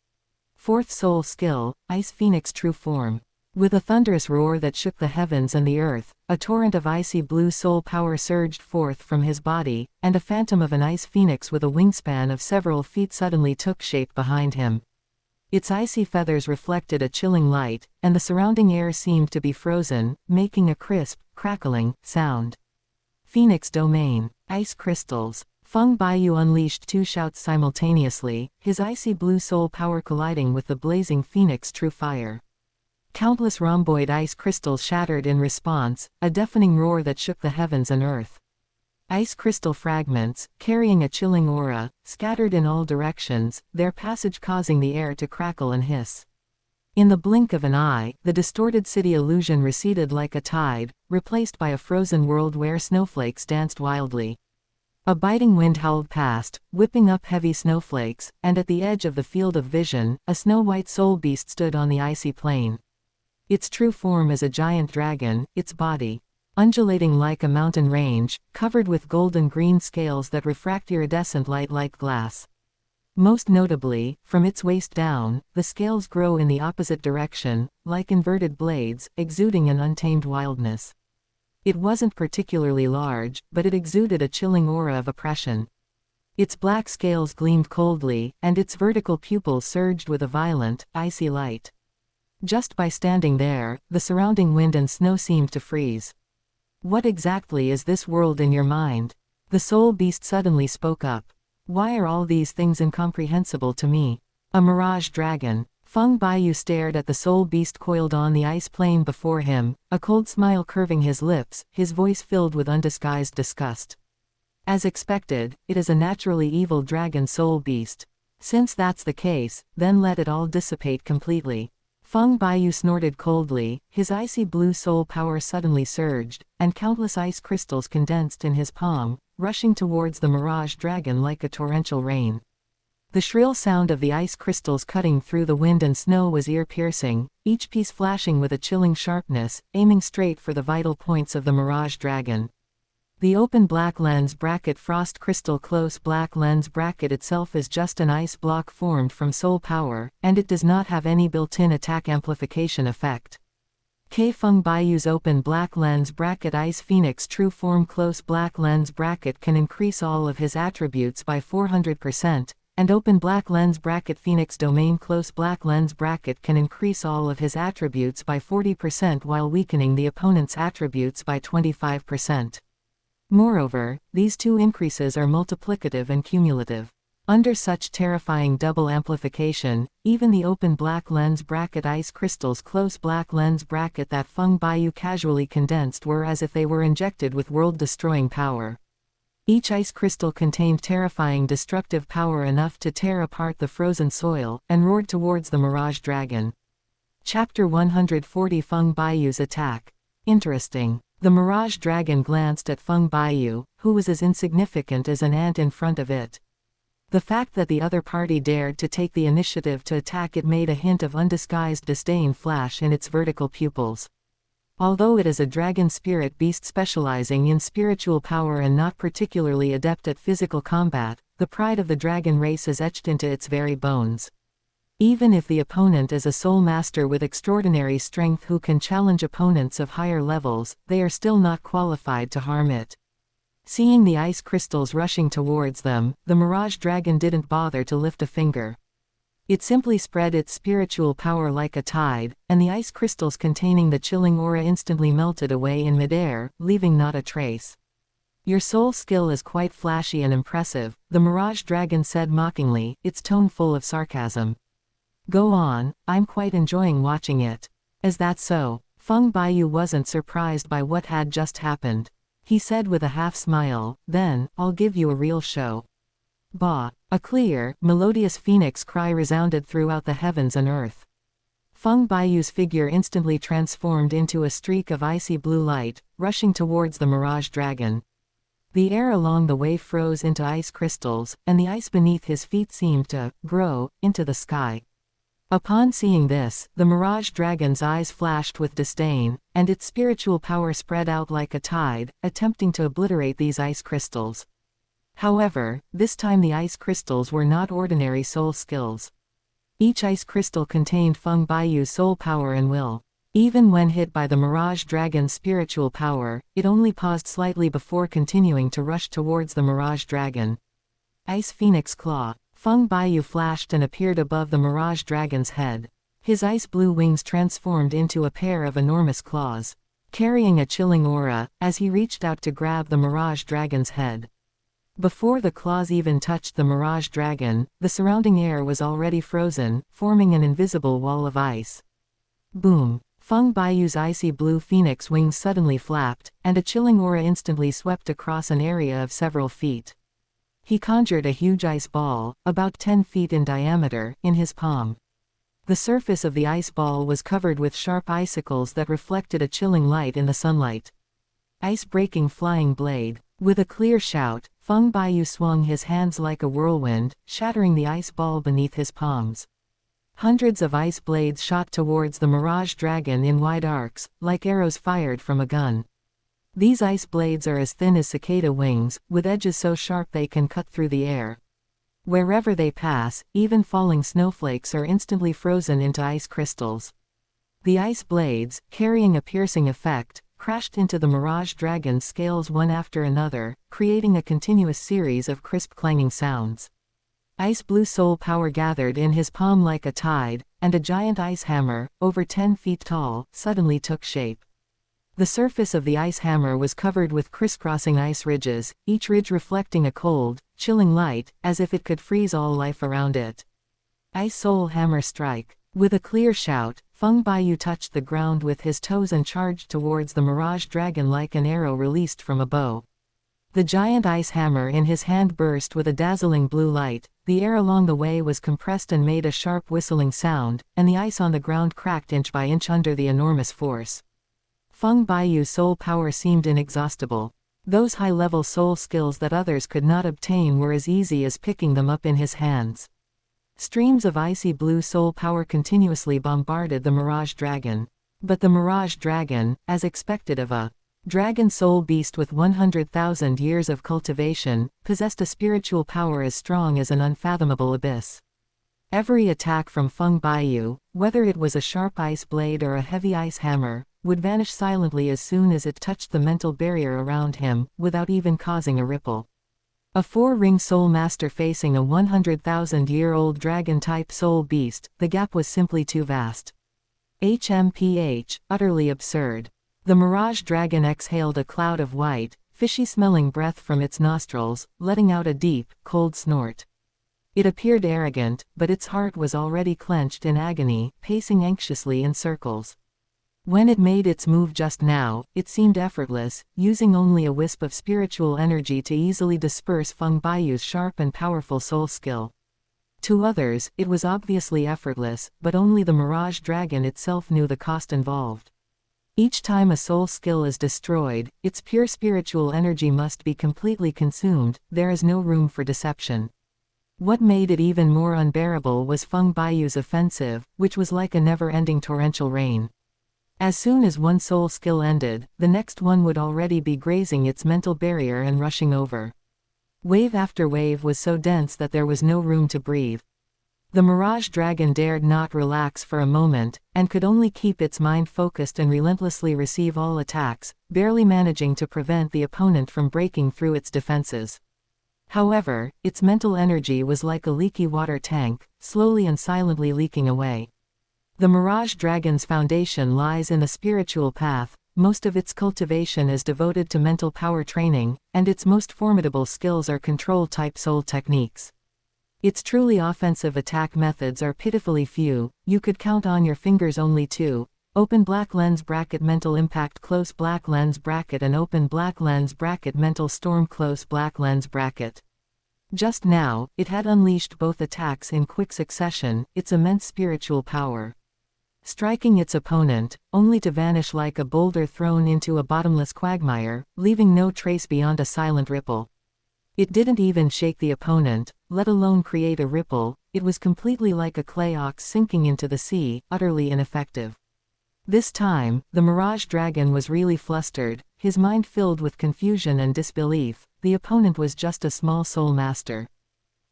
Fourth soul skill, Ice Phoenix True Form. With a thunderous roar that shook the heavens and the earth, a torrent of icy blue soul power surged forth from his body, and a phantom of an ice phoenix with a wingspan of several feet suddenly took shape behind him. Its icy feathers reflected a chilling light, and the surrounding air seemed to be frozen, making a crisp, crackling sound. Phoenix Domain. Ice Crystals. Feng Baiyu unleashed two shouts simultaneously, his icy blue soul power colliding with the blazing Phoenix True Fire. Countless rhomboid ice crystals shattered in response, a deafening roar that shook the heavens and earth. Ice crystal fragments, carrying a chilling aura, scattered in all directions, their passage causing the air to crackle and hiss. In the blink of an eye, the distorted city illusion receded like a tide, replaced by a frozen world where snowflakes danced wildly. A biting wind howled past, whipping up heavy snowflakes, and at the edge of the field of vision, a snow-white soul beast stood on the icy plain. Its true form is a giant dragon, its body undulating like a mountain range, covered with golden-green scales that refract iridescent light like glass. Most notably, from its waist down, the scales grow in the opposite direction, like inverted blades, exuding an untamed wildness. It wasn't particularly large, but it exuded a chilling aura of oppression. Its black scales gleamed coldly, and its vertical pupils surged with a violent, icy light. Just by standing there, the surrounding wind and snow seemed to freeze. "What exactly is this world in your mind?" The soul beast suddenly spoke up. "Why are all these things incomprehensible to me? A mirage dragon." Feng Baiyu stared at the soul beast coiled on the ice plain before him, a cold smile curving his lips, his voice filled with undisguised disgust. "As expected, it is a naturally evil dragon soul beast. Since that's the case, then let it all dissipate completely." Feng Baiyu snorted coldly, his icy blue soul power suddenly surged, and countless ice crystals condensed in his palm, rushing towards the mirage dragon like a torrential rain. The shrill sound of the ice crystals cutting through the wind and snow was ear-piercing, each piece flashing with a chilling sharpness, aiming straight for the vital points of the mirage dragon. The open black lens bracket frost crystal close black lens bracket itself is just an ice block formed from soul power, and it does not have any built-in attack amplification effect. Feng Baiyu's open black lens bracket ice phoenix true form close black lens bracket can increase all of his attributes by 400%, and open black lens bracket phoenix domain close black lens bracket can increase all of his attributes by 40% while weakening the opponent's attributes by 25%. Moreover, these two increases are multiplicative and cumulative. Under such terrifying double amplification, even the open black lens bracket ice crystals close black lens bracket that Feng Baiyu casually condensed were as if they were injected with world-destroying power. Each ice crystal contained terrifying destructive power enough to tear apart the frozen soil, and roared towards the mirage dragon. Chapter 140 Feng Baiyu's attack. Interesting. The mirage dragon glanced at Feng Baiyu, who was as insignificant as an ant in front of it. The fact that the other party dared to take the initiative to attack it made a hint of undisguised disdain flash in its vertical pupils. Although it is a dragon spirit beast specializing in spiritual power and not particularly adept at physical combat, the pride of the dragon race is etched into its very bones. Even if the opponent is a soul master with extraordinary strength who can challenge opponents of higher levels, they are still not qualified to harm it. Seeing the ice crystals rushing towards them, the mirage dragon didn't bother to lift a finger. It simply spread its spiritual power like a tide, and the ice crystals containing the chilling aura instantly melted away in midair, leaving not a trace. "Your soul skill is quite flashy and impressive," the mirage dragon said mockingly, its tone full of sarcasm. "Go on, I'm quite enjoying watching it." "Is that so?" Feng Baiyu wasn't surprised by what had just happened. He said with a half-smile, "Then, I'll give you a real show." Bah! A clear, melodious phoenix cry resounded throughout the heavens and earth. Feng Baiyu's figure instantly transformed into a streak of icy blue light, rushing towards the mirage dragon. The air along the way froze into ice crystals, and the ice beneath his feet seemed to grow into the sky. Upon seeing this, the mirage dragon's eyes flashed with disdain, and its spiritual power spread out like a tide, attempting to obliterate these ice crystals. However, this time the ice crystals were not ordinary soul skills. Each ice crystal contained Feng Baiyu's soul power and will. Even when hit by the mirage dragon's spiritual power, it only paused slightly before continuing to rush towards the mirage dragon. Ice Phoenix Claw. Feng Baiyu flashed and appeared above the mirage dragon's head. His ice blue wings transformed into a pair of enormous claws, carrying a chilling aura, as he reached out to grab the mirage dragon's head. Before the claws even touched the mirage dragon, the surrounding air was already frozen, forming an invisible wall of ice. Boom! Feng Baiyu's icy blue phoenix wings suddenly flapped, and a chilling aura instantly swept across an area of several feet. He conjured a huge ice ball, about 10 feet in diameter, in his palm. The surface of the ice ball was covered with sharp icicles that reflected a chilling light in the sunlight. Ice-breaking flying blade. With a clear shout, Feng Baiyu swung his hands like a whirlwind, shattering the ice ball beneath his palms. Hundreds of ice blades shot towards the mirage dragon in wide arcs, like arrows fired from a gun. These ice blades are as thin as cicada wings, with edges so sharp they can cut through the air. Wherever they pass, even falling snowflakes are instantly frozen into ice crystals. The ice blades, carrying a piercing effect, crashed into the mirage dragon's scales one after another, creating a continuous series of crisp clanging sounds. Ice blue soul power gathered in his palm like a tide, and a giant ice hammer, over 10 feet tall, suddenly took shape. The surface of the ice hammer was covered with crisscrossing ice ridges, each ridge reflecting a cold, chilling light, as if it could freeze all life around it. Ice soul hammer strike. With a clear shout, Feng Baiyu touched the ground with his toes and charged towards the mirage dragon like an arrow released from a bow. The giant ice hammer in his hand burst with a dazzling blue light, the air along the way was compressed and made a sharp whistling sound, and the ice on the ground cracked inch by inch under the enormous force. Feng Baiyu's soul power seemed inexhaustible. Those high-level soul skills that others could not obtain were as easy as picking them up in his hands. Streams of icy blue soul power continuously bombarded the mirage dragon. But the mirage dragon, as expected of a dragon soul beast with 100,000 years of cultivation, possessed a spiritual power as strong as an unfathomable abyss. Every attack from Feng Baiyu, whether it was a sharp ice blade or a heavy ice hammer, would vanish silently as soon as it touched the mental barrier around him, without even causing a ripple. A 4-ring soul master facing a 100,000-year-old dragon-type soul beast, the gap was simply too vast. HMPH, utterly absurd. The mirage dragon exhaled a cloud of white, fishy-smelling breath from its nostrils, letting out a deep, cold snort. It appeared arrogant, but its heart was already clenched in agony, pacing anxiously in circles. When it made its move just now, it seemed effortless, using only a wisp of spiritual energy to easily disperse Feng Baiyu's sharp and powerful soul skill. To others, it was obviously effortless, but only the mirage dragon itself knew the cost involved. Each time a soul skill is destroyed, its pure spiritual energy must be completely consumed. There is no room for deception. What made it even more unbearable was Feng Baiyu's offensive, which was like a never-ending torrential rain. As soon as one soul skill ended, the next one would already be grazing its mental barrier and rushing over. Wave after wave was so dense that there was no room to breathe. The mirage dragon dared not relax for a moment, and could only keep its mind focused and relentlessly receive all attacks, barely managing to prevent the opponent from breaking through its defenses. However, its mental energy was like a leaky water tank, slowly and silently leaking away. The mirage dragon's foundation lies in the spiritual path. Most of its cultivation is devoted to mental power training, and its most formidable skills are control-type soul techniques. Its truly offensive attack methods are pitifully few. You could count on your fingers only two: open black lens bracket mental impact close black lens bracket and open black lens bracket mental storm close black lens bracket. Just now, it had unleashed both attacks in quick succession, its immense spiritual power. Striking its opponent, only to vanish like a boulder thrown into a bottomless quagmire, leaving no trace beyond a silent ripple. It didn't even shake the opponent, let alone create a ripple. It was completely like a clay ox sinking into the sea, utterly ineffective. This time, the mirage dragon was really flustered, his mind filled with confusion and disbelief. The opponent was just a small soul master.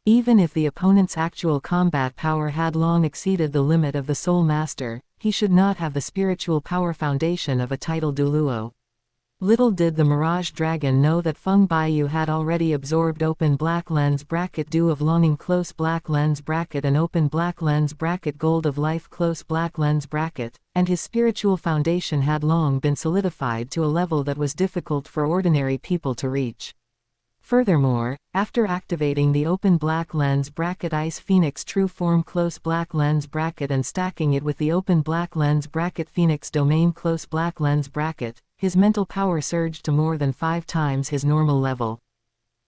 Even if the opponent's actual combat power had long exceeded the limit of the soul master, he should not have the spiritual power foundation of a titled Douluo. Little did the mirage dragon know that Feng Baiyu had already absorbed open black lens bracket dew of longing close black lens bracket and open black lens bracket gold of life close black lens bracket, and his spiritual foundation had long been solidified to a level that was difficult for ordinary people to reach. Furthermore, after activating the open black lens bracket Ice Phoenix True Form Close Black Lens bracket and stacking it with the open black lens bracket Phoenix Domain Close Black Lens bracket, his mental power surged to more than 5 times his normal level.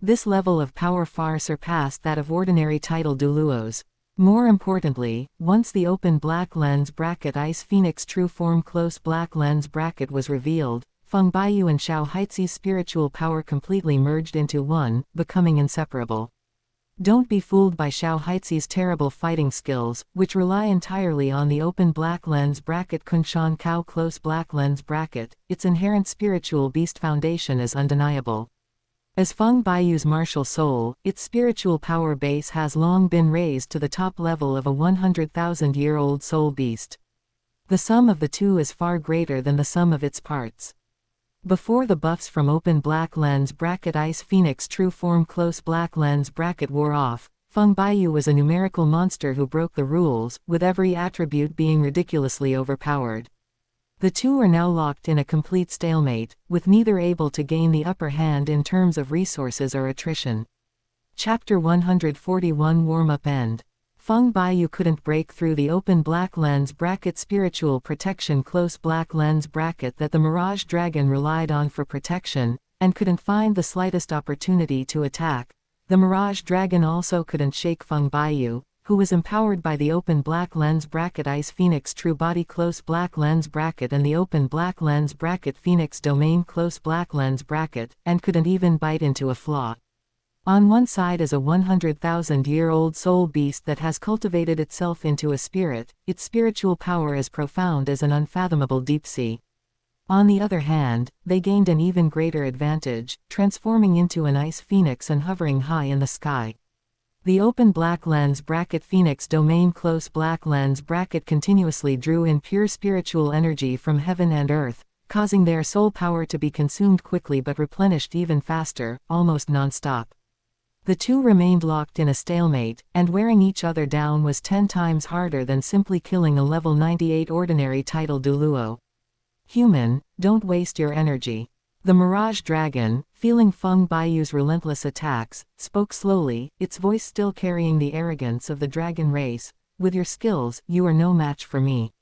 This level of power far surpassed that of ordinary title Douluos. More importantly, once the open black lens bracket Ice Phoenix True Form Close Black Lens bracket was revealed, Feng Baiyu and Xiao Haizi's spiritual power completely merged into one, becoming inseparable. Don't be fooled by Xiao Haizi's terrible fighting skills, which rely entirely on the open black lens bracket Kunshan Kao Close Black Lens bracket. Its inherent spiritual beast foundation is undeniable. As Feng Baiyu's martial soul, its spiritual power base has long been raised to the top level of a 100,000-year-old soul beast. The sum of the two is far greater than the sum of its parts. Before the buffs from open black lens bracket Ice Phoenix True Form Close Black Lens bracket wore off, Feng Baiyu was a numerical monster who broke the rules, with every attribute being ridiculously overpowered. The two are now locked in a complete stalemate, with neither able to gain the upper hand in terms of resources or attrition. Chapter 141 Warm-up End. Feng Baiyu couldn't break through the open black lens bracket spiritual protection close black lens bracket that the Mirage Dragon relied on for protection, and couldn't find the slightest opportunity to attack. The Mirage Dragon also couldn't shake Feng Baiyu, who was empowered by the open black lens bracket Ice Phoenix True Body Close Black Lens bracket and the open black lens bracket Phoenix Domain Close Black Lens bracket, and couldn't even bite into a flaw. On one side is a 100,000-year-old soul beast that has cultivated itself into a spirit, its spiritual power as profound as an unfathomable deep sea. On the other hand, they gained an even greater advantage, transforming into an ice phoenix and hovering high in the sky. The open black lens bracket Phoenix Domain Close Black Lens bracket continuously drew in pure spiritual energy from heaven and earth, causing their soul power to be consumed quickly but replenished even faster, almost non-stop. The two remained locked in a stalemate, and wearing each other down was 10 times harder than simply killing a level 98 ordinary title Douluo. Human, don't waste your energy. The Mirage Dragon, feeling Feng Baiyu's relentless attacks, spoke slowly, its voice still carrying the arrogance of the dragon race. With your skills, you are no match for me.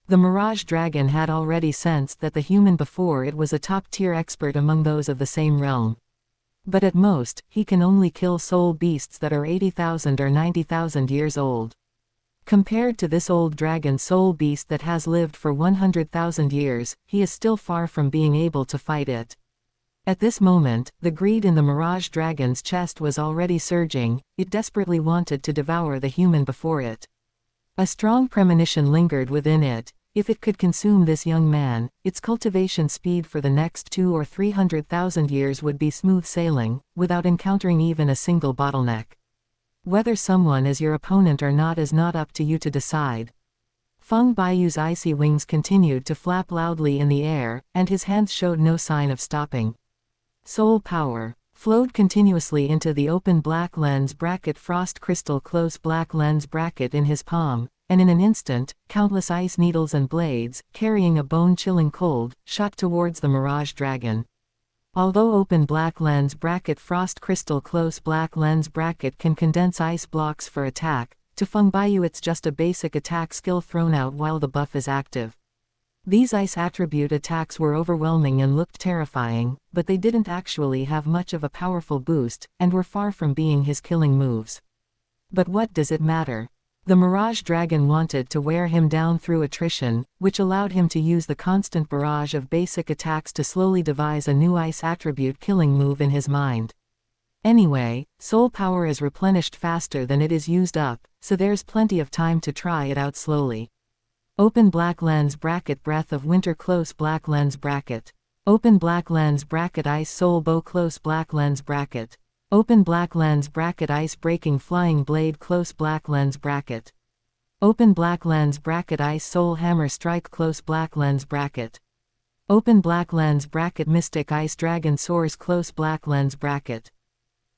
The Mirage Dragon had already sensed that the human before it was a top-tier expert among those of the same realm. But at most, he can only kill soul beasts that are 80,000 or 90,000 years old. Compared to this old dragon soul beast that has lived for 100,000 years, he is still far from being able to fight it. At this moment, the greed in the Mirage Dragon's chest was already surging, it desperately wanted to devour the human before it. A strong premonition lingered within it. If it could consume this young man, its cultivation speed for the next 200,000 or 300,000 years would be smooth sailing, without encountering even a single bottleneck. Whether someone is your opponent or not is not up to you to decide. Feng Baiyu's icy wings continued to flap loudly in the air, and his hands showed no sign of stopping. Soul power flowed continuously into the open black lens bracket Frost Crystal Close Black Lens bracket in his palm, and in an instant, countless ice needles and blades, carrying a bone-chilling cold, shot towards the Mirage Dragon. Although open black lens bracket Frost Crystal Close Black Lens bracket can condense ice blocks for attack, to Feng Baiyu it's just a basic attack skill thrown out while the buff is active. These ice attribute attacks were overwhelming and looked terrifying, but they didn't actually have much of a powerful boost, and were far from being his killing moves. But what does it matter? The Mirage Dragon wanted to wear him down through attrition, which allowed him to use the constant barrage of basic attacks to slowly devise a new ice attribute killing move in his mind. Anyway, soul power is replenished faster than it is used up, so there's plenty of time to try it out slowly. Open black lens bracket Breath of Winter Close Black Lens bracket. Open black lens bracket Ice Soul Bow Close Black Lens bracket. Open black lens bracket Ice Breaking Flying Blade Close Black Lens bracket. Open black lens bracket Ice Soul Hammer Strike Close Black Lens bracket. Open black lens bracket Mystic Ice Dragon Soars Close Black Lens bracket.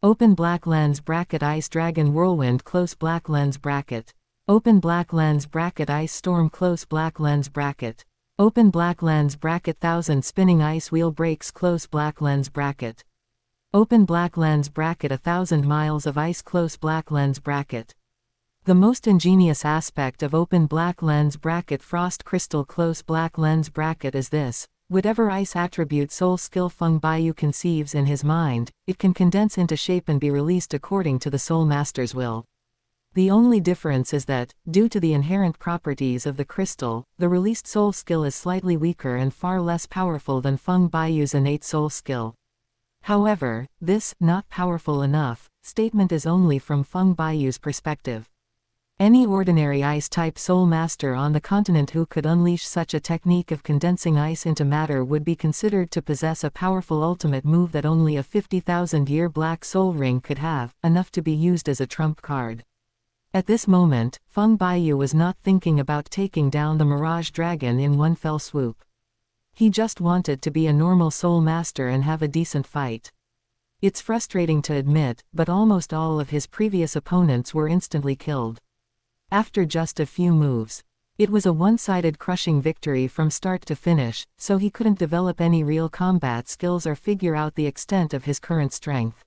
Open black lens bracket Ice Dragon Whirlwind Close Black Lens bracket. Open black lens bracket Ice Storm Close Black Lens bracket. Open black lens bracket Thousand Spinning Ice Wheel Breaks Close Black Lens bracket. Open black lens bracket 1,000 miles of ice close black lens bracket. The most ingenious aspect of open black lens bracket frost crystal close black lens bracket is this: whatever ice attribute soul skill Feng Baiyu conceives in his mind, it can condense into shape and be released according to the soul master's will. The only difference is that, due to the inherent properties of the crystal, the released soul skill is slightly weaker and far less powerful than Feng Baiyu's innate soul skill. However, this "not powerful enough" statement is only from Feng Baiyu's perspective. Any ordinary ice-type soul master on the continent who could unleash such a technique of condensing ice into matter would be considered to possess a powerful ultimate move that only a 50,000-year black soul ring could have, enough to be used as a trump card. At this moment, Feng Baiyu was not thinking about taking down the Mirage Dragon in one fell swoop. He just wanted to be a normal soul master and have a decent fight. It's frustrating to admit, but almost all of his previous opponents were instantly killed. After just a few moves. It was a one-sided crushing victory from start to finish, so he couldn't develop any real combat skills or figure out the extent of his current strength.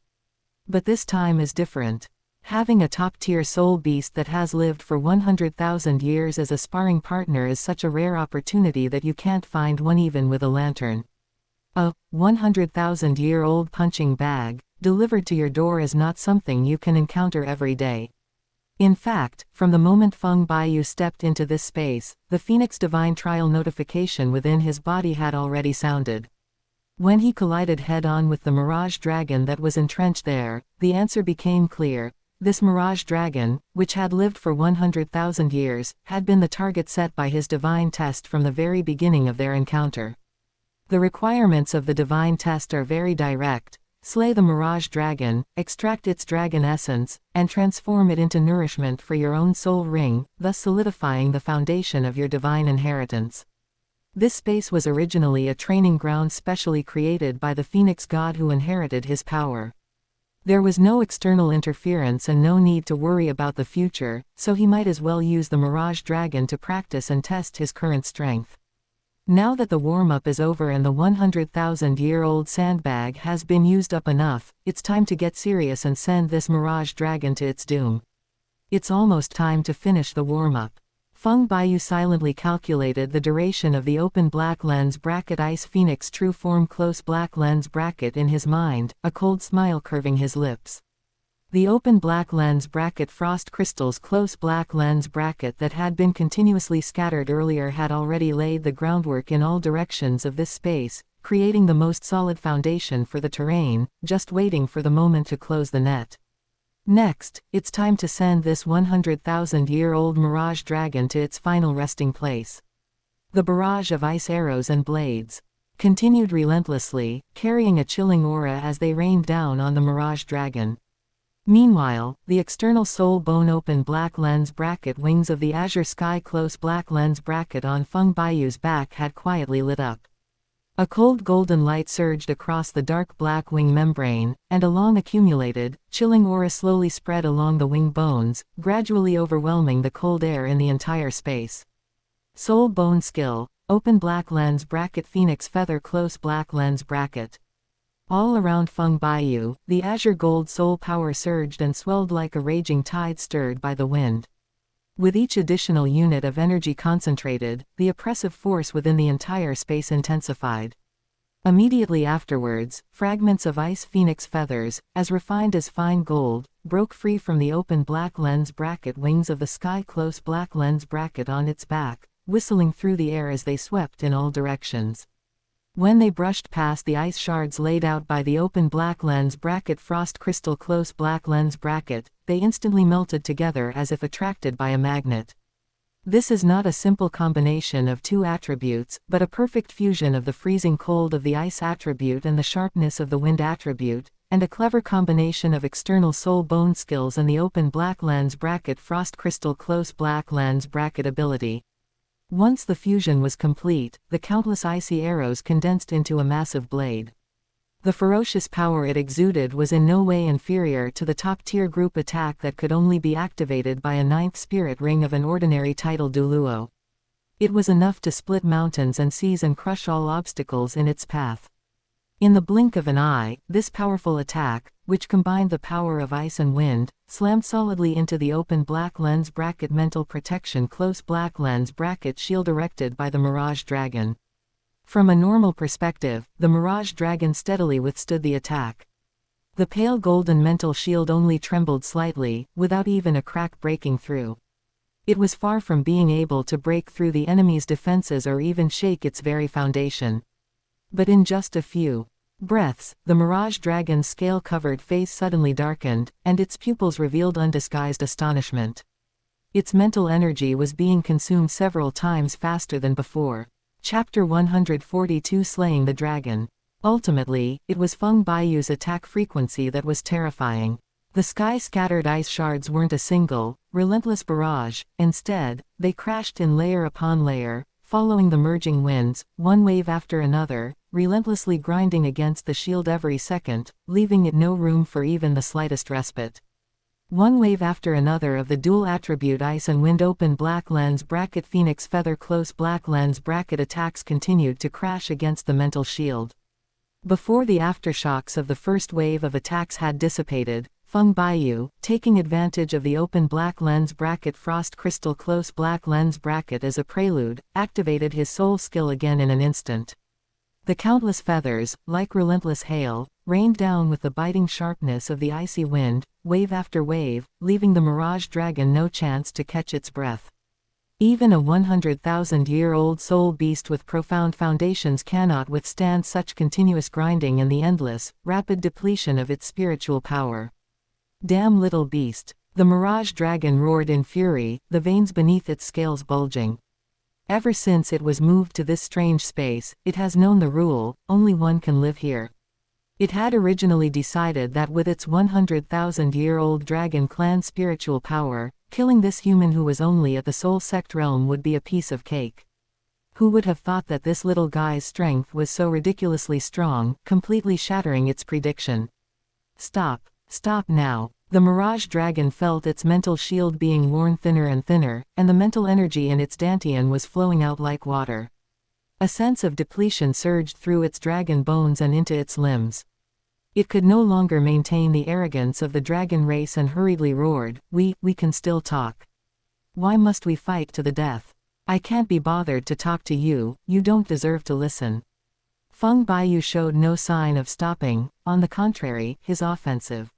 But this time is different. Having a top-tier soul beast that has lived for 100,000 years as a sparring partner is such a rare opportunity that you can't find one even with a lantern. A 100,000-year-old punching bag, delivered to your door is not something you can encounter every day. In fact, from the moment Feng Baiyu stepped into this space, the Phoenix Divine Trial notification within his body had already sounded. When he collided head-on with the Mirage Dragon that was entrenched there, the answer became clear. This Mirage Dragon, which had lived for 100,000 years, had been the target set by his divine test from the very beginning of their encounter. The requirements of the divine test are very direct. Slay the Mirage Dragon, extract its dragon essence, and transform it into nourishment for your own soul ring, thus solidifying the foundation of your divine inheritance. This space was originally a training ground specially created by the Phoenix God who inherited his power. There was no external interference and no need to worry about the future, so he might as well use the Mirage Dragon to practice and test his current strength. Now that the warm-up is over and the 100,000-year-old sandbag has been used up enough, it's time to get serious and send this Mirage Dragon to its doom. It's almost time to finish the warm-up. Feng Baiyu silently calculated the duration of the open black lens bracket Ice Phoenix True Form close black lens bracket in his mind, a cold smile curving his lips. The open black lens bracket Frost Crystals close black lens bracket that had been continuously scattered earlier had already laid the groundwork in all directions of this space, creating the most solid foundation for the terrain, just waiting for the moment to close the net. Next, it's time to send this 100,000-year-old Mirage Dragon to its final resting place. The barrage of ice arrows and blades continued relentlessly, carrying a chilling aura as they rained down on the Mirage Dragon. Meanwhile, the external soul bone open black lens bracket wings of the azure sky close black lens bracket on Feng Baiyu's back had quietly lit up. A cold golden light surged across the dark black wing membrane, and a long accumulated, chilling aura slowly spread along the wing bones, gradually overwhelming the cold air in the entire space. Soul bone skill, open black lens bracket Phoenix feather close black lens bracket. All around Feng Baiyu, the azure gold soul power surged and swelled like a raging tide stirred by the wind. With each additional unit of energy concentrated, the oppressive force within the entire space intensified. Immediately afterwards, fragments of ice phoenix feathers, as refined as fine gold, broke free from the open black lens bracket wings of the sky close black lens bracket on its back, whistling through the air as they swept in all directions. When they brushed past the ice shards laid out by the open black lens bracket frost crystal close black lens bracket, they instantly melted together as if attracted by a magnet. This is not a simple combination of two attributes, but a perfect fusion of the freezing cold of the ice attribute and the sharpness of the wind attribute, and a clever combination of external soul bone skills and the open black lens bracket frost crystal close black lens bracket ability. Once the fusion was complete, the countless icy arrows condensed into a massive blade. The ferocious power it exuded was in no way inferior to the top-tier group attack that could only be activated by a ninth spirit ring of an ordinary title Douluo. It was enough to split mountains and seas and crush all obstacles in its path. In the blink of an eye, this powerful attack, which combined the power of ice and wind, slammed solidly into the open black lens bracket mental protection close black lens bracket shield erected by the Mirage Dragon. From a normal perspective, the Mirage Dragon steadily withstood the attack. The pale golden mental shield only trembled slightly, without even a crack breaking through. It was far from being able to break through the enemy's defenses or even shake its very foundation. But in just a few breaths, the Mirage Dragon's scale-covered face suddenly darkened, and its pupils revealed undisguised astonishment. Its mental energy was being consumed several times faster than before. Chapter 142 Slaying the Dragon. Ultimately, it was Feng Baiyu's attack frequency that was terrifying. The sky-scattered ice shards weren't a single, relentless barrage. Instead, they crashed in layer upon layer, following the merging winds, one wave after another, relentlessly grinding against the shield every second, leaving it no room for even the slightest respite. One wave after another of the dual attribute ice and wind open black lens bracket phoenix feather close black lens bracket attacks continued to crash against the mental shield. Before the aftershocks of the first wave of attacks had dissipated, Feng Baiyu, taking advantage of the open black lens bracket frost crystal close black lens bracket as a prelude, activated his soul skill again in an instant. The countless feathers, like relentless hail, rained down with the biting sharpness of the icy wind, wave after wave, leaving the Mirage Dragon no chance to catch its breath. Even a 100,000-year-old soul beast with profound foundations cannot withstand such continuous grinding and the endless, rapid depletion of its spiritual power. Damn little beast! The Mirage Dragon roared in fury, the veins beneath its scales bulging. Ever since it was moved to this strange space, it has known the rule, only one can live here. It had originally decided that with its 100,000-year-old dragon clan spiritual power, killing this human who was only at the soul sect realm would be a piece of cake. Who would have thought that this little guy's strength was so ridiculously strong, completely shattering its prediction? Stop. Stop now. The Mirage Dragon felt its mental shield being worn thinner and thinner, and the mental energy in its dantian was flowing out like water. A sense of depletion surged through its dragon bones and into its limbs. It could no longer maintain the arrogance of the dragon race and hurriedly roared, We can still talk. Why must we fight to the death? I can't be bothered to talk to you, you don't deserve to listen. Feng Baiyu showed no sign of stopping, on the contrary, his offensive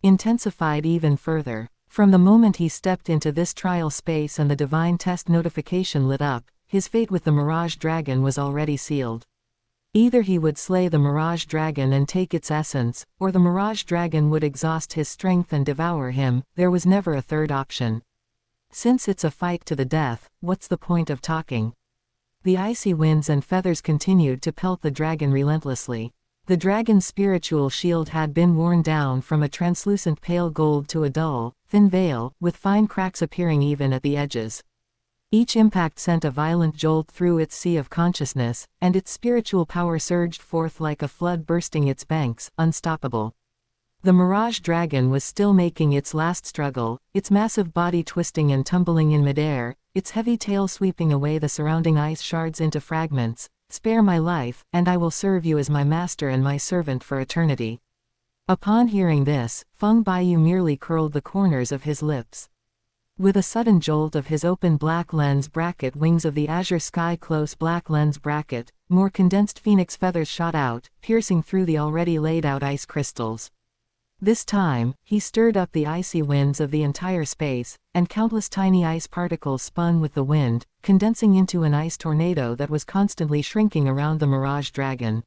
intensified even further. From the moment he stepped into this trial space and the divine test notification lit up, his fate with the Mirage Dragon was already sealed. Either he would slay the Mirage Dragon and take its essence, or the Mirage Dragon would exhaust his strength and devour him. There was never a third option. Since it's a fight to the death, what's the point of talking? The icy winds and feathers continued to pelt the dragon relentlessly. The dragon's spiritual shield had been worn down from a translucent pale gold to a dull, thin veil, with fine cracks appearing even at the edges. Each impact sent a violent jolt through its sea of consciousness, and its spiritual power surged forth like a flood bursting its banks, unstoppable. The Mirage Dragon was still making its last struggle, its massive body twisting and tumbling in midair, its heavy tail sweeping away the surrounding ice shards into fragments. Spare my life, and I will serve you as my master and my servant for eternity. Upon hearing this, Feng Baiyu merely curled the corners of his lips. With a sudden jolt of his open black lens bracket wings of the azure sky close black lens bracket, more condensed phoenix feathers shot out, piercing through the already laid out ice crystals. This time, he stirred up the icy winds of the entire space, and countless tiny ice particles spun with the wind, condensing into an ice tornado that was constantly shrinking around the Mirage Dragon.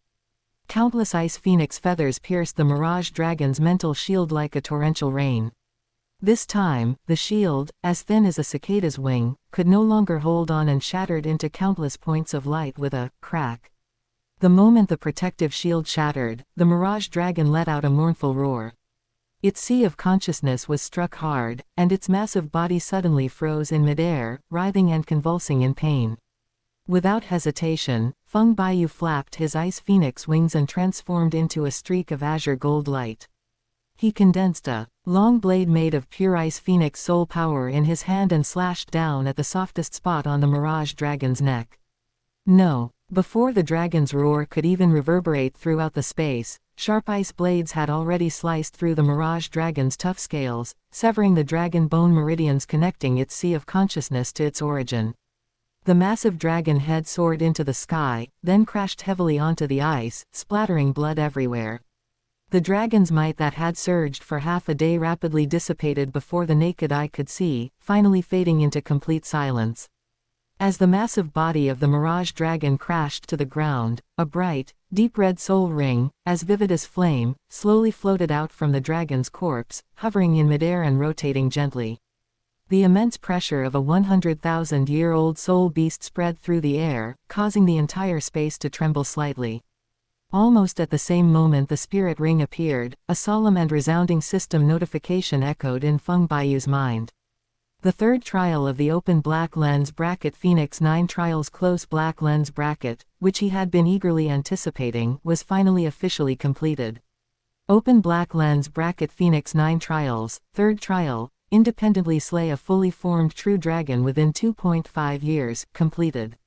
Countless ice phoenix feathers pierced the Mirage Dragon's mental shield like a torrential rain. This time, the shield, as thin as a cicada's wing, could no longer hold on and shattered into countless points of light with a crack. The moment the protective shield shattered, the Mirage Dragon let out a mournful roar. Its sea of consciousness was struck hard, and its massive body suddenly froze in midair, writhing and convulsing in pain. Without hesitation, Feng Baiyu flapped his ice phoenix wings and transformed into a streak of azure gold light. He condensed a long blade made of pure ice phoenix soul power in his hand and slashed down at the softest spot on the Mirage Dragon's neck. No. Before the dragon's roar could even reverberate throughout the space, sharp ice blades had already sliced through the mirage dragon's tough scales, severing the dragon bone meridians connecting its sea of consciousness to its origin. The massive dragon head soared into the sky, then crashed heavily onto the ice, splattering blood everywhere. The dragon's might that had surged for half a day rapidly dissipated before the naked eye could see, finally fading into complete silence. As the massive body of the mirage dragon crashed to the ground, a bright, deep red soul ring, as vivid as flame, slowly floated out from the dragon's corpse, hovering in midair and rotating gently. The immense pressure of a 100,000-year-old soul beast spread through the air, causing the entire space to tremble slightly. Almost at the same moment the spirit ring appeared, a solemn and resounding system notification echoed in Feng Baiyu's mind. The third trial of the open black lens bracket Phoenix 9 trials close black lens bracket, which he had been eagerly anticipating, was finally officially completed. Open black lens bracket Phoenix 9 trials, third trial, independently slay a fully formed true dragon within 2.5 years, completed.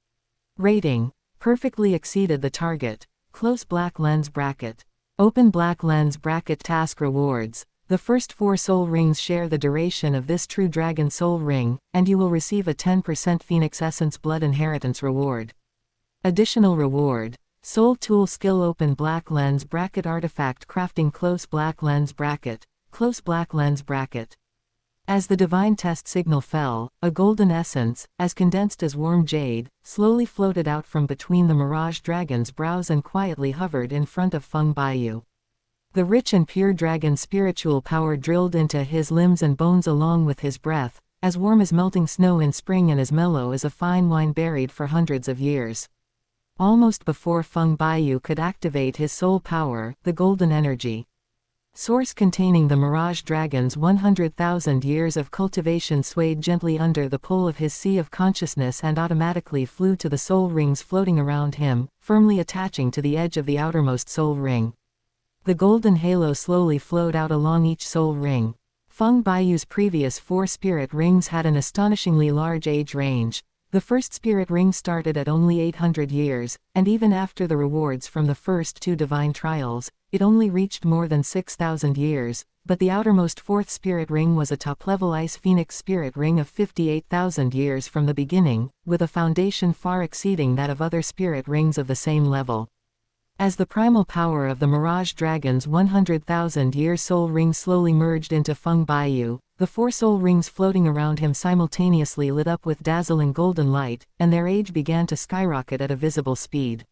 Rating: perfectly exceeded the target. Close black lens bracket. Open black lens bracket task rewards. The first 4 soul rings share the duration of this true dragon soul ring, and you will receive a 10% Phoenix Essence Blood Inheritance reward. Additional reward: Soul Tool Skill Open Black Lens Bracket Artifact Crafting Close Black Lens Bracket. Close Black Lens Bracket. As the divine test signal fell, a golden essence, as condensed as warm jade, slowly floated out from between the mirage dragon's brows and quietly hovered in front of Feng Baiyu. The rich and pure dragon spiritual power drilled into his limbs and bones along with his breath, as warm as melting snow in spring and as mellow as a fine wine buried for hundreds of years. Almost before Feng Baiyu could activate his soul power, the golden energy source containing the mirage dragon's 100,000 years of cultivation swayed gently under the pull of his sea of consciousness and automatically flew to the soul rings floating around him, firmly attaching to the edge of the outermost soul ring. The golden halo slowly flowed out along each soul ring. Feng Baiyu's previous 4 spirit rings had an astonishingly large age range. The first spirit ring started at only 800 years, and even after the rewards from the first 2 divine trials, it only reached more than 6,000 years, but the outermost 4th spirit ring was a top-level Ice Phoenix spirit ring of 58,000 years from the beginning, with a foundation far exceeding that of other spirit rings of the same level. As the primal power of the Mirage Dragon's 100,000-year soul ring slowly merged into Feng Baiyu, the 4 soul rings floating around him simultaneously lit up with dazzling golden light, and their age began to skyrocket at a visible speed.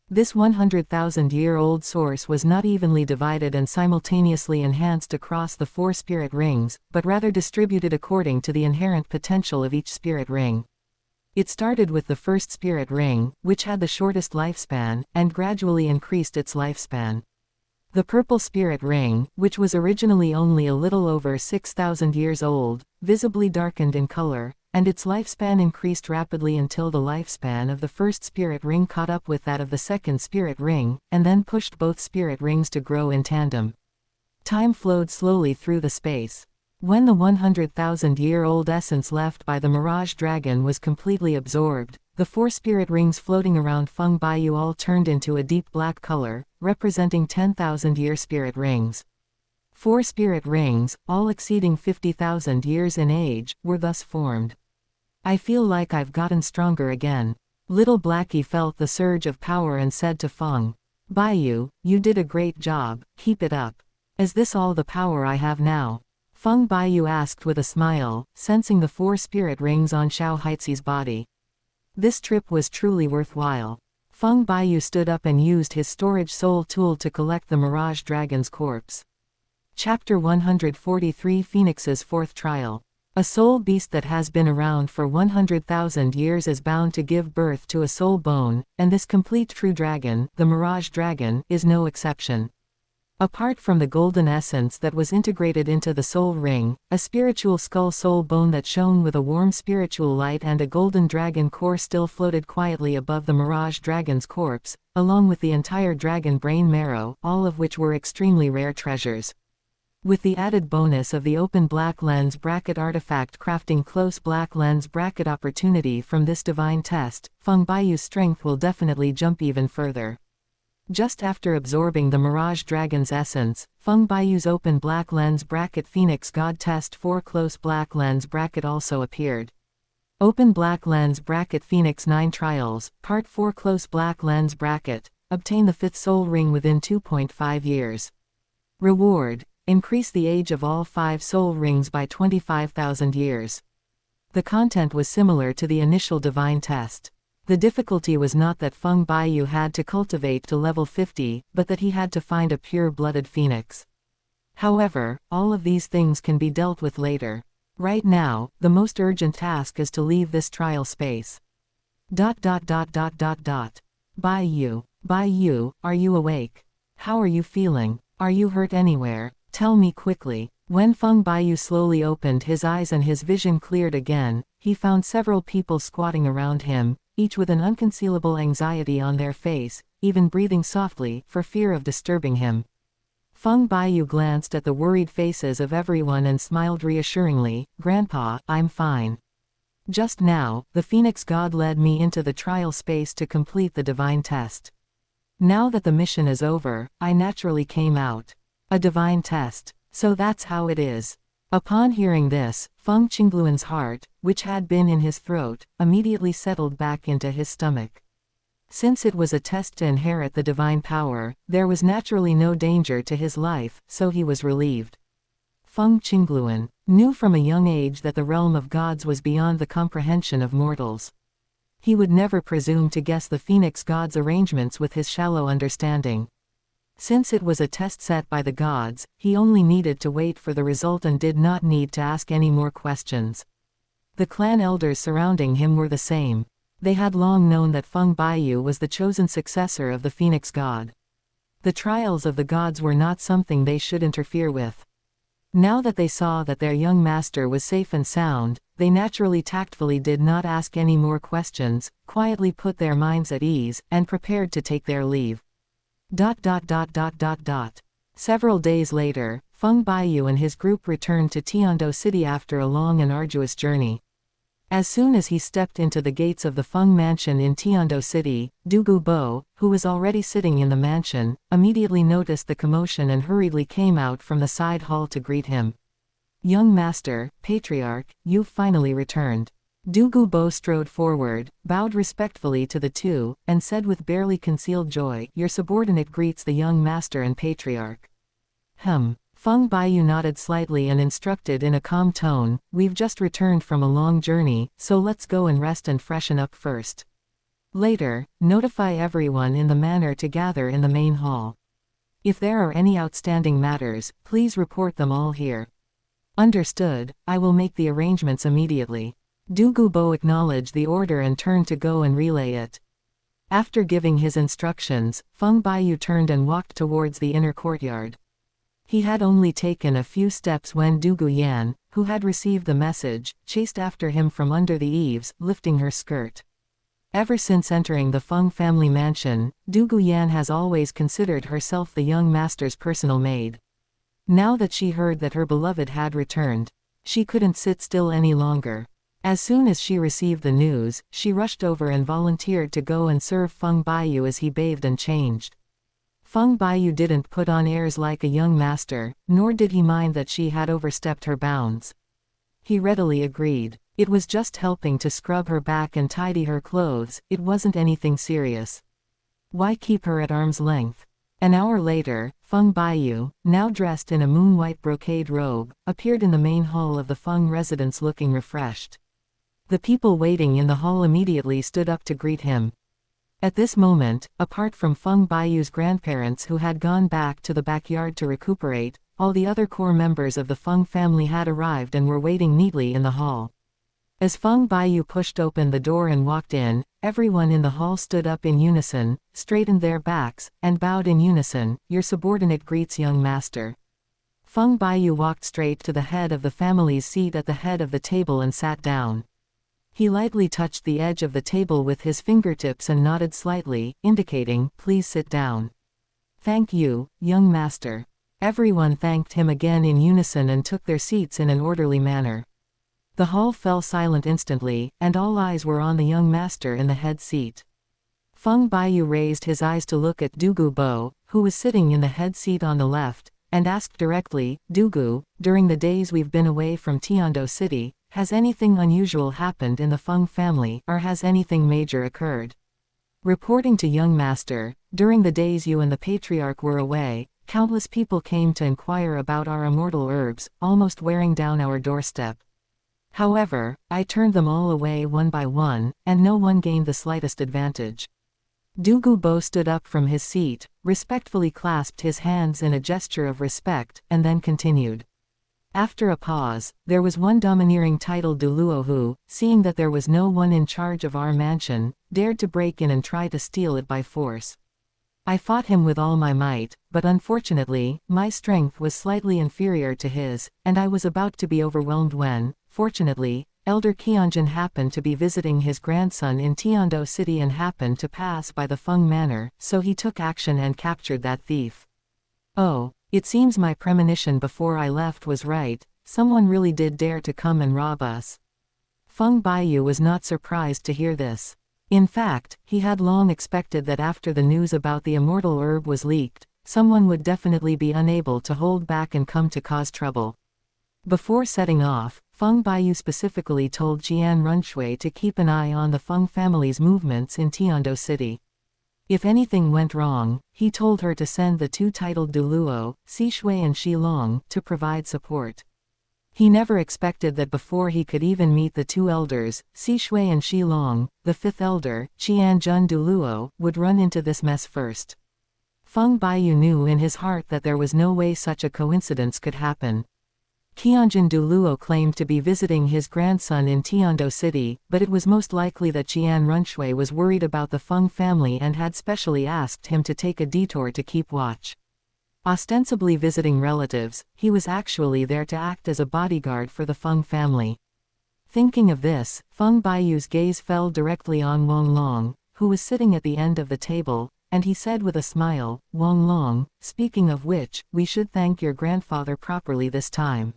This 100,000-year-old source was not evenly divided and simultaneously enhanced across the 4 spirit rings, but rather distributed according to the inherent potential of each spirit ring. It started with the first spirit ring, which had the shortest lifespan, and gradually increased its lifespan. The purple spirit ring, which was originally only a little over 6,000 years old, visibly darkened in color, and its lifespan increased rapidly until the lifespan of the first spirit ring caught up with that of the second spirit ring, and then pushed both spirit rings to grow in tandem. Time flowed slowly through the space. When the 100,000-year-old essence left by the Mirage Dragon was completely absorbed, the 4 spirit rings floating around Feng Baiyu all turned into a deep black color, representing 10,000-year spirit rings. 4 spirit rings, all exceeding 50,000 years in age, were thus formed. I feel like I've gotten stronger again. Little Blackie felt the surge of power and said to Feng Baiyu, "You did a great job, keep it up. Is this all the power I have now?" Feng Baiyu asked with a smile, sensing the 4 spirit rings on Xiao Haizi's body. This trip was truly worthwhile. Feng Baiyu stood up and used his storage soul tool to collect the Mirage Dragon's corpse. Chapter 143 Phoenix's 4th Trial. A soul beast that has been around for 100,000 years is bound to give birth to a soul bone, and this complete true dragon, the Mirage Dragon, is no exception. Apart from the golden essence that was integrated into the soul ring, a spiritual skull soul bone that shone with a warm spiritual light and a golden dragon core still floated quietly above the Mirage Dragon's corpse, along with the entire dragon brain marrow, all of which were extremely rare treasures. With the added bonus of the open black lens bracket artifact crafting close black lens bracket opportunity from this divine test, Feng Baiyu's strength will definitely jump even further. Just after absorbing the Mirage Dragon's essence, Feng Baiyu's open black lens bracket Phoenix God test 4 close black lens bracket also appeared. Open black lens bracket Phoenix 9 trials, part 4 close black lens bracket, obtain the 5th soul ring within 2.5 years. Reward: increase the age of all 5 soul rings by 25,000 years. The content was similar to the initial divine test. The difficulty was not that Feng Baiyu had to cultivate to level 50, but that he had to find a pure-blooded phoenix. However, all of these things can be dealt with later. Right now, the most urgent task is to leave this trial space. Baiyu, are you awake? How are you feeling? Are you hurt anywhere? Tell me quickly. When Feng Baiyu slowly opened his eyes and his vision cleared again, he found several people squatting around him, each with an unconcealable anxiety on their face, even breathing softly, for fear of disturbing him. Feng Baiyu glanced at the worried faces of everyone and smiled reassuringly, "Grandpa, I'm fine. Just now, the Phoenix God led me into the trial space to complete the divine test. Now that the mission is over, I naturally came out. A divine test. So that's how it is." Upon hearing this, Feng Qingluan's heart, which had been in his throat, immediately settled back into his stomach. Since it was a test to inherit the divine power, there was naturally no danger to his life, so he was relieved. Feng Qingluan knew from a young age that the realm of gods was beyond the comprehension of mortals. He would never presume to guess the Phoenix God's arrangements with his shallow understanding. Since it was a test set by the gods, he only needed to wait for the result and did not need to ask any more questions. The clan elders surrounding him were the same. They had long known that Feng Baiyu was the chosen successor of the Phoenix God. The trials of the gods were not something they should interfere with. Now that they saw that their young master was safe and sound, they naturally tactfully did not ask any more questions, quietly put their minds at ease, and prepared to take their leave. Several days later, Feng Baiyu and his group returned to Tiando City after a long and arduous journey. As soon as he stepped into the gates of the Feng mansion in Tiando City, Dugu Bo, who was already sitting in the mansion, immediately noticed the commotion and hurriedly came out from the side hall to greet him. "Young master, patriarch, you've finally returned." Dugu Bo strode forward, bowed respectfully to the two, and said with barely concealed joy, "Your subordinate greets the young master and patriarch." Feng Baiyu nodded slightly and instructed in a calm tone, "We've just returned from a long journey, so let's go and rest and freshen up first. Later, notify everyone in the manor to gather in the main hall. If there are any outstanding matters, please report them all here." "Understood, I will make the arrangements immediately." Dugu Bo acknowledged the order and turned to go and relay it. After giving his instructions, Feng Baiyu turned and walked towards the inner courtyard. He had only taken a few steps when Dugu Yan, who had received the message, chased after him from under the eaves, lifting her skirt. Ever since entering the Feng family mansion, Dugu Yan has always considered herself the young master's personal maid. Now that she heard that her beloved had returned, she couldn't sit still any longer. As soon as she received the news, she rushed over and volunteered to go and serve Feng Baiyu as he bathed and changed. Feng Baiyu didn't put on airs like a young master, nor did he mind that she had overstepped her bounds. He readily agreed. It was just helping to scrub her back and tidy her clothes, it wasn't anything serious. Why keep her at arm's length? An hour later, Feng Baiyu, now dressed in a moon-white brocade robe, appeared in the main hall of the Feng residence looking refreshed. The people waiting in the hall immediately stood up to greet him. At this moment, apart from Feng Baiyu's grandparents who had gone back to the backyard to recuperate, all the other core members of the Feng family had arrived and were waiting neatly in the hall. As Feng Baiyu pushed open the door and walked in, everyone in the hall stood up in unison, straightened their backs, and bowed in unison. "Your subordinate greets young master." Feng Baiyu walked straight to the head of the family's seat at the head of the table and sat down. He lightly touched the edge of the table with his fingertips and nodded slightly, indicating, "Please sit down." "Thank you, young master." Everyone thanked him again in unison and took their seats in an orderly manner. The hall fell silent instantly, and all eyes were on the young master in the head seat. Feng Baiyu raised his eyes to look at Douluo Bo, who was sitting in the head seat on the left, and asked directly, "Douluo, during the days we've been away from Tiando City, has anything unusual happened in the Feng family, or has anything major occurred?" Reporting to young master, "During the days you and the patriarch were away, countless people came to inquire about our immortal herbs, almost wearing down our doorstep. However, I turned them all away one by one, and no one gained the slightest advantage." Douluo Bo stood up from his seat, respectfully clasped his hands in a gesture of respect, and then continued. After a pause, there was one domineering titled Douluo who, seeing that there was no one in charge of our mansion, dared to break in and try to steal it by force. I fought him with all my might, but unfortunately, my strength was slightly inferior to his, and I was about to be overwhelmed when, fortunately, Elder Qianjin happened to be visiting his grandson in Tiando City and happened to pass by the Feng Manor, so he took action and captured that thief. Oh, it seems my premonition before I left was right, someone really did dare to come and rob us. Feng Baiyu was not surprised to hear this. In fact, he had long expected that after the news about the immortal herb was leaked, someone would definitely be unable to hold back and come to cause trouble. Before setting off, Feng Baiyu specifically told Qian Runshui to keep an eye on the Feng family's movements in Tiando City. If anything went wrong, he told her to send the two titled Douluo, Sishui and Shilong, to provide support. He never expected that before he could even meet the two elders, Sishui and Shilong, the fifth elder, Qian Jun Douluo, would run into this mess first. Feng Baiyu knew in his heart that there was no way such a coincidence could happen. Qianjin Douluo claimed to be visiting his grandson in Tiando City, but it was most likely that Qian Runshui was worried about the Feng family and had specially asked him to take a detour to keep watch. Ostensibly visiting relatives, he was actually there to act as a bodyguard for the Feng family. Thinking of this, Feng Baiyu's gaze fell directly on Wang Long, who was sitting at the end of the table, and he said with a smile, "Wang Long, speaking of which, we should thank your grandfather properly this time.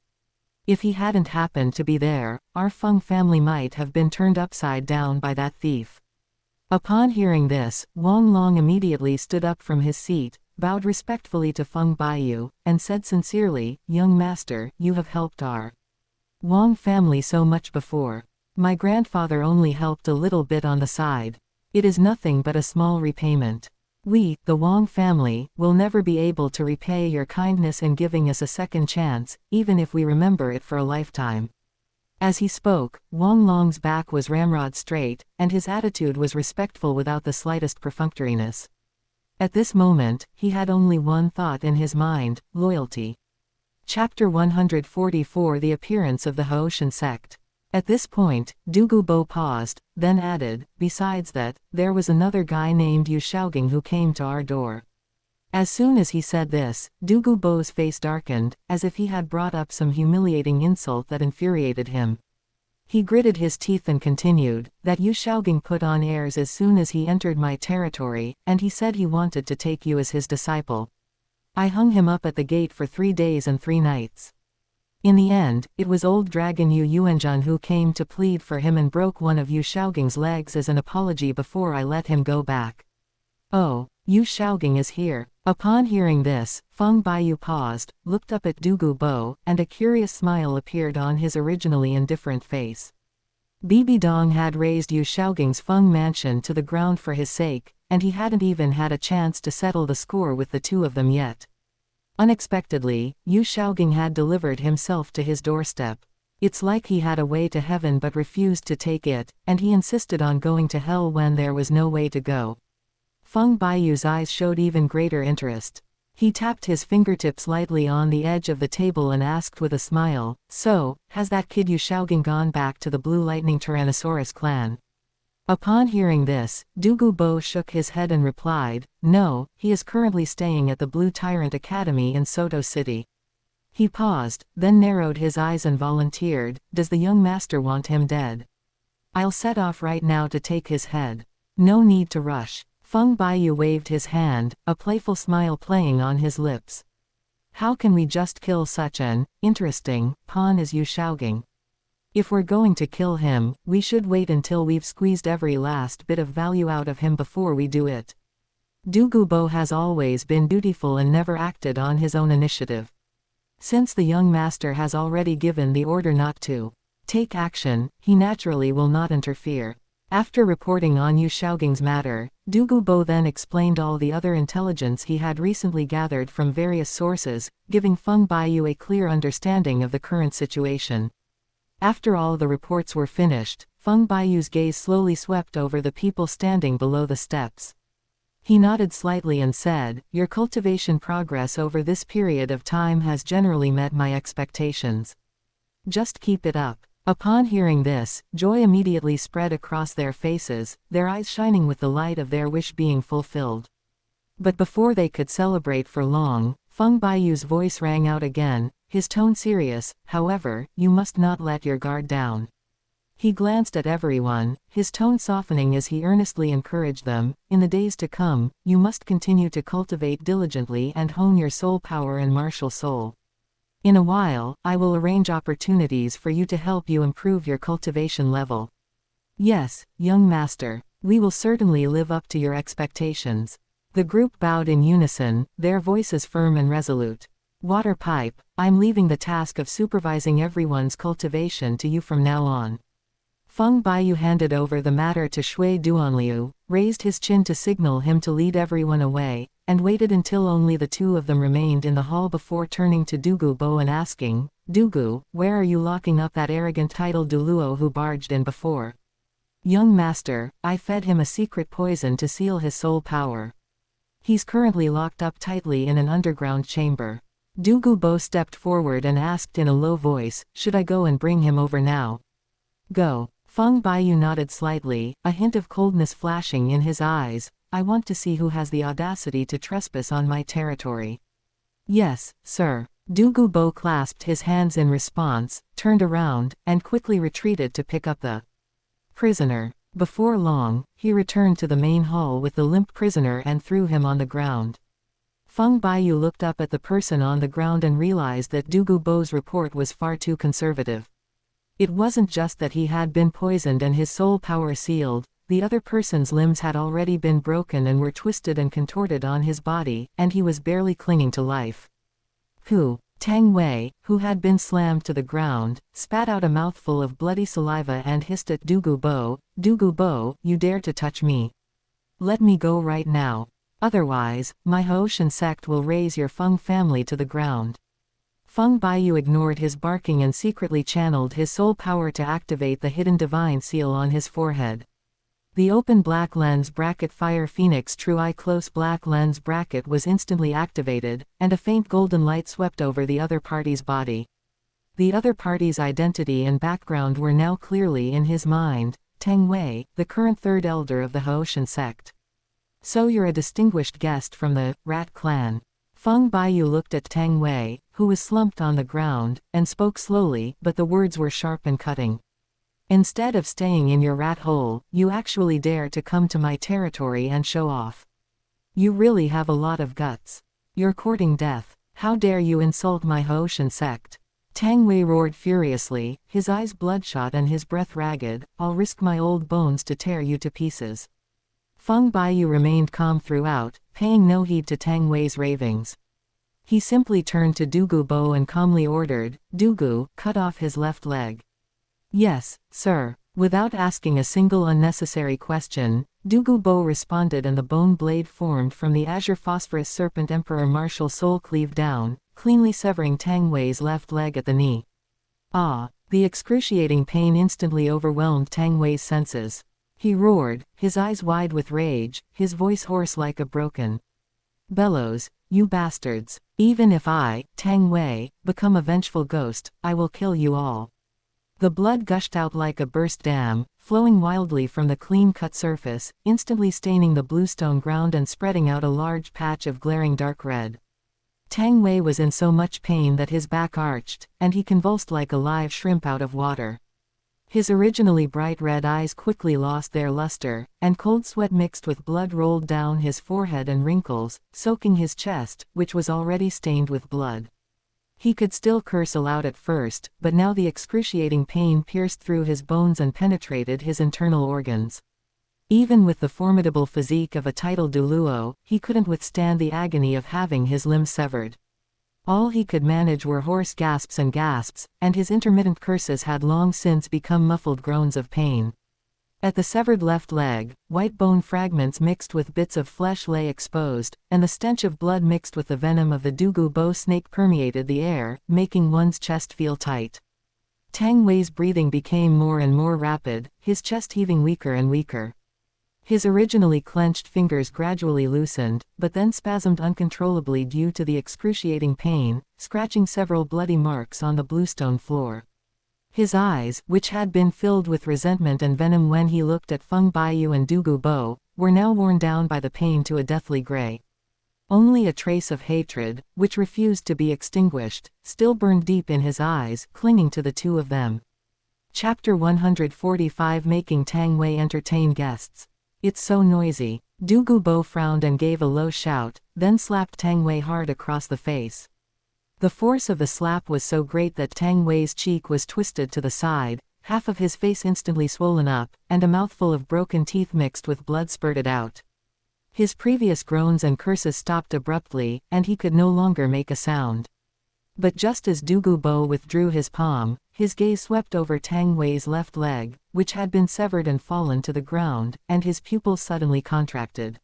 If he hadn't happened to be there, our Feng family might have been turned upside down by that thief." Upon hearing this, Wang Long immediately stood up from his seat, bowed respectfully to Feng Baiyu, and said sincerely, "Young master, you have helped our Wang family so much before. My grandfather only helped a little bit on the side. It is nothing but a small repayment. We, the Wang family, will never be able to repay your kindness in giving us a second chance, even if we remember it for a lifetime." As he spoke, Wang Long's back was ramrod straight, and his attitude was respectful without the slightest perfunctoriness. At this moment, he had only one thought in his mind: loyalty. Chapter 144: The Appearance of the Haoshan Sect. At this point, Douluo Bo paused, then added, "Besides that, there was another guy named Yu Shaogang who came to our door." As soon as he said this, Douluo Bo's face darkened, as if he had brought up some humiliating insult that infuriated him. He gritted his teeth and continued, "That Yu Shaogang put on airs as soon as he entered my territory, and he said he wanted to take you as his disciple. I hung him up at the gate for 3 days and 3 nights. In the end, it was old dragon Yu Yuanzhan who came to plead for him and broke one of Yu Shaogang's legs as an apology before I let him go back. Oh, Yu Shaogang is here." Upon hearing this, Feng Baiyu paused, looked up at Douluo Bo, and a curious smile appeared on his originally indifferent face. Bibi Dong had razed Yu Shaogang's Feng mansion to the ground for his sake, and he hadn't even had a chance to settle the score with the two of them yet. Unexpectedly, Yu Shaogang had delivered himself to his doorstep. It's like he had a way to heaven but refused to take it, and he insisted on going to hell when there was no way to go. Feng Baiyu's eyes showed even greater interest. He tapped his fingertips lightly on the edge of the table and asked with a smile, "So, has that kid Yu Shaogang gone back to the Blue Lightning Tyrannosaurus clan?" Upon hearing this, Douluo Bo shook his head and replied, "No, he is currently staying at the Blue Tyrant Academy in Soto City." He paused, then narrowed his eyes and volunteered, "Does the young master want him dead? I'll set off right now to take his head. No need to rush." Feng Baiyu waved his hand, a playful smile playing on his lips. How can we just kill such an interesting pawn as Yu Shaogang? If we're going to kill him, we should wait until we've squeezed every last bit of value out of him before we do it. Douluo has always been dutiful and never acted on his own initiative. Since the young master has already given the order not to take action, he naturally will not interfere. After reporting on Yu Shaogang's matter, Douluo then explained all the other intelligence he had recently gathered from various sources, giving Feng Baiyu a clear understanding of the current situation. After all the reports were finished, Feng Baiyu's gaze slowly swept over the people standing below the steps. He nodded slightly and said, "Your cultivation progress over this period of time has generally met my expectations. Just keep it up." Upon hearing this, joy immediately spread across their faces, their eyes shining with the light of their wish being fulfilled. But before they could celebrate for long, Feng Baiyu's voice rang out again, his tone serious. "However, you must not let your guard down." He glanced at everyone, his tone softening as he earnestly encouraged them. "In the days to come, you must continue to cultivate diligently and hone your soul power and martial soul. In a while, I will arrange opportunities for you to help you improve your cultivation level." "Yes, young master. We will certainly live up to your expectations." The group bowed in unison, their voices firm and resolute. "Water Pipe, I'm leaving the task of supervising everyone's cultivation to you from now on." Feng Baiyu handed over the matter to Shui Duanliu, raised his chin to signal him to lead everyone away, and waited until only the two of them remained in the hall before turning to Douluo and asking, "Douluo, where are you locking up that arrogant titled Douluo who barged in before?" "Young master, I fed him a secret poison to seal his soul power. He's currently locked up tightly in an underground chamber." Douluo stepped forward and asked in a low voice, "Should I go and bring him over now?" "Go." Feng Baiyu nodded slightly, a hint of coldness flashing in his eyes. "I want to see who has the audacity to trespass on my territory." "Yes, sir." Douluo clasped his hands in response, turned around, and quickly retreated to pick up the prisoner. Before long, he returned to the main hall with the limp prisoner and threw him on the ground. Feng Baiyu looked up at the person on the ground and realized that Douluo's report was far too conservative. It wasn't just that he had been poisoned and his soul power sealed, the other person's limbs had already been broken and were twisted and contorted on his body, and he was barely clinging to life. Tang Wei, who had been slammed to the ground, spat out a mouthful of bloody saliva and hissed at Douluo, "Douluo, you dare to touch me? Let me go right now. Otherwise, my Haoshan sect will raze your Feng family to the ground." Feng Baiyu ignored his barking and secretly channeled his soul power to activate the hidden divine seal on his forehead. The open black lens bracket Fire Phoenix True Eye Close Black Lens bracket was instantly activated, and a faint golden light swept over the other party's body. The other party's identity and background were now clearly in his mind: Tang Wei, the current third elder of the Haoshan sect. "So you're a distinguished guest from the Rat clan." Feng Baiyu looked at Tang Wei, who was slumped on the ground, and spoke slowly, but the words were sharp and cutting. "Instead of staying in your rat hole, you actually dare to come to my territory and show off. You really have a lot of guts. You're courting death. How dare you insult my Haoshan sect?" Tang Wei roared furiously, his eyes bloodshot and his breath ragged. "I'll risk my old bones to tear you to pieces." Feng Baiyu remained calm throughout, paying no heed to Tang Wei's ravings. He simply turned to Douluo and calmly ordered, "Douluo, cut off his left leg." "Yes, sir." Without asking a single unnecessary question, Douluo responded, and the bone blade formed from the azure phosphorus serpent Emperor martial soul cleaved down, cleanly severing Tang Wei's left leg at the knee. Ah! The excruciating pain instantly overwhelmed Tang Wei's senses. He roared, his eyes wide with rage, his voice hoarse like a broken bellows, "You bastards! Even if I, Tang Wei, become a vengeful ghost, I will kill you all." The blood gushed out like a burst dam, flowing wildly from the clean-cut surface, instantly staining the bluestone ground and spreading out a large patch of glaring dark red. Tang Wei was in so much pain that his back arched, and he convulsed like a live shrimp out of water. His originally bright red eyes quickly lost their luster, and cold sweat mixed with blood rolled down his forehead and wrinkles, soaking his chest, which was already stained with blood. He could still curse aloud at first, but now the excruciating pain pierced through his bones and penetrated his internal organs. Even with the formidable physique of a titled Douluo, he couldn't withstand the agony of having his limbs severed. All he could manage were hoarse gasps, and his intermittent curses had long since become muffled groans of pain. At the severed left leg, white bone fragments mixed with bits of flesh lay exposed, and the stench of blood mixed with the venom of the Douluo snake permeated the air, making one's chest feel tight. Tang Wei's breathing became more and more rapid, his chest heaving weaker and weaker. His originally clenched fingers gradually loosened, but then spasmed uncontrollably due to the excruciating pain, scratching several bloody marks on the bluestone floor. His eyes, which had been filled with resentment and venom when he looked at Feng Baiyu and Douluo, were now worn down by the pain to a deathly gray. Only a trace of hatred, which refused to be extinguished, still burned deep in his eyes, clinging to the two of them. Chapter 145 Making Tang Wei Entertain Guests. It's so noisy. Douluo frowned and gave a low shout, then slapped Tang Wei hard across the face. The force of the slap was so great that Tang Wei's cheek was twisted to the side, half of his face instantly swollen up, and a mouthful of broken teeth mixed with blood spurted out. His previous groans and curses stopped abruptly, and he could no longer make a sound. But just as Douluo withdrew his palm, his gaze swept over Tang Wei's left leg, which had been severed and fallen to the ground, and his pupils suddenly contracted.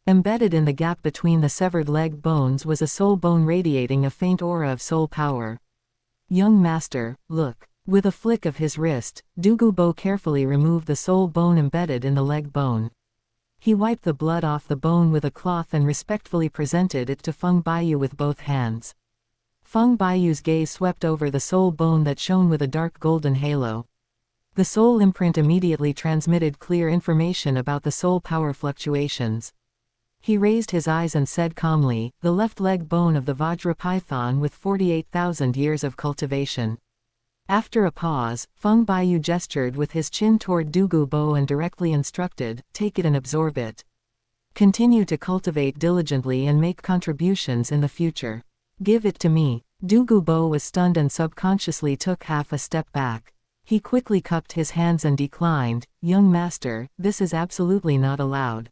Embedded in the gap between the severed leg bones was a soul bone radiating a faint aura of soul power. "Young master, look." With a flick of his wrist, Douluo carefully removed the soul bone embedded in the leg bone. He wiped the blood off the bone with a cloth and respectfully presented it to Feng Baiyu with both hands. Feng Baiyu's gaze swept over the soul bone that shone with a dark golden halo. The soul imprint immediately transmitted clear information about the soul power fluctuations. He raised his eyes and said calmly, "The left leg bone of the Vajra python with 48,000 years of cultivation." After a pause, Feng Baiyu gestured with his chin toward Douluo and directly instructed, "Take it and absorb it. Continue to cultivate diligently and make contributions in the future. Give it to me." Douluo was stunned and subconsciously took half a step back. He quickly cupped his hands and declined, "Young master, this is absolutely not allowed."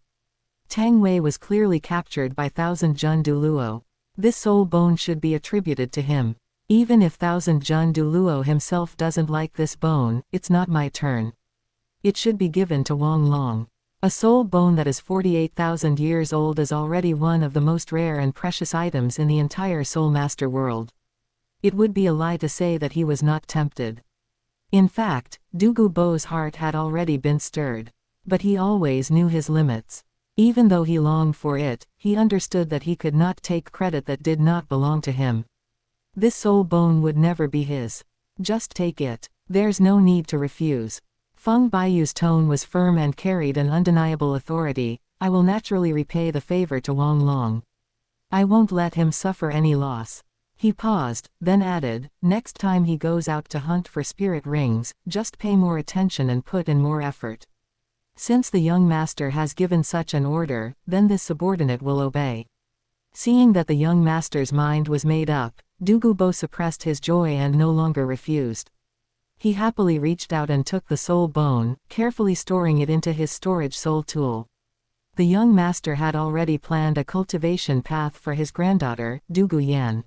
Tang Wei was clearly captured by Thousand Jun Douluo. This soul bone should be attributed to him. Even if Thousand Jun Douluo himself doesn't like this bone, it's not my turn. It should be given to Wang Long. A soul bone that is 48,000 years old is already one of the most rare and precious items in the entire Soul Master world. It would be a lie to say that he was not tempted. In fact, Douluo's heart had already been stirred. But he always knew his limits. Even though he longed for it, he understood that he could not take credit that did not belong to him. This soul bone would never be his. Just take it. There's no need to refuse. Feng Baiyu's tone was firm and carried an undeniable authority. "I will naturally repay the favor to Wang Long. I won't let him suffer any loss." He paused, then added, "Next time he goes out to hunt for spirit rings, just pay more attention and put in more effort. Since the young master has given such an order, then this subordinate will obey." Seeing that the young master's mind was made up, Douluo suppressed his joy and no longer refused. He happily reached out and took the soul bone, carefully storing it into his storage soul tool. The young master had already planned a cultivation path for his granddaughter, Douluo.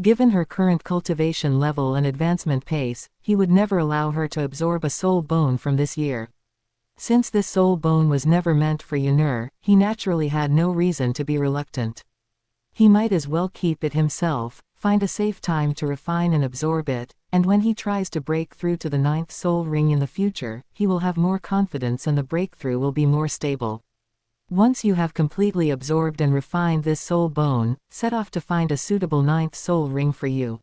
Given her current cultivation level and advancement pace, he would never allow her to absorb a soul bone from this year. Since this soul bone was never meant for Yunur, he naturally had no reason to be reluctant. He might as well keep it himself, find a safe time to refine and absorb it, and when he tries to break through to the 9th soul ring in the future, he will have more confidence and the breakthrough will be more stable. Once you have completely absorbed and refined this soul bone, set off to find a suitable 9th soul ring for you.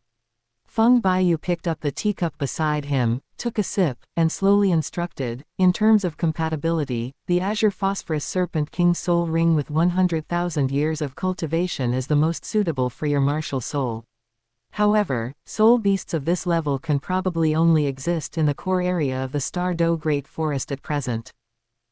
Feng Baiyu picked up the teacup beside him, took a sip, and slowly instructed, "In terms of compatibility, the Azure Phosphorus Serpent King soul ring with 100,000 years of cultivation is the most suitable for your martial soul. However, soul beasts of this level can probably only exist in the core area of the Star Do Great Forest at present.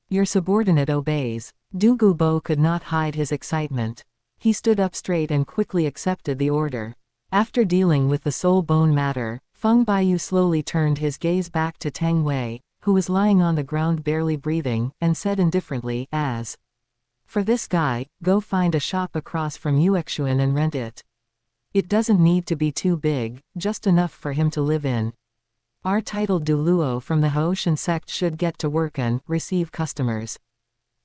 Your subordinate obeys. Douluo could not hide his excitement. He stood up straight and quickly accepted the order. After dealing with the soul bone matter, Feng Baiyu slowly turned his gaze back to Tang Wei, who was lying on the ground barely breathing, and said indifferently, as for this guy, go find a shop across from Yuexuan and rent it. It doesn't need to be too big, just enough for him to live in. Our titled Douluo from the Haoshan sect should get to work and receive customers.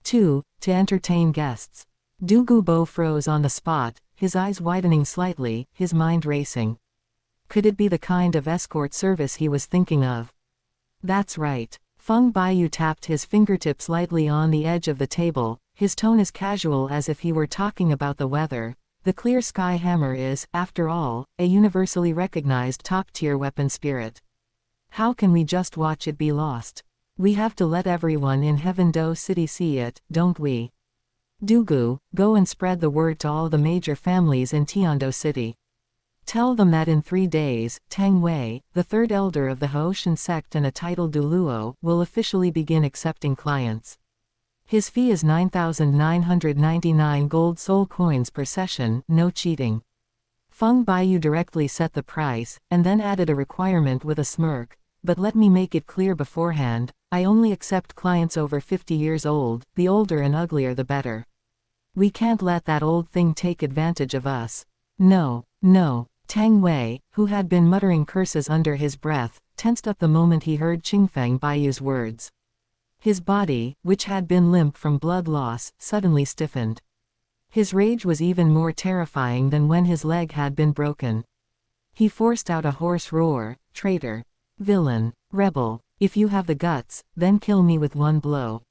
2. To entertain guests. Douluo froze on the spot, his eyes widening slightly, his mind racing. Could it be the kind of escort service he was thinking of? That's right. Feng Baiyu tapped his fingertips lightly on the edge of the table, his tone as casual as if he were talking about the weather. The clear sky hammer is, after all, a universally recognized top-tier weapon spirit. How can we just watch it be lost? We have to let everyone in Heaven Do City see it, don't we? Douluo, go and spread the word to all the major families in Tiando City. Tell them that in 3 days, Tang Wei, the third elder of the Haoshan sect and a titled Douluo, will officially begin accepting clients. His fee is 9,999 gold soul coins per session, no cheating. Feng Baiyu directly set the price, and then added a requirement with a smirk, but let me make it clear beforehand, I only accept clients over 50 years old, the older and uglier the better. We can't let that old thing take advantage of us. No, no. Tang Wei, who had been muttering curses under his breath, tensed up the moment he heard Qingfeng Baiyu's words. His body, which had been limp from blood loss, suddenly stiffened. His rage was even more terrifying than when his leg had been broken. He forced out a hoarse roar, traitor, villain, rebel, if you have the guts, then kill me with one blow.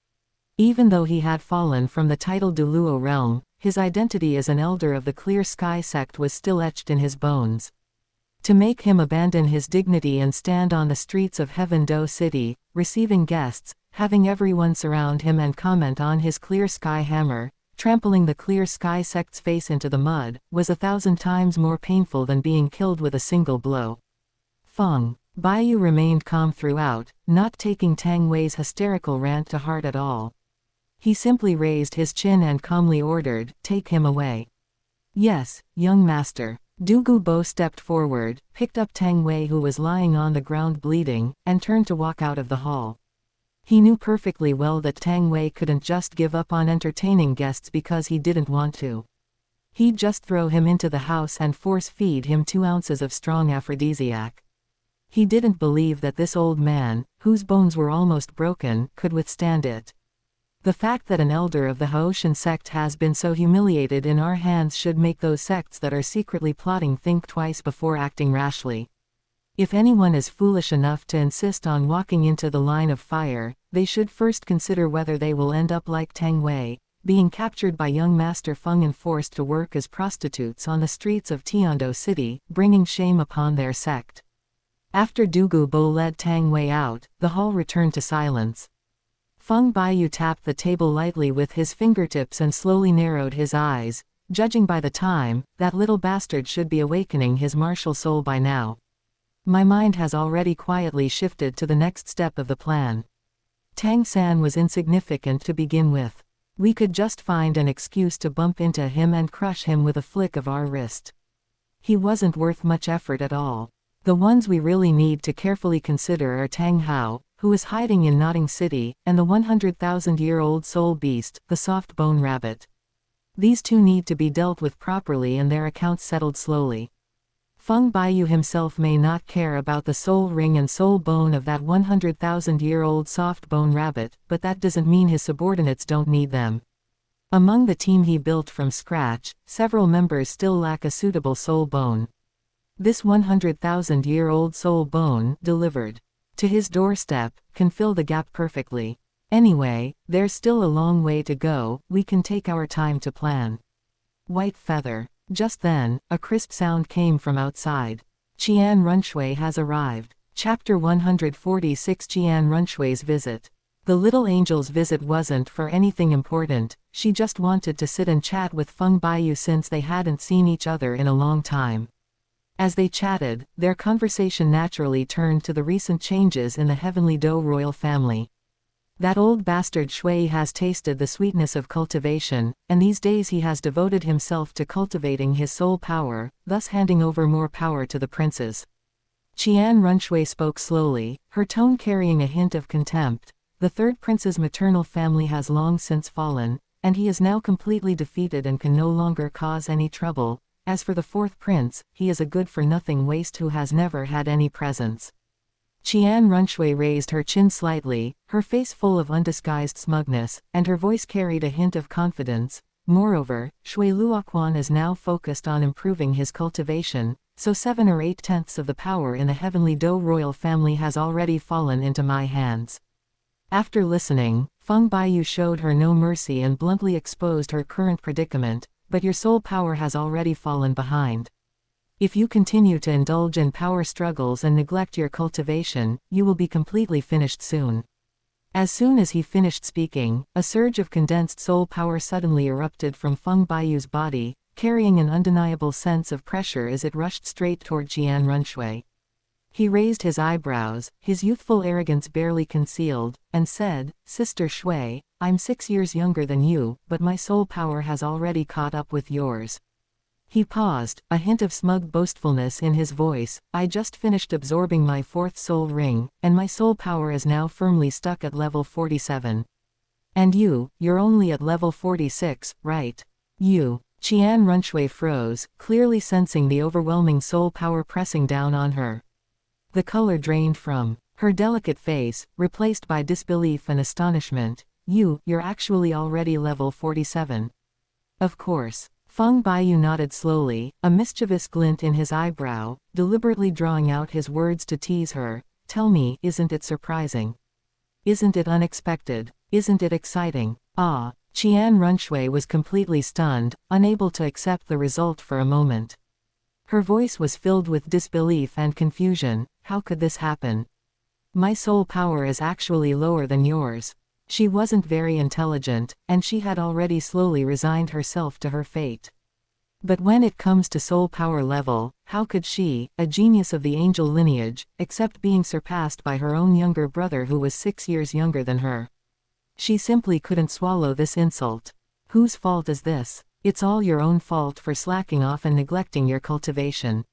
Even though he had fallen from the titled Douluo realm, his identity as an elder of the Clear Sky sect was still etched in his bones. To make him abandon his dignity and stand on the streets of Heaven Do City, receiving guests, having everyone surround him and comment on his Clear Sky hammer, trampling the Clear Sky sect's face into the mud, was 1,000 times more painful than being killed with a single blow. Feng Baiyu remained calm throughout, not taking Tang Wei's hysterical rant to heart at all. He simply raised his chin and calmly ordered, "Take him away." "Yes, young master." Douluo stepped forward, picked up Tang Wei who was lying on the ground bleeding, and turned to walk out of the hall. He knew perfectly well that Tang Wei couldn't just give up on entertaining guests because he didn't want to. He'd just throw him into the house and force-feed him 2 ounces of strong aphrodisiac. He didn't believe that this old man, whose bones were almost broken, could withstand it. The fact that an elder of the Haoshan sect has been so humiliated in our hands should make those sects that are secretly plotting think twice before acting rashly. If anyone is foolish enough to insist on walking into the line of fire, they should first consider whether they will end up like Tang Wei, being captured by young Master Feng and forced to work as prostitutes on the streets of Tiando City, bringing shame upon their sect. After Douluo led Tang Wei out, the hall returned to silence. Feng Baiyu tapped the table lightly with his fingertips and slowly narrowed his eyes. Judging by the time, that little bastard should be awakening his martial soul by now. My mind has already quietly shifted to the next step of the plan. Tang San was insignificant to begin with. We could just find an excuse to bump into him and crush him with a flick of our wrist. He wasn't worth much effort at all. The ones we really need to carefully consider are Tang Hao, who is hiding in Notting City, and the 100,000-year-old soul beast, the soft bone rabbit. These two need to be dealt with properly and their accounts settled slowly. Feng Baiyu himself may not care about the soul ring and soul bone of that 100,000-year-old soft bone rabbit, but that doesn't mean his subordinates don't need them. Among the team he built from scratch, several members still lack a suitable soul bone. This 100,000-year-old soul bone, delivered to his doorstep, can fill the gap perfectly. Anyway, there's still a long way to go, we can take our time to plan. White feather. Just then, a crisp sound came from outside. Qian Runshui has arrived. Chapter 146 Qian Runshui's visit. The little angel's visit wasn't for anything important, she just wanted to sit and chat with Feng Baiyu since they hadn't seen each other in a long time. As they chatted, their conversation naturally turned to the recent changes in the heavenly Dou royal family. That old bastard Shui has tasted the sweetness of cultivation, and these days he has devoted himself to cultivating his soul power, thus handing over more power to the princes. Qian Runshui spoke slowly, her tone carrying a hint of contempt. The third prince's maternal family has long since fallen, and he is now completely defeated and can no longer cause any trouble. As for the fourth prince, he is a good-for-nothing waste who has never had any presence. Qian Runshui raised her chin slightly, her face full of undisguised smugness, and her voice carried a hint of confidence. Moreover, Shui Luoquan is now focused on improving his cultivation, so 7 or 8/10ths of the power in the heavenly Dou royal family has already fallen into my hands. After listening, Feng Baiyu showed her no mercy and bluntly exposed her current predicament, but your soul power has already fallen behind. If you continue to indulge in power struggles and neglect your cultivation, you will be completely finished soon. As soon as he finished speaking, a surge of condensed soul power suddenly erupted from Feng Baiyu's body, carrying an undeniable sense of pressure as it rushed straight toward Qian Runshui. He raised his eyebrows, his youthful arrogance barely concealed, and said, "Sister Shui, I'm 6 years younger than you, but my soul power has already caught up with yours." He paused, a hint of smug boastfulness in his voice. "I just finished absorbing my 4th soul ring, and my soul power is now firmly stuck at level 47. And you're only at level 46, right?" Qian Runshui froze, clearly sensing the overwhelming soul power pressing down on her. The color drained from her delicate face, replaced by disbelief and astonishment. You're actually already level 47. Of course. Feng Baiyu nodded slowly, a mischievous glint in his eyebrow, deliberately drawing out his words to tease her. "Tell me, isn't it surprising? Isn't it unexpected? Isn't it exciting?" Qian Runshui was completely stunned, unable to accept the result for a moment. Her voice was filled with disbelief and confusion. "How could this happen? My soul power is actually lower than yours." She wasn't very intelligent, and she had already slowly resigned herself to her fate. But when it comes to soul power level, how could she, a genius of the angel lineage, accept being surpassed by her own younger brother who was 6 years younger than her? She simply couldn't swallow this insult. Whose fault is this? It's all your own fault for slacking off and neglecting your cultivation.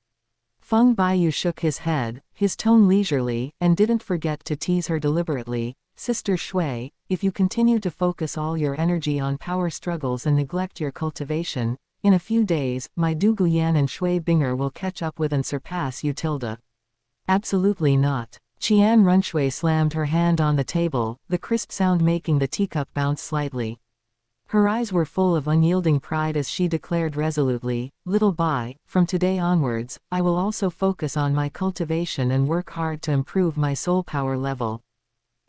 Feng Baiyu shook his head, his tone leisurely, and didn't forget to tease her deliberately. "Sister Shui, if you continue to focus all your energy on power struggles and neglect your cultivation, in a few days, my Du Guyan and Shui Binger will catch up with and surpass you. Absolutely not." Qian Runshui slammed her hand on the table, the crisp sound making the teacup bounce slightly. Her eyes were full of unyielding pride as she declared resolutely, "Little Bai, from today onwards, I will also focus on my cultivation and work hard to improve my soul power level."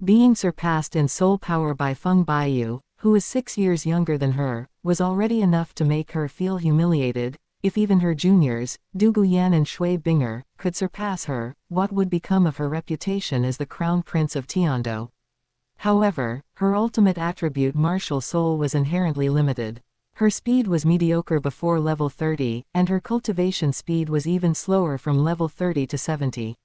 Being surpassed in soul power by Feng Baiyu, who is 6 years younger than her, was already enough to make her feel humiliated. If even her juniors, Du Guyan and Shui Binger, could surpass her, what would become of her reputation as the crown prince of Tiando? However, her ultimate attribute, martial soul, was inherently limited. Her speed was mediocre before level 30, and her cultivation speed was even slower from level 30 to 70.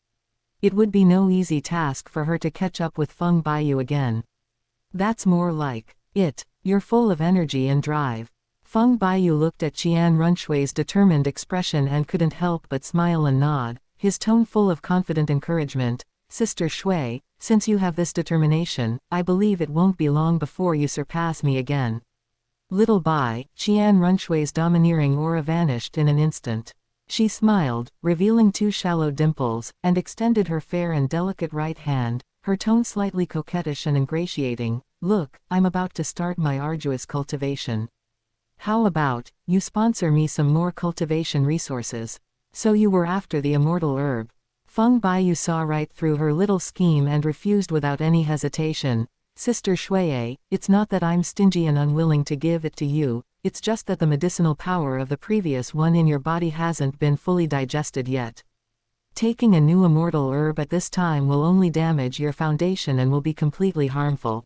It would be no easy task for her to catch up with Feng Baiyu again. "That's more like it. You're full of energy and drive." Feng Baiyu looked at Qian Runshui's determined expression and couldn't help but smile and nod, his tone full of confident encouragement. "Sister Shui, since you have this determination, I believe it won't be long before you surpass me again." Little Bai, Qian Runshui's domineering aura vanished in an instant. She smiled, revealing 2 shallow dimples, and extended her fair and delicate right hand, her tone slightly coquettish and ingratiating. "Look, I'm about to start my arduous cultivation. How about you sponsor me some more cultivation resources?" "So you were after the immortal herb." Feng Baiyu saw right through her little scheme and refused without any hesitation. "Sister Shui, it's not that I'm stingy and unwilling to give it to you, it's just that the medicinal power of the previous one in your body hasn't been fully digested yet. Taking a new immortal herb at this time will only damage your foundation and will be completely harmful."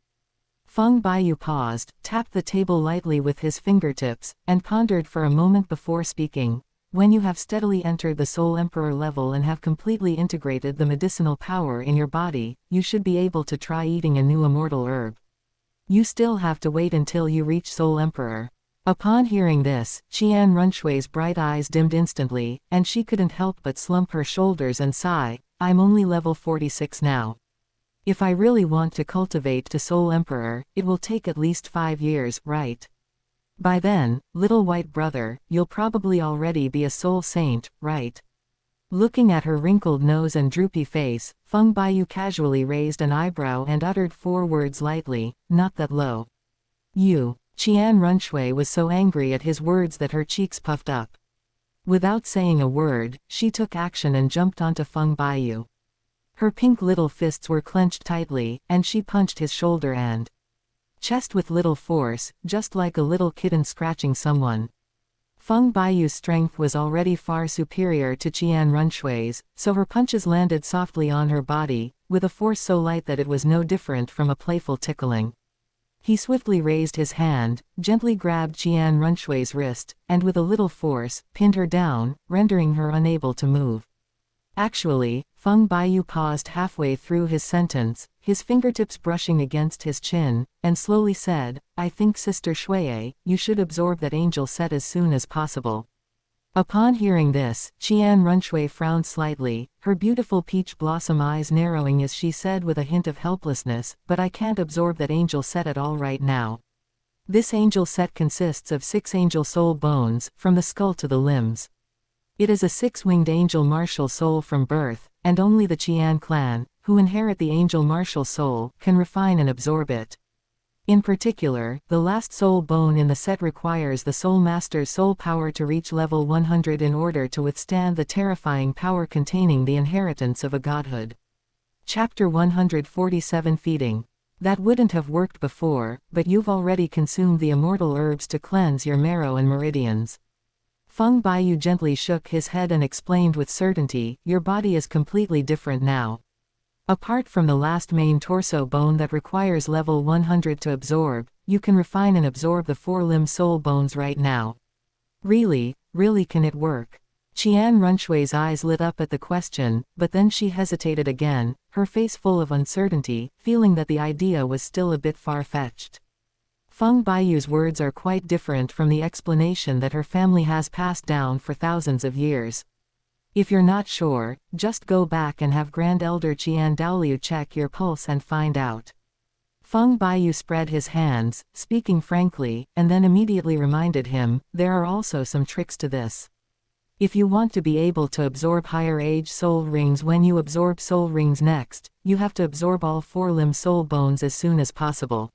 Feng Baiyu paused, tapped the table lightly with his fingertips, and pondered for a moment before speaking. When you have steadily entered the Soul Emperor level and have completely integrated the medicinal power in your body, you should be able to try eating a new immortal herb. You still have to wait until you reach Soul Emperor. Upon hearing this, Qian Runshui's bright eyes dimmed instantly, and she couldn't help but slump her shoulders and sigh, I'm only level 46 now. If I really want to cultivate to Soul Emperor, it will take at least 5 years, right? By then, little white brother, you'll probably already be a soul saint, right? Looking at her wrinkled nose and droopy face, Feng Baiyu casually raised an eyebrow and uttered 4 words lightly, not that low. You. Qian Runshui was so angry at his words that her cheeks puffed up. Without saying a word, she took action and jumped onto Feng Baiyu. Her pink little fists were clenched tightly, and she punched his shoulder and chest with little force, just like a little kitten scratching someone. Feng Baiyu's strength was already far superior to Qian Runshui's, so her punches landed softly on her body, with a force so light that it was no different from a playful tickling. He swiftly raised his hand, gently grabbed Qian Runshui's wrist, and with a little force, pinned her down, rendering her unable to move. Actually, Feng Baiyu paused halfway through his sentence, his fingertips brushing against his chin, and slowly said, I think Sister Shuiye, you should absorb that angel set as soon as possible. Upon hearing this, Qian Runshui frowned slightly, her beautiful peach blossom eyes narrowing as she said with a hint of helplessness, but I can't absorb that angel set at all right now. This angel set consists of 6 angel soul bones, from the skull to the limbs. It is a 6-winged angel martial soul from birth, and only the Qian clan, who inherit the angel martial soul, can refine and absorb it. In particular, the last soul bone in the set requires the Soul Master's soul power to reach level 100 in order to withstand the terrifying power containing the inheritance of a godhood. Chapter 147 Feeding. That wouldn't have worked before, but you've already consumed the immortal herbs to cleanse your marrow and meridians. Feng Baiyu gently shook his head and explained with certainty, your body is completely different now. Apart from the last main torso bone that requires level 100 to absorb, you can refine and absorb the 4-limb soul bones right now. Really can it work? Qian Runshui's eyes lit up at the question, but then she hesitated again, her face full of uncertainty, feeling that the idea was still a bit far-fetched. Feng Baiyu's words are quite different from the explanation that her family has passed down for thousands of years. If you're not sure, just go back and have Grand Elder Qian Douluo check your pulse and find out. Feng Baiyu spread his hands, speaking frankly, and then immediately reminded him, there are also some tricks to this. If you want to be able to absorb higher age soul rings when you absorb soul rings next, you have to absorb all 4-limb soul bones as soon as possible.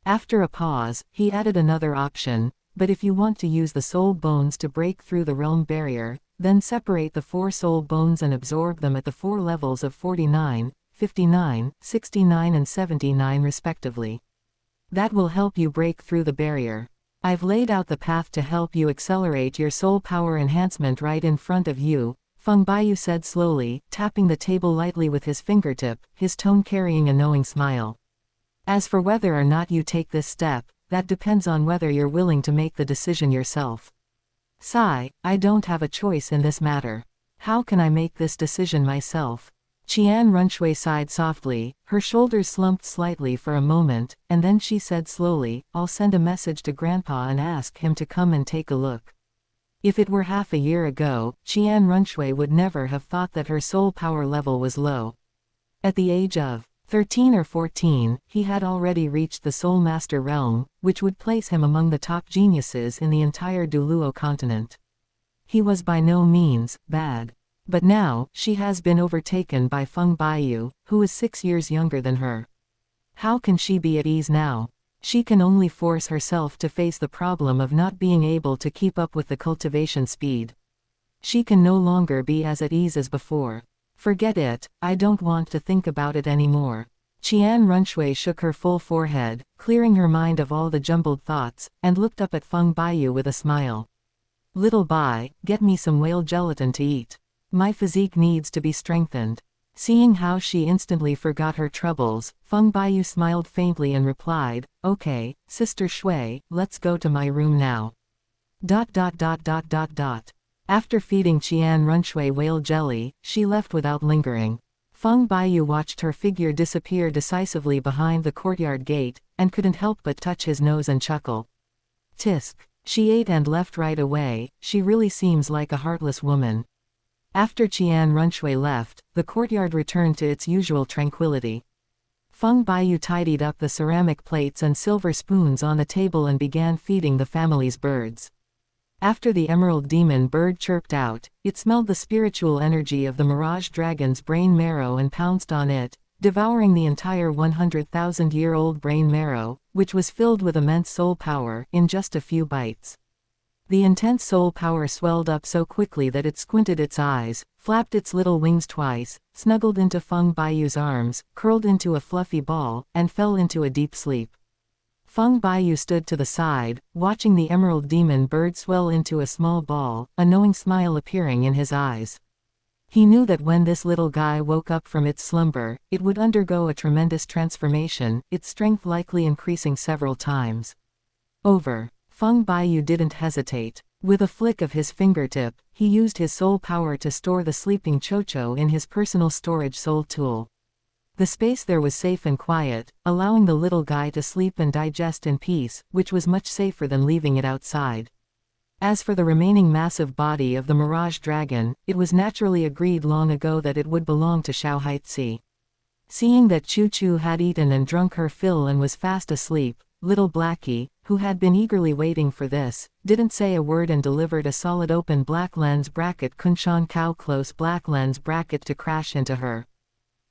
After a pause, he added another option, but if you want to use the soul bones to break through the realm barrier, then separate the 4 soul bones and absorb them at the 4 levels of 49, 59, 69 and 79 respectively. That will help you break through the barrier. I've laid out the path to help you accelerate your soul power enhancement right in front of you, Feng Baiyu said slowly, tapping the table lightly with his fingertip, his tone carrying a knowing smile. As for whether or not you take this step, that depends on whether you're willing to make the decision yourself. Sigh, I don't have a choice in this matter. How can I make this decision myself? Qian Runshui sighed softly, her shoulders slumped slightly for a moment, and then she said slowly, I'll send a message to Grandpa and ask him to come and take a look. If it were half a year ago, Qian Runshui would never have thought that her soul power level was low. At the age of 13 or 14, he had already reached the Soul Master realm, which would place him among the top geniuses in the entire Douluo continent. He was by no means bad. But now, she has been overtaken by Feng Baiyu, who is 6 years younger than her. How can she be at ease now? She can only force herself to face the problem of not being able to keep up with the cultivation speed. She can no longer be as at ease as before. Forget it, I don't want to think about it anymore. Qian Runshui shook her full forehead, clearing her mind of all the jumbled thoughts, and looked up at Feng Baiyu with a smile. Little Bai, get me some whale gelatin to eat. My physique needs to be strengthened. Seeing how she instantly forgot her troubles, Feng Baiyu smiled faintly and replied, Okay, Sister Shui, let's go to my room now. After feeding Qian Runshui whale jelly, she left without lingering. Feng Baiyu watched her figure disappear decisively behind the courtyard gate, and couldn't help but touch his nose and chuckle. Tisk. She ate and left right away. She really seems like a heartless woman. After Qian Runshui left, the courtyard returned to its usual tranquility. Feng Baiyu tidied up the ceramic plates and silver spoons on the table and began feeding the family's birds. After the emerald demon bird chirped out, it smelled the spiritual energy of the mirage dragon's brain marrow and pounced on it, devouring the entire 100,000-year-old brain marrow, which was filled with immense soul power, in just a few bites. The intense soul power swelled up so quickly that it squinted its eyes, flapped its little wings twice, snuggled into Feng Baiyu's arms, curled into a fluffy ball, and fell into a deep sleep. Feng Baiyu stood to the side, watching the emerald demon bird swell into a small ball, a knowing smile appearing in his eyes. He knew that when this little guy woke up from its slumber, it would undergo a tremendous transformation, its strength likely increasing several times. Over. Feng Baiyu didn't hesitate. With a flick of his fingertip, he used his soul power to store the sleeping Chocho in his personal storage soul tool. The space there was safe and quiet, allowing the little guy to sleep and digest in peace, which was much safer than leaving it outside. As for the remaining massive body of the Mirage Dragon, it was naturally agreed long ago that it would belong to Xiao Haitzi. Seeing that Chu Chu had eaten and drunk her fill and was fast asleep, little Blackie, who had been eagerly waiting for this, didn't say a word and delivered a solid open black lens bracket Kunshan Cow close black lens bracket to crash into her.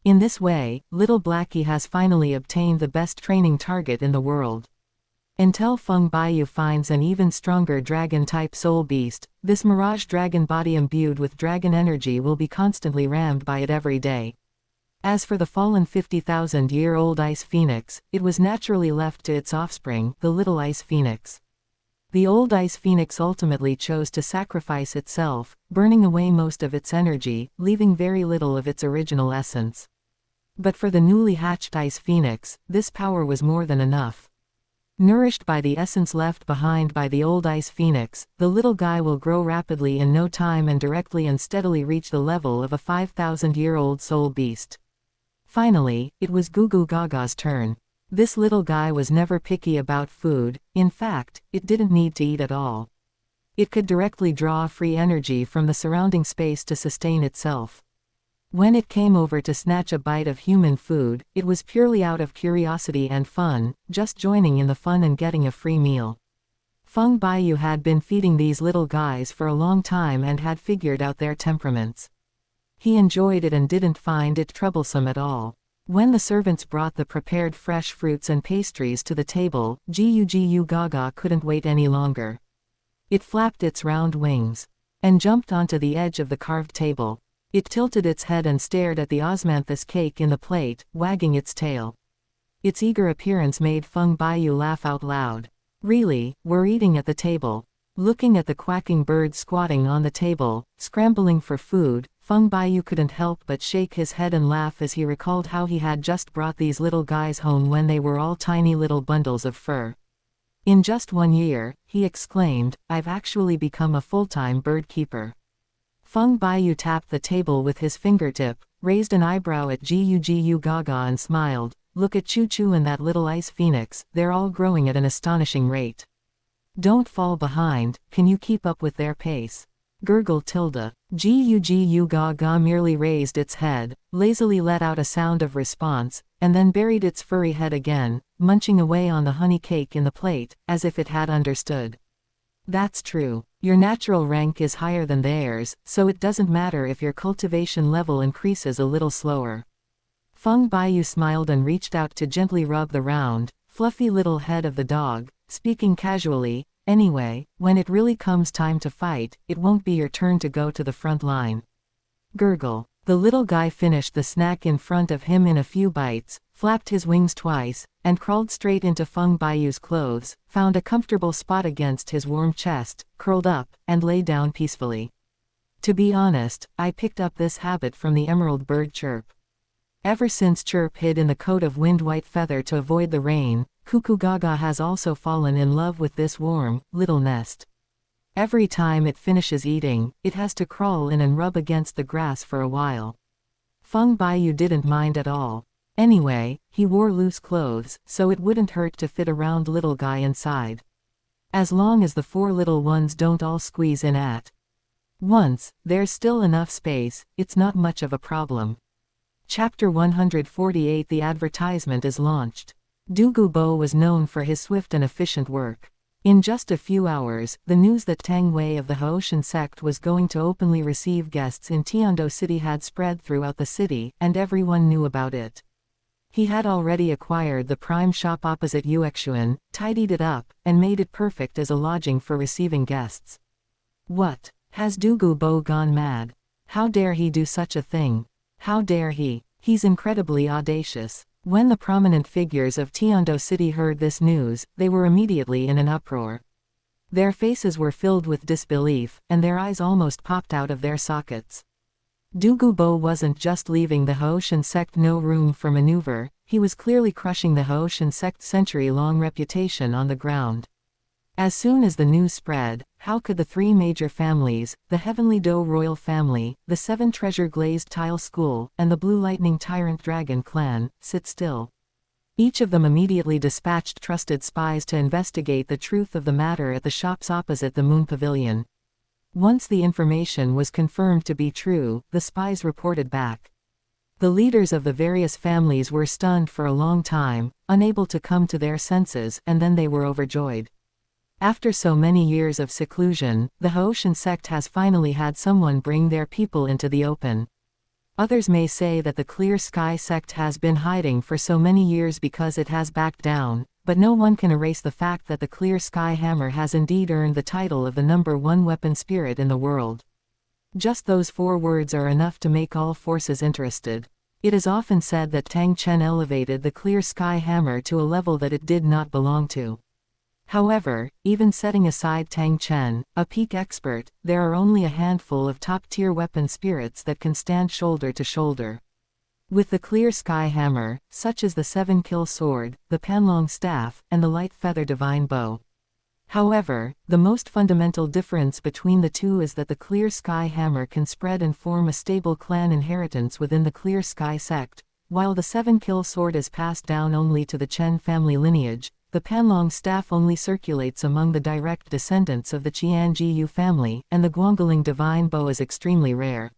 In this way, little Blackie has finally obtained the best training target in the world. Until Feng Baiyu finds an even stronger dragon-type soul beast, this mirage dragon body imbued with dragon energy will be constantly rammed by it every day. As for the fallen 50,000-year-old ice phoenix, it was naturally left to its offspring, the little ice phoenix. The old ice phoenix ultimately chose to sacrifice itself, burning away most of its energy, leaving very little of its original essence. But for the newly hatched ice phoenix, this power was more than enough. Nourished by the essence left behind by the old ice phoenix, the little guy will grow rapidly in no time and directly and steadily reach the level of a 5,000-year-old soul beast. Finally, it was Goo Goo Gaga's turn. This little guy was never picky about food. In fact, it didn't need to eat at all. It could directly draw free energy from the surrounding space to sustain itself. When it came over to snatch a bite of human food, it was purely out of curiosity and fun, just joining in the fun and getting a free meal. Feng Baiyu had been feeding these little guys for a long time and had figured out their temperaments. He enjoyed it and didn't find it troublesome at all. When the servants brought the prepared fresh fruits and pastries to the table, Gu Gaga couldn't wait any longer. It flapped its round wings and jumped onto the edge of the carved table. It tilted its head and stared at the osmanthus cake in the plate, wagging its tail. Its eager appearance made Feng Baiyu laugh out loud. Really, we're eating at the table. Looking at the quacking bird squatting on the table, scrambling for food, Feng Baiyu couldn't help but shake his head and laugh as he recalled how he had just brought these little guys home when they were all tiny little bundles of fur. In just 1 year, he exclaimed, I've actually become a full-time bird keeper. Feng Baiyu tapped the table with his fingertip, raised an eyebrow at Gu Gaga and smiled. Look at Choo Choo and that little ice phoenix, they're all growing at an astonishing rate. Don't fall behind, can you keep up with their pace? Gurgle tilde. Gu Gaga merely raised its head, lazily let out a sound of response, and then buried its furry head again, munching away on the honey cake in the plate, as if it had understood. That's true. Your natural rank is higher than theirs, so it doesn't matter if your cultivation level increases a little slower. Feng Baiyu smiled and reached out to gently rub the round, fluffy little head of the dog, speaking casually, anyway, when it really comes time to fight, it won't be your turn to go to the front line. Gurgle. The little guy finished the snack in front of him in a few bites, flapped his wings twice, and crawled straight into Feng Baiyu's clothes, found a comfortable spot against his warm chest, curled up, and lay down peacefully. To be honest, I picked up this habit from the emerald bird Chirp. Ever since Chirp hid in the coat of wind white feather to avoid the rain, Cuckoo Gaga has also fallen in love with this warm, little nest. Every time it finishes eating, it has to crawl in and rub against the grass for a while. Feng Baiyu didn't mind at all. Anyway, he wore loose clothes, so it wouldn't hurt to fit a round little guy inside. As long as the 4 little ones don't all squeeze in at once, there's still enough space, it's not much of a problem. Chapter 148. The advertisement is launched. Douluo was known for his swift and efficient work. In just a few hours, the news that Tang Wei of the Haoshan sect was going to openly receive guests in Tiando City had spread throughout the city, and everyone knew about it. He had already acquired the prime shop opposite Yuexuan, tidied it up, and made it perfect as a lodging for receiving guests. What? Has Douluo gone mad? How dare he do such a thing? How dare he? He's incredibly audacious. When the prominent figures of Tiando City heard this news, they were immediately in an uproar. Their faces were filled with disbelief, and their eyes almost popped out of their sockets. Douluo wasn't just leaving the Haoshan sect no room for maneuver, he was clearly crushing the Haoshan sect's century-long reputation on the ground. As soon as the news spread, how could the 3 major families, the Heavenly Doe royal family, the 7 treasure glazed tile school, and the Blue Lightning Tyrant Dragon clan, sit still? Each of them immediately dispatched trusted spies to investigate the truth of the matter at the shops opposite the Moon Pavilion. Once the information was confirmed to be true, the spies reported back. The leaders of the various families were stunned for a long time, unable to come to their senses, and then they were overjoyed. After so many years of seclusion, the Haoshan sect has finally had someone bring their people into the open. Others may say that the Clear Sky sect has been hiding for so many years because it has backed down, but no one can erase the fact that the Clear Sky Hammer has indeed earned the title of the #1 weapon spirit in the world. Just those 4 words are enough to make all forces interested. It is often said that Tang Chen elevated the Clear Sky Hammer to a level that it did not belong to. However, even setting aside Tang Chen, a peak expert, there are only a handful of top-tier weapon spirits that can stand shoulder to shoulder with the Clear Sky Hammer, such as the 7-kill sword, the Panlong staff, and the light feather divine bow. However, the most fundamental difference between the two is that the Clear Sky Hammer can spread and form a stable clan inheritance within the Clear Sky sect, while the 7-kill sword is passed down only to the Chen family lineage. The Panlong staff only circulates among the direct descendants of the Qian Jiyu family, and the Guangling divine bow is extremely rare.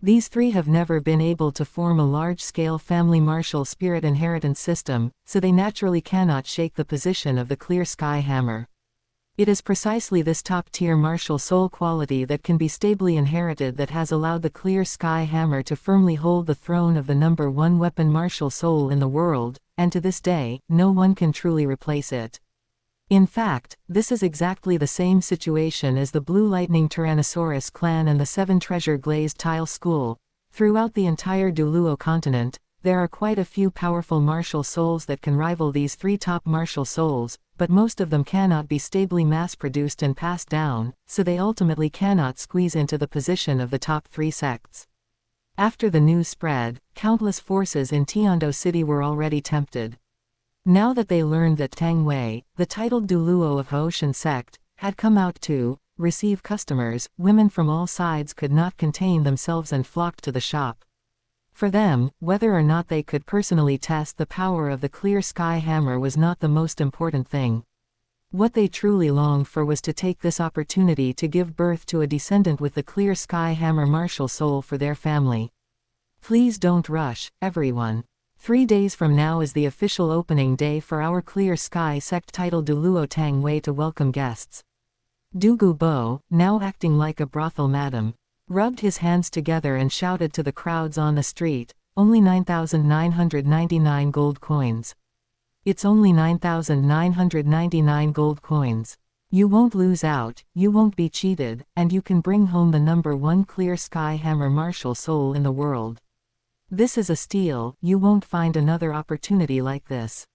These 3 have never been able to form a large-scale family martial spirit inheritance system, so they naturally cannot shake the position of the Clear Sky Hammer. It is precisely this top-tier martial soul quality that can be stably inherited that has allowed the Clear Sky Hammer to firmly hold the throne of the #1 weapon martial soul in the world, and to this day, no one can truly replace it. In fact, this is exactly the same situation as the Blue Lightning Tyrannosaurus clan and the 7 treasure glazed tile school. Throughout the entire Douluo continent, there are quite a few powerful martial souls that can rival these 3 top martial souls, but most of them cannot be stably mass-produced and passed down, so they ultimately cannot squeeze into the position of the top 3 sects. After the news spread, countless forces in Tiando City were already tempted. Now that they learned that Tang Wei, the titled Douluo of Haoshan sect, had come out to receive customers, women from all sides could not contain themselves and flocked to the shop. For them, whether or not they could personally test the power of the Clear Sky Hammer was not the most important thing. What they truly longed for was to take this opportunity to give birth to a descendant with the Clear Sky Hammer martial soul for their family. Please don't rush, everyone. 3 days from now is the official opening day for our Clear Sky sect titled Douluo Tang Wei to welcome guests. Douluo, now acting like a brothel madam, rubbed his hands together and shouted to the crowds on the street, "Only 9,999 gold coins. It's only 9,999 gold coins. You won't lose out, you won't be cheated, and you can bring home the #1 Clear Sky Hammer martial soul in the world. This is a steal, you won't find another opportunity like this."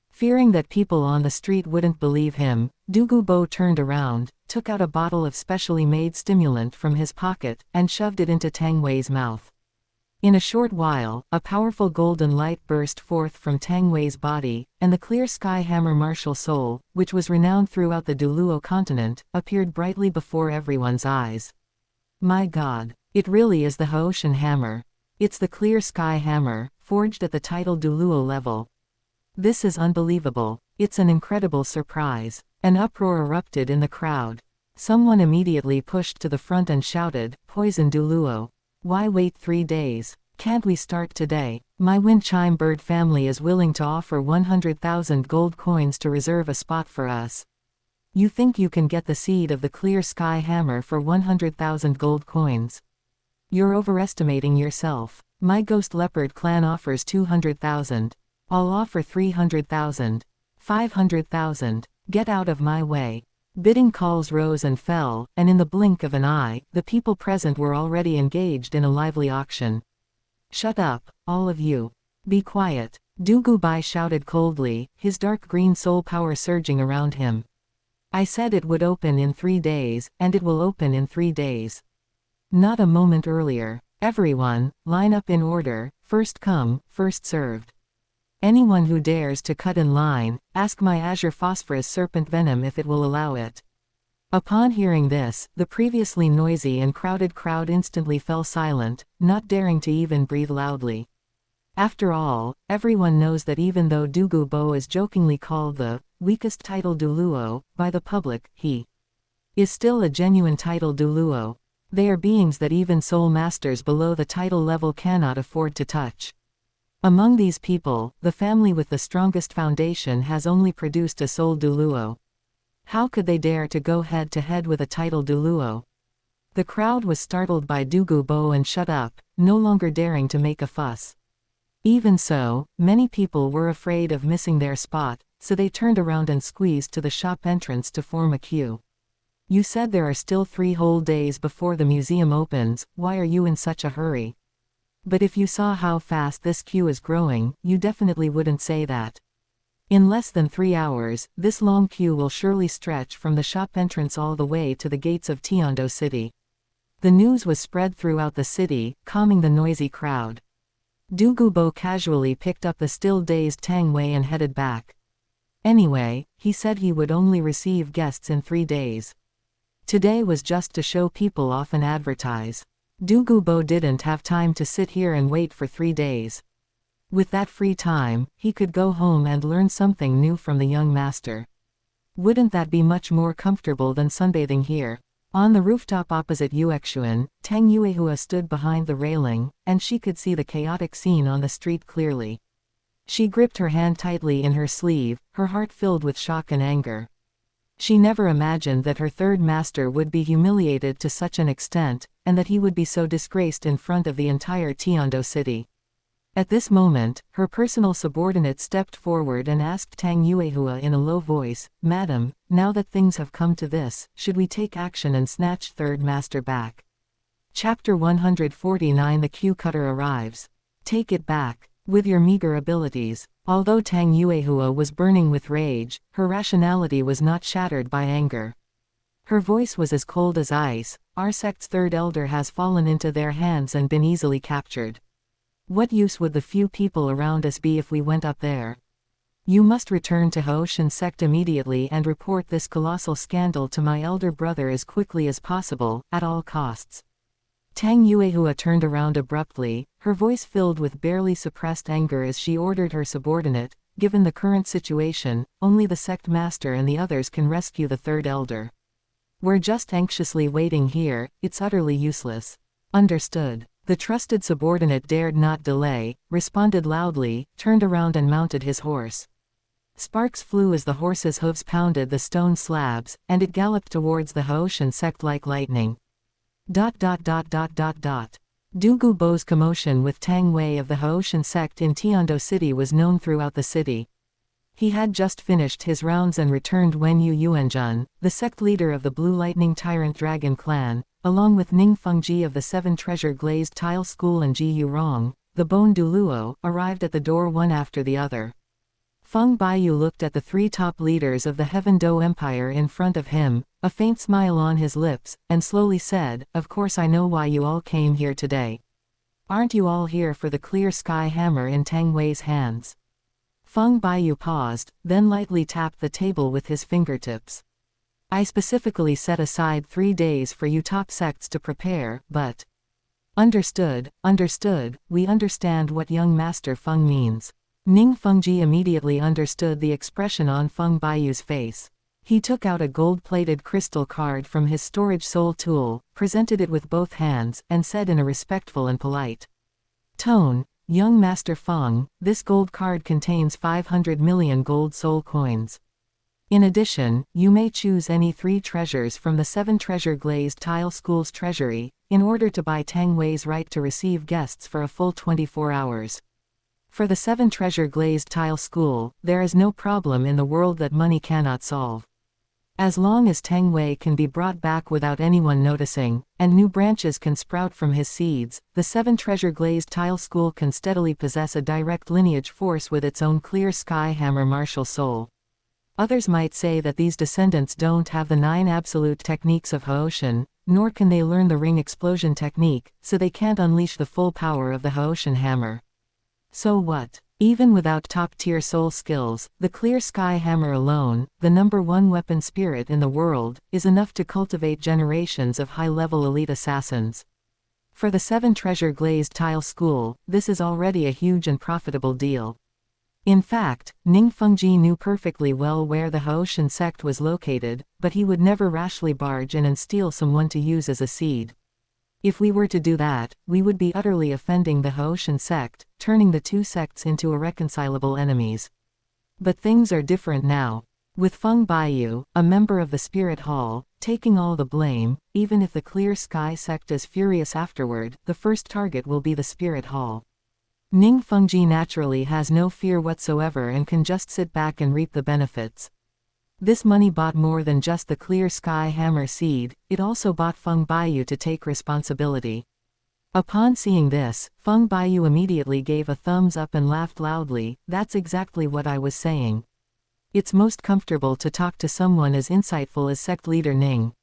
Fearing that people on the street wouldn't believe him, Douluo turned around, took out a bottle of specially made stimulant from his pocket, and shoved it into Tang Wei's mouth. In a short while, a powerful golden light burst forth from Tang Wei's body, and the clear sky hammer martial soul, which was renowned throughout the Douluo continent, appeared brightly before everyone's eyes. My god, it really is the Haoshan hammer. It's the clear sky hammer, forged at the title Douluo level. This is unbelievable. It's an incredible surprise. An uproar erupted in the crowd. Someone immediately pushed to the front and shouted, "Poison Douluo. Why wait 3 days? Can't we start today? My wind chime bird family is willing to offer 100,000 gold coins to reserve a spot for us." You think you can get the seed of the clear sky hammer for 100,000 gold coins? You're overestimating yourself. My ghost leopard clan offers 200,000. I'll offer 300,000. 500,000. Get out of my way. Bidding calls rose and fell, and in the blink of an eye, the people present were already engaged in a lively auction. "Shut up, all of you. Be quiet," Douluo Bai shouted coldly, his dark green soul power surging around him. "I said it would open in 3 days, and it will open in 3 days. Not a moment earlier. Everyone, line up in order, first come, first served. Anyone who dares to cut in line, ask my azure phosphorus serpent venom if it will allow it." Upon hearing this, the previously noisy and crowded crowd instantly fell silent, not daring to even breathe loudly. After all, everyone knows that even though Douluo Bo is jokingly called the weakest title Douluo by the public, he is still a genuine title Douluo. They are beings that even soul masters below the title level cannot afford to touch. Among these people, the family with the strongest foundation has only produced a soul Douluo. How could they dare to go head-to-head with a title Douluo? The crowd was startled by Douluo Bo and shut up, no longer daring to make a fuss. Even so, many people were afraid of missing their spot, so they turned around and squeezed to the shop entrance to form a queue. "You said there are still 3 whole days before the museum opens, why are you in such a hurry? But if you saw how fast this queue is growing, you definitely wouldn't say that. In less than 3 hours, this long queue will surely stretch from the shop entrance all the way to the gates of Tiando City." The news was spread throughout the city, calming the noisy crowd. Douluo Bo casually picked up the still dazed Tang Wei and headed back. Anyway, he said he would only receive guests in 3 days. Today was just to show people off and advertise. Douluo Bo didn't have time to sit here and wait for 3 days. With that free time, he could go home and learn something new from the young master. Wouldn't that be much more comfortable than sunbathing here? On the rooftop opposite Yuexuan, Tang Yuehua stood behind the railing, and she could see the chaotic scene on the street clearly. She gripped her hand tightly in her sleeve, her heart filled with shock and anger. She never imagined that her third master would be humiliated to such an extent, and that he would be so disgraced in front of the entire Tiando city. At this moment, her personal subordinate stepped forward and asked Tang Yuehua in a low voice, "Madam, now that things have come to this, should we take action and snatch third master back?" Chapter 149 The Q Cutter arrives. Take it back. With your meager abilities. Although Tang Yuehua was burning with rage, her rationality was not shattered by anger. Her voice was as cold as ice. "Our sect's third elder has fallen into their hands and been easily captured. What use would the few people around us be if we went up there? You must return to Haoshan sect immediately and report this colossal scandal to my elder brother as quickly as possible, at all costs." Tang Yuehua turned around abruptly, her voice filled with barely suppressed anger as she ordered her subordinate, "Given the current situation, only the sect master and the others can rescue the third elder. We're just anxiously waiting here, it's utterly useless." "Understood." The trusted subordinate dared not delay, responded loudly, turned around and mounted his horse. Sparks flew as the horse's hooves pounded the stone slabs, and it galloped towards the Haoshan sect like lightning. Douluo Bo's commotion with Tang Wei of the Haoshan sect in Tiando City was known throughout the city. He had just finished his rounds and returned when Yu Yuanjun, the sect leader of the Blue Lightning Tyrant Dragon clan, along with Ning Fengji of the Seven Treasure Glazed Tile School and Ji Yurong, the Bone Douluo, arrived at the door one after the other. Feng Baiyu looked at the 3 top leaders of the Heaven Do Empire in front of him, a faint smile on his lips, and slowly said, "Of course I know why you all came here today. Aren't you all here for the clear sky hammer in Tang Wei's hands? Feng Baiyu paused, then lightly tapped the table with his fingertips. I specifically set aside 3 days for you top sects to prepare, but... Understood, understood, we understand what young Master Feng means. Ning Fengji immediately understood the expression on Feng Baiyu's face. He took out a gold-plated crystal card from his storage soul tool, presented it with both hands, and said in a respectful and polite tone, "Young Master Feng, this gold card contains 500 million gold soul coins. In addition, you may choose any 3 treasures from the 7 treasure glazed tile school's treasury, in order to buy Tang Wei's right to receive guests for a full 24 hours. For the 7 treasure glazed tile school, there is no problem in the world that money cannot solve. As long as Tang Wei can be brought back without anyone noticing, and new branches can sprout from his seeds, the 7 treasure glazed tile school can steadily possess a direct lineage force with its own clear sky hammer martial soul. Others might say that these descendants don't have the 9 absolute techniques of Haoshan, nor can they learn the ring explosion technique, so they can't unleash the full power of the Haoshan hammer. So what? Even without top-tier soul skills, the clear sky hammer alone, the #1 weapon spirit in the world, is enough to cultivate generations of high-level elite assassins. For the 7 treasure glazed tile school, this is already a huge and profitable deal. In fact, Ning Fengji knew perfectly well where the Haoshan sect was located, but he would never rashly barge in and steal someone to use as a seed. If we were to do that, we would be utterly offending the Haoshan sect, turning the 2 sects into irreconcilable enemies. But things are different now. With Feng Baiyu, a member of the Spirit Hall, taking all the blame, even if the Clear Sky sect is furious afterward, the first target will be the Spirit Hall. Ning Fengji naturally has no fear whatsoever and can just sit back and reap the benefits. This money bought more than just the clear sky hammer seed, it also bought Feng Baiyu to take responsibility. Upon seeing this, Feng Baiyu immediately gave a thumbs up and laughed loudly. That's exactly what I was saying. It's most comfortable to talk to someone as insightful as sect leader Ning.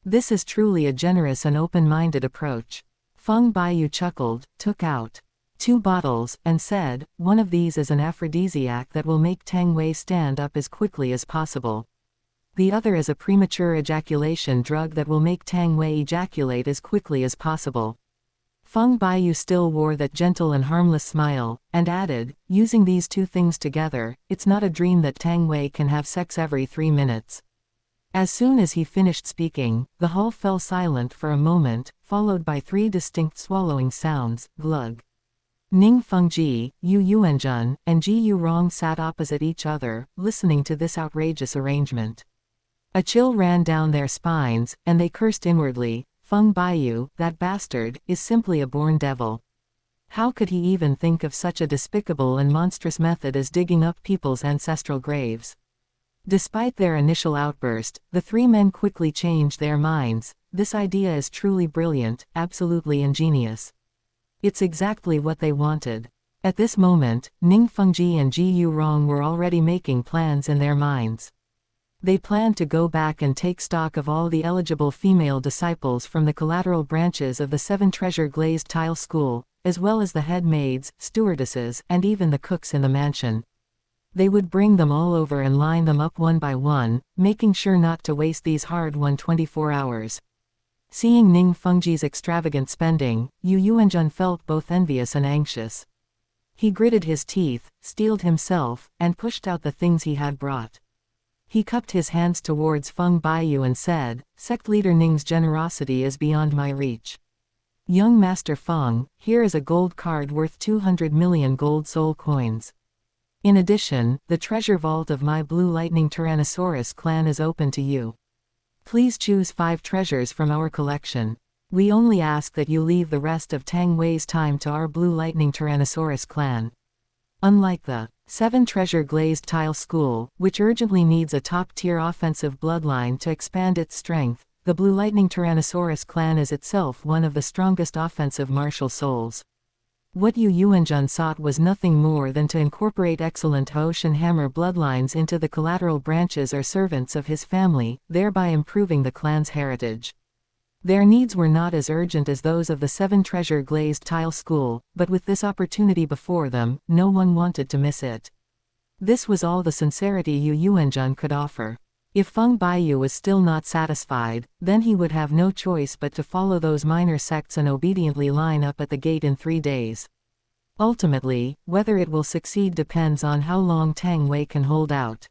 This is truly a generous and open-minded approach. Feng Baiyu chuckled, took out 2 bottles, and said, "One of these is an aphrodisiac that will make Tang Wei stand up as quickly as possible. The other is a premature ejaculation drug that will make Tang Wei ejaculate as quickly as possible." Feng Baiyu still wore that gentle and harmless smile, and added, "Using these 2 things together, it's not a dream that Tang Wei can have sex every 3 minutes. As soon as he finished speaking, the hall fell silent for a moment, followed by 3 distinct swallowing sounds, glug. Ning Fengji, Yu Yuanjun, and Ji Yurong sat opposite each other, listening to this outrageous arrangement. A chill ran down their spines, and they cursed inwardly. Feng Baiyu, that bastard, is simply a born devil. How could he even think of such a despicable and monstrous method as digging up people's ancestral graves? Despite their initial outburst, the 3 men quickly changed their minds. This idea is truly brilliant, absolutely ingenious. It's exactly what they wanted. At this moment, Ning Fengji and Ji Yurong were already making plans in their minds. They planned to go back and take stock of all the eligible female disciples from the collateral branches of the 7 treasure glazed tile school, as well as the head maids, stewardesses, and even the cooks in the mansion. They would bring them all over and line them up one by one, making sure not to waste these hard-won 24 hours. Seeing Ning Fengji's extravagant spending, Yu Yuanjun felt both envious and anxious. He gritted his teeth, steeled himself, and pushed out the things he had brought. He cupped his hands towards Feng Baiyu and said, "Sect leader Ning's generosity is beyond my reach. Young Master Feng, here is a gold card worth 200 million gold soul coins. In addition, the treasure vault of my Blue Lightning Tyrannosaurus clan is open to you. Please choose 5 treasures from our collection. We only ask that you leave the rest of Tang Wei's time to our Blue Lightning Tyrannosaurus clan." Unlike the 7 treasure glazed tile school, which urgently needs a top-tier offensive bloodline to expand its strength, the Blue Lightning Tyrannosaurus clan is itself one of the strongest offensive martial souls. What Yu Yuanjun sought was nothing more than to incorporate excellent Haoshan hammer bloodlines into the collateral branches or servants of his family, thereby improving the clan's heritage. Their needs were not as urgent as those of the 7 treasure glazed tile school, but with this opportunity before them, no one wanted to miss it. This was all the sincerity Yu Yuanjun could offer. If Feng Baiyu was still not satisfied, then he would have no choice but to follow those minor sects and obediently line up at the gate in 3 days. Ultimately, whether it will succeed depends on how long Tang Wei can hold out.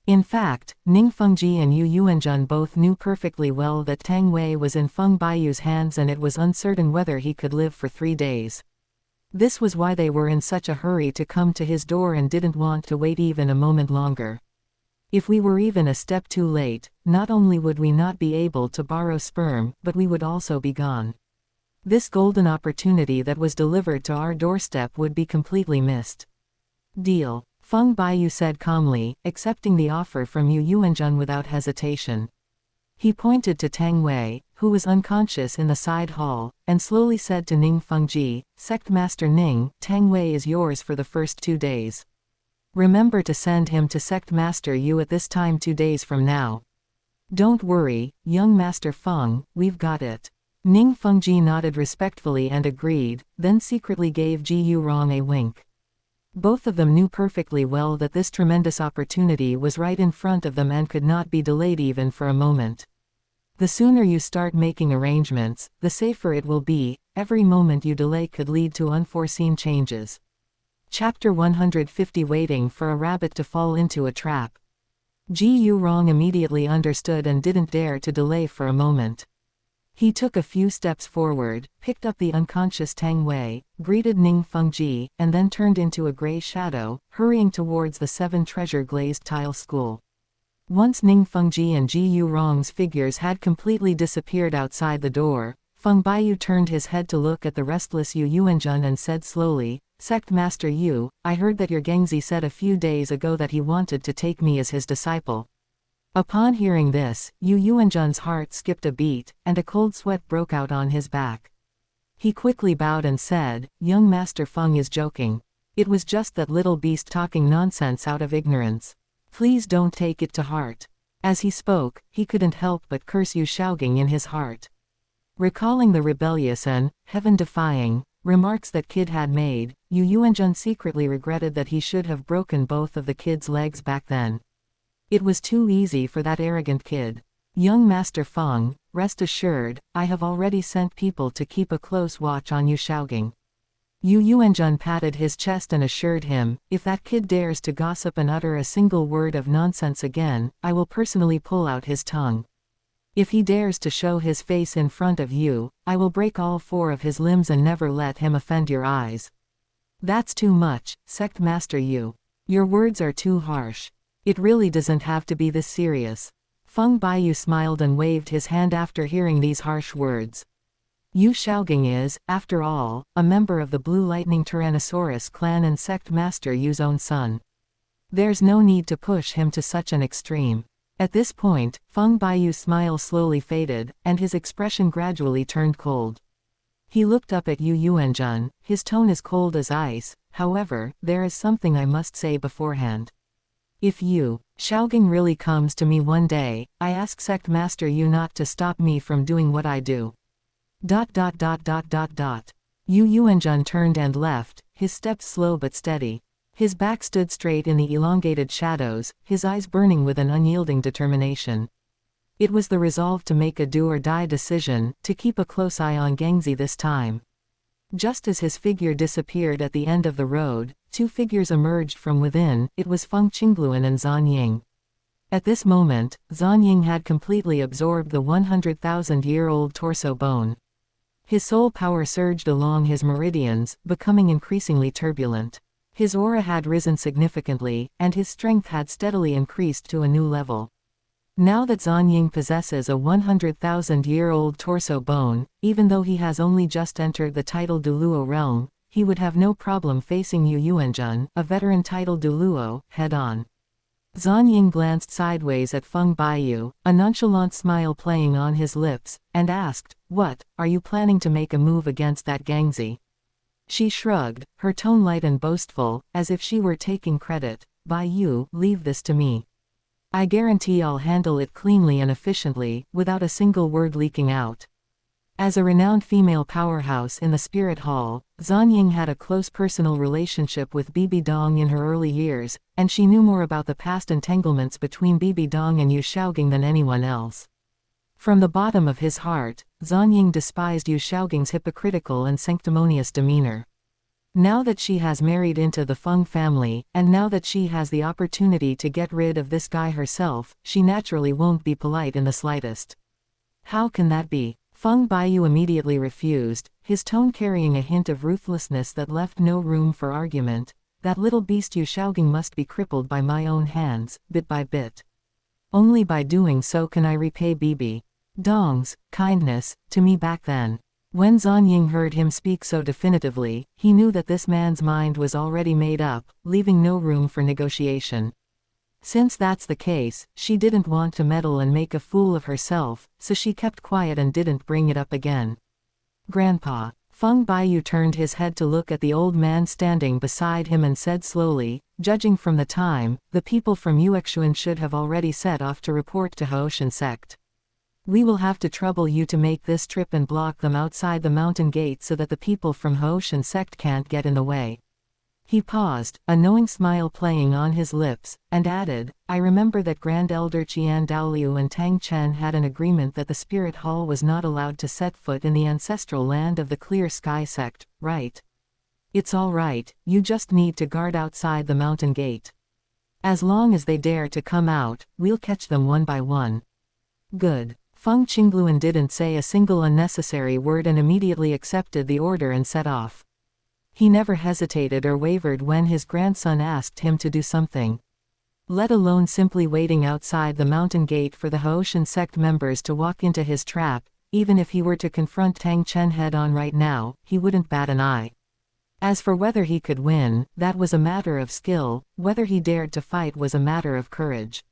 In fact, Ning Fengji and Yu Yuanjun both knew perfectly well that Tang Wei was in Feng Baiyu's hands and it was uncertain whether he could live for 3 days. This was why they were in such a hurry to come to his door and didn't want to wait even a moment longer. If we were even a step too late, not only would we not be able to borrow sperm, but we would also be gone. This golden opportunity that was delivered to our doorstep would be completely missed. Deal, Feng Baiyu said calmly, accepting the offer from Yu Yuanjun without hesitation. He pointed to Tang Wei, who was unconscious in the side hall, and slowly said to Ning Fengji, "Sect Master Ning, Tang Wei is yours for the first 2 days. Remember to send him to Sect Master Yu at this time 2 days from now. Don't worry, young Master Feng, we've got it." Ning Fengji nodded respectfully and agreed, then secretly gave Ji Yurong a wink. Both of them knew perfectly well that this tremendous opportunity was right in front of them and could not be delayed even for a moment. The sooner you start making arrangements, the safer it will be. Every moment you delay could lead to unforeseen changes. Chapter 150 Waiting for a Rabbit to Fall into a Trap. Ji Yurong immediately understood and didn't dare to delay for a moment. He took a few steps forward, picked up the unconscious Tang Wei, greeted Ning Fengji, and then turned into a gray shadow, hurrying towards the 7 treasure glazed tile school. Once Ning Fengji and Ji Yurong's figures had completely disappeared outside the door, Feng Baiyu turned his head to look at the restless Yu Yuanjun and said slowly, "Sect Master Yu, I heard that your Gengzi said a few days ago that he wanted to take me as his disciple." Upon hearing this, Yu Yuanjun's heart skipped a beat, and a cold sweat broke out on his back. He quickly bowed and said, "Young Master Feng is joking. It was just that little beast talking nonsense out of ignorance. Please don't take it to heart." As he spoke, he couldn't help but curse Yu Shaoging in his heart. Recalling the rebellious and heaven-defying remarks that kid had made, Yu Yuanjun secretly regretted that he should have broken both of the kid's legs back then. It was too easy for that arrogant kid. "Young Master Feng, rest assured, I have already sent people to keep a close watch on Yu Shaoging." Yu Yuanjun patted his chest and assured him, "If that kid dares to gossip and utter a single word of nonsense again, I will personally pull out his tongue. If he dares to show his face in front of you, I will break all 4 of his limbs and never let him offend your eyes." "That's too much, Sect Master Yu. Your words are too harsh. It really doesn't have to be this serious." Feng Baiyu smiled and waved his hand after hearing these harsh words. Yu Shaoging is, after all, a member of the Blue Lightning Tyrannosaurus clan and Sect Master Yu's own son. There's no need to push him to such an extreme. At this point, Feng Baiyu's smile slowly faded, and his expression gradually turned cold. He looked up at Yu Yuanjun, his tone as cold as ice. "However, there is something I must say beforehand. If Yu Shaoging really comes to me one day, I ask Sect Master Yu not to stop me from doing what I do." Yu Yuanjun turned and left, his steps slow but steady. His back stood straight in the elongated shadows, his eyes burning with an unyielding determination. It was the resolve to make a do-or-die decision, to keep a close eye on Gengzi this time. Just as his figure disappeared at the end of the road, 2 figures emerged from within. It was Feng Qingluan and Zan Ying. At this moment, Zan Ying had completely absorbed the 100,000-year-old torso bone. His soul power surged along his meridians, becoming increasingly turbulent. His aura had risen significantly, and his strength had steadily increased to a new level. Now that Zan Ying possesses a 100,000-year-old torso bone, even though he has only just entered the titled Douluo realm, he would have no problem facing Yu Yuanjun, a veteran titled Douluo, head-on. Zan Ying glanced sideways at Feng Baiyu, a nonchalant smile playing on his lips, and asked, "What, are you planning to make a move against that Gengzi?" She shrugged, her tone light and boastful, as if she were taking credit. "Baiyu, leave this to me. I guarantee I'll handle it cleanly and efficiently, without a single word leaking out." As a renowned female powerhouse in the spirit hall, Zhan Ying had a close personal relationship with Bibi Dong in her early years, and she knew more about the past entanglements between Bibi Dong and Yu Shaogang than anyone else. From the bottom of his heart, Zhan Ying despised Yu Shaogang's hypocritical and sanctimonious demeanor. Now that she has married into the Feng family, and now that she has the opportunity to get rid of this guy herself, she naturally won't be polite in the slightest. How can that be? Feng Baiyu immediately refused, his tone carrying a hint of ruthlessness that left no room for argument. That little beast Yu Shaogang must be crippled by my own hands, bit by bit. Only by doing so can I repay Bibi Dong's kindness to me back then. When Zhan Ying heard him speak so definitively, he knew that this man's mind was already made up, leaving no room for negotiation. Since that's the case, she didn't want to meddle and make a fool of herself, so she kept quiet and didn't bring it up again. Grandpa. Feng Baiyu turned his head to look at the old man standing beside him and said slowly, judging from the time, the people from Yuexuan should have already set off to report to Haoshan sect. We will have to trouble you to make this trip and block them outside the mountain gate so that the people from Haoshan sect can't get in the way. He paused, a knowing smile playing on his lips, and added, I remember that Grand Elder Qian Douluo and Tang Chen had an agreement that the Spirit Hall was not allowed to set foot in the ancestral land of the Clear Sky sect, right? It's all right, you just need to guard outside the mountain gate. As long as they dare to come out, we'll catch them one by one. Good. Feng Qingluan didn't say a single unnecessary word and immediately accepted the order and set off. He never hesitated or wavered when his grandson asked him to do something. Let alone simply waiting outside the mountain gate for the Haoshan sect members to walk into his trap. Even if he were to confront Tang Chen head-on right now, he wouldn't bat an eye. As for whether he could win, that was a matter of skill, whether he dared to fight was a matter of courage.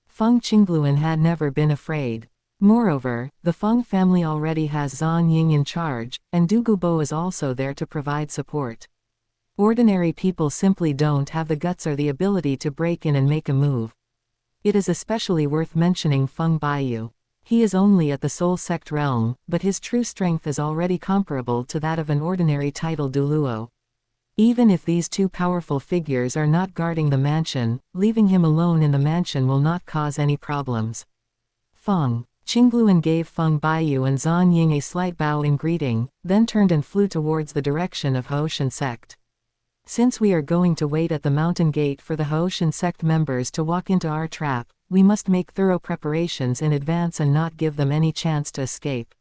Feng Qingluan had never been afraid. Moreover, the Feng family already has Zhan Ying in charge, and Du Gubo is also there to provide support. Ordinary people simply don't have the guts or the ability to break in and make a move. It is especially worth mentioning Feng Baiyu. He is only at the Soul Sect realm, but his true strength is already comparable to that of an ordinary title Douluo. Even if these two powerful figures are not guarding the mansion, leaving him alone in the mansion will not cause any problems. Feng Qingluan gave Feng Baiyu and Zhan Ying a slight bow in greeting, then turned and flew towards the direction of Haoshan sect. Since we are going to wait at the mountain gate for the Haoshan sect members to walk into our trap, we must make thorough preparations in advance and not give them any chance to escape.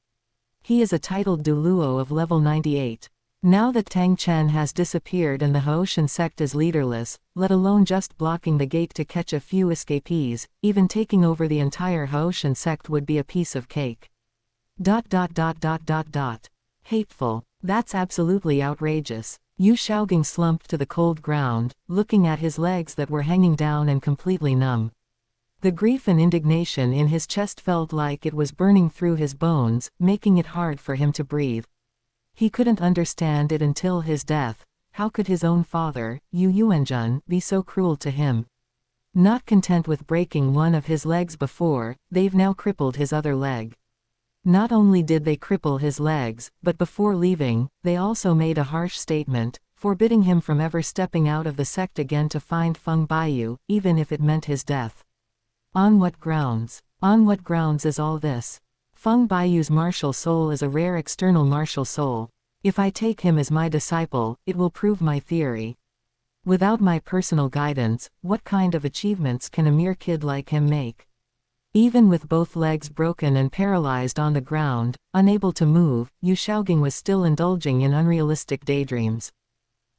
He is a titled Douluo of level 98. Now that Tang Chen has disappeared and the Haoshan sect is leaderless, let alone just blocking the gate to catch a few escapees, even taking over the entire Haoshan sect would be a piece of cake. Hateful. That's absolutely outrageous. Yu Shaogang slumped to the cold ground, looking at his legs that were hanging down and completely numb. The grief and indignation in his chest felt like it was burning through his bones, making it hard for him to breathe. He couldn't understand it until his death. How could his own father, Yu Yuanjun, be so cruel to him? Not content with breaking one of his legs before, they've now crippled his other leg. Not only did they cripple his legs, but before leaving, they also made a harsh statement, forbidding him from ever stepping out of the sect again to find Feng Baiyu, even if it meant his death. On what grounds? On what grounds is all this? Feng Baiyu's martial soul is a rare external martial soul. If I take him as my disciple, it will prove my theory. Without my personal guidance, what kind of achievements can a mere kid like him make? Even with both legs broken and paralyzed on the ground, unable to move, Yu Shaogang was still indulging in unrealistic daydreams.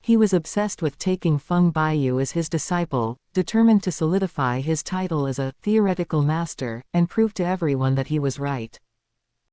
He was obsessed with taking Feng Baiyu as his disciple, determined to solidify his title as a theoretical master, and prove to everyone that he was right.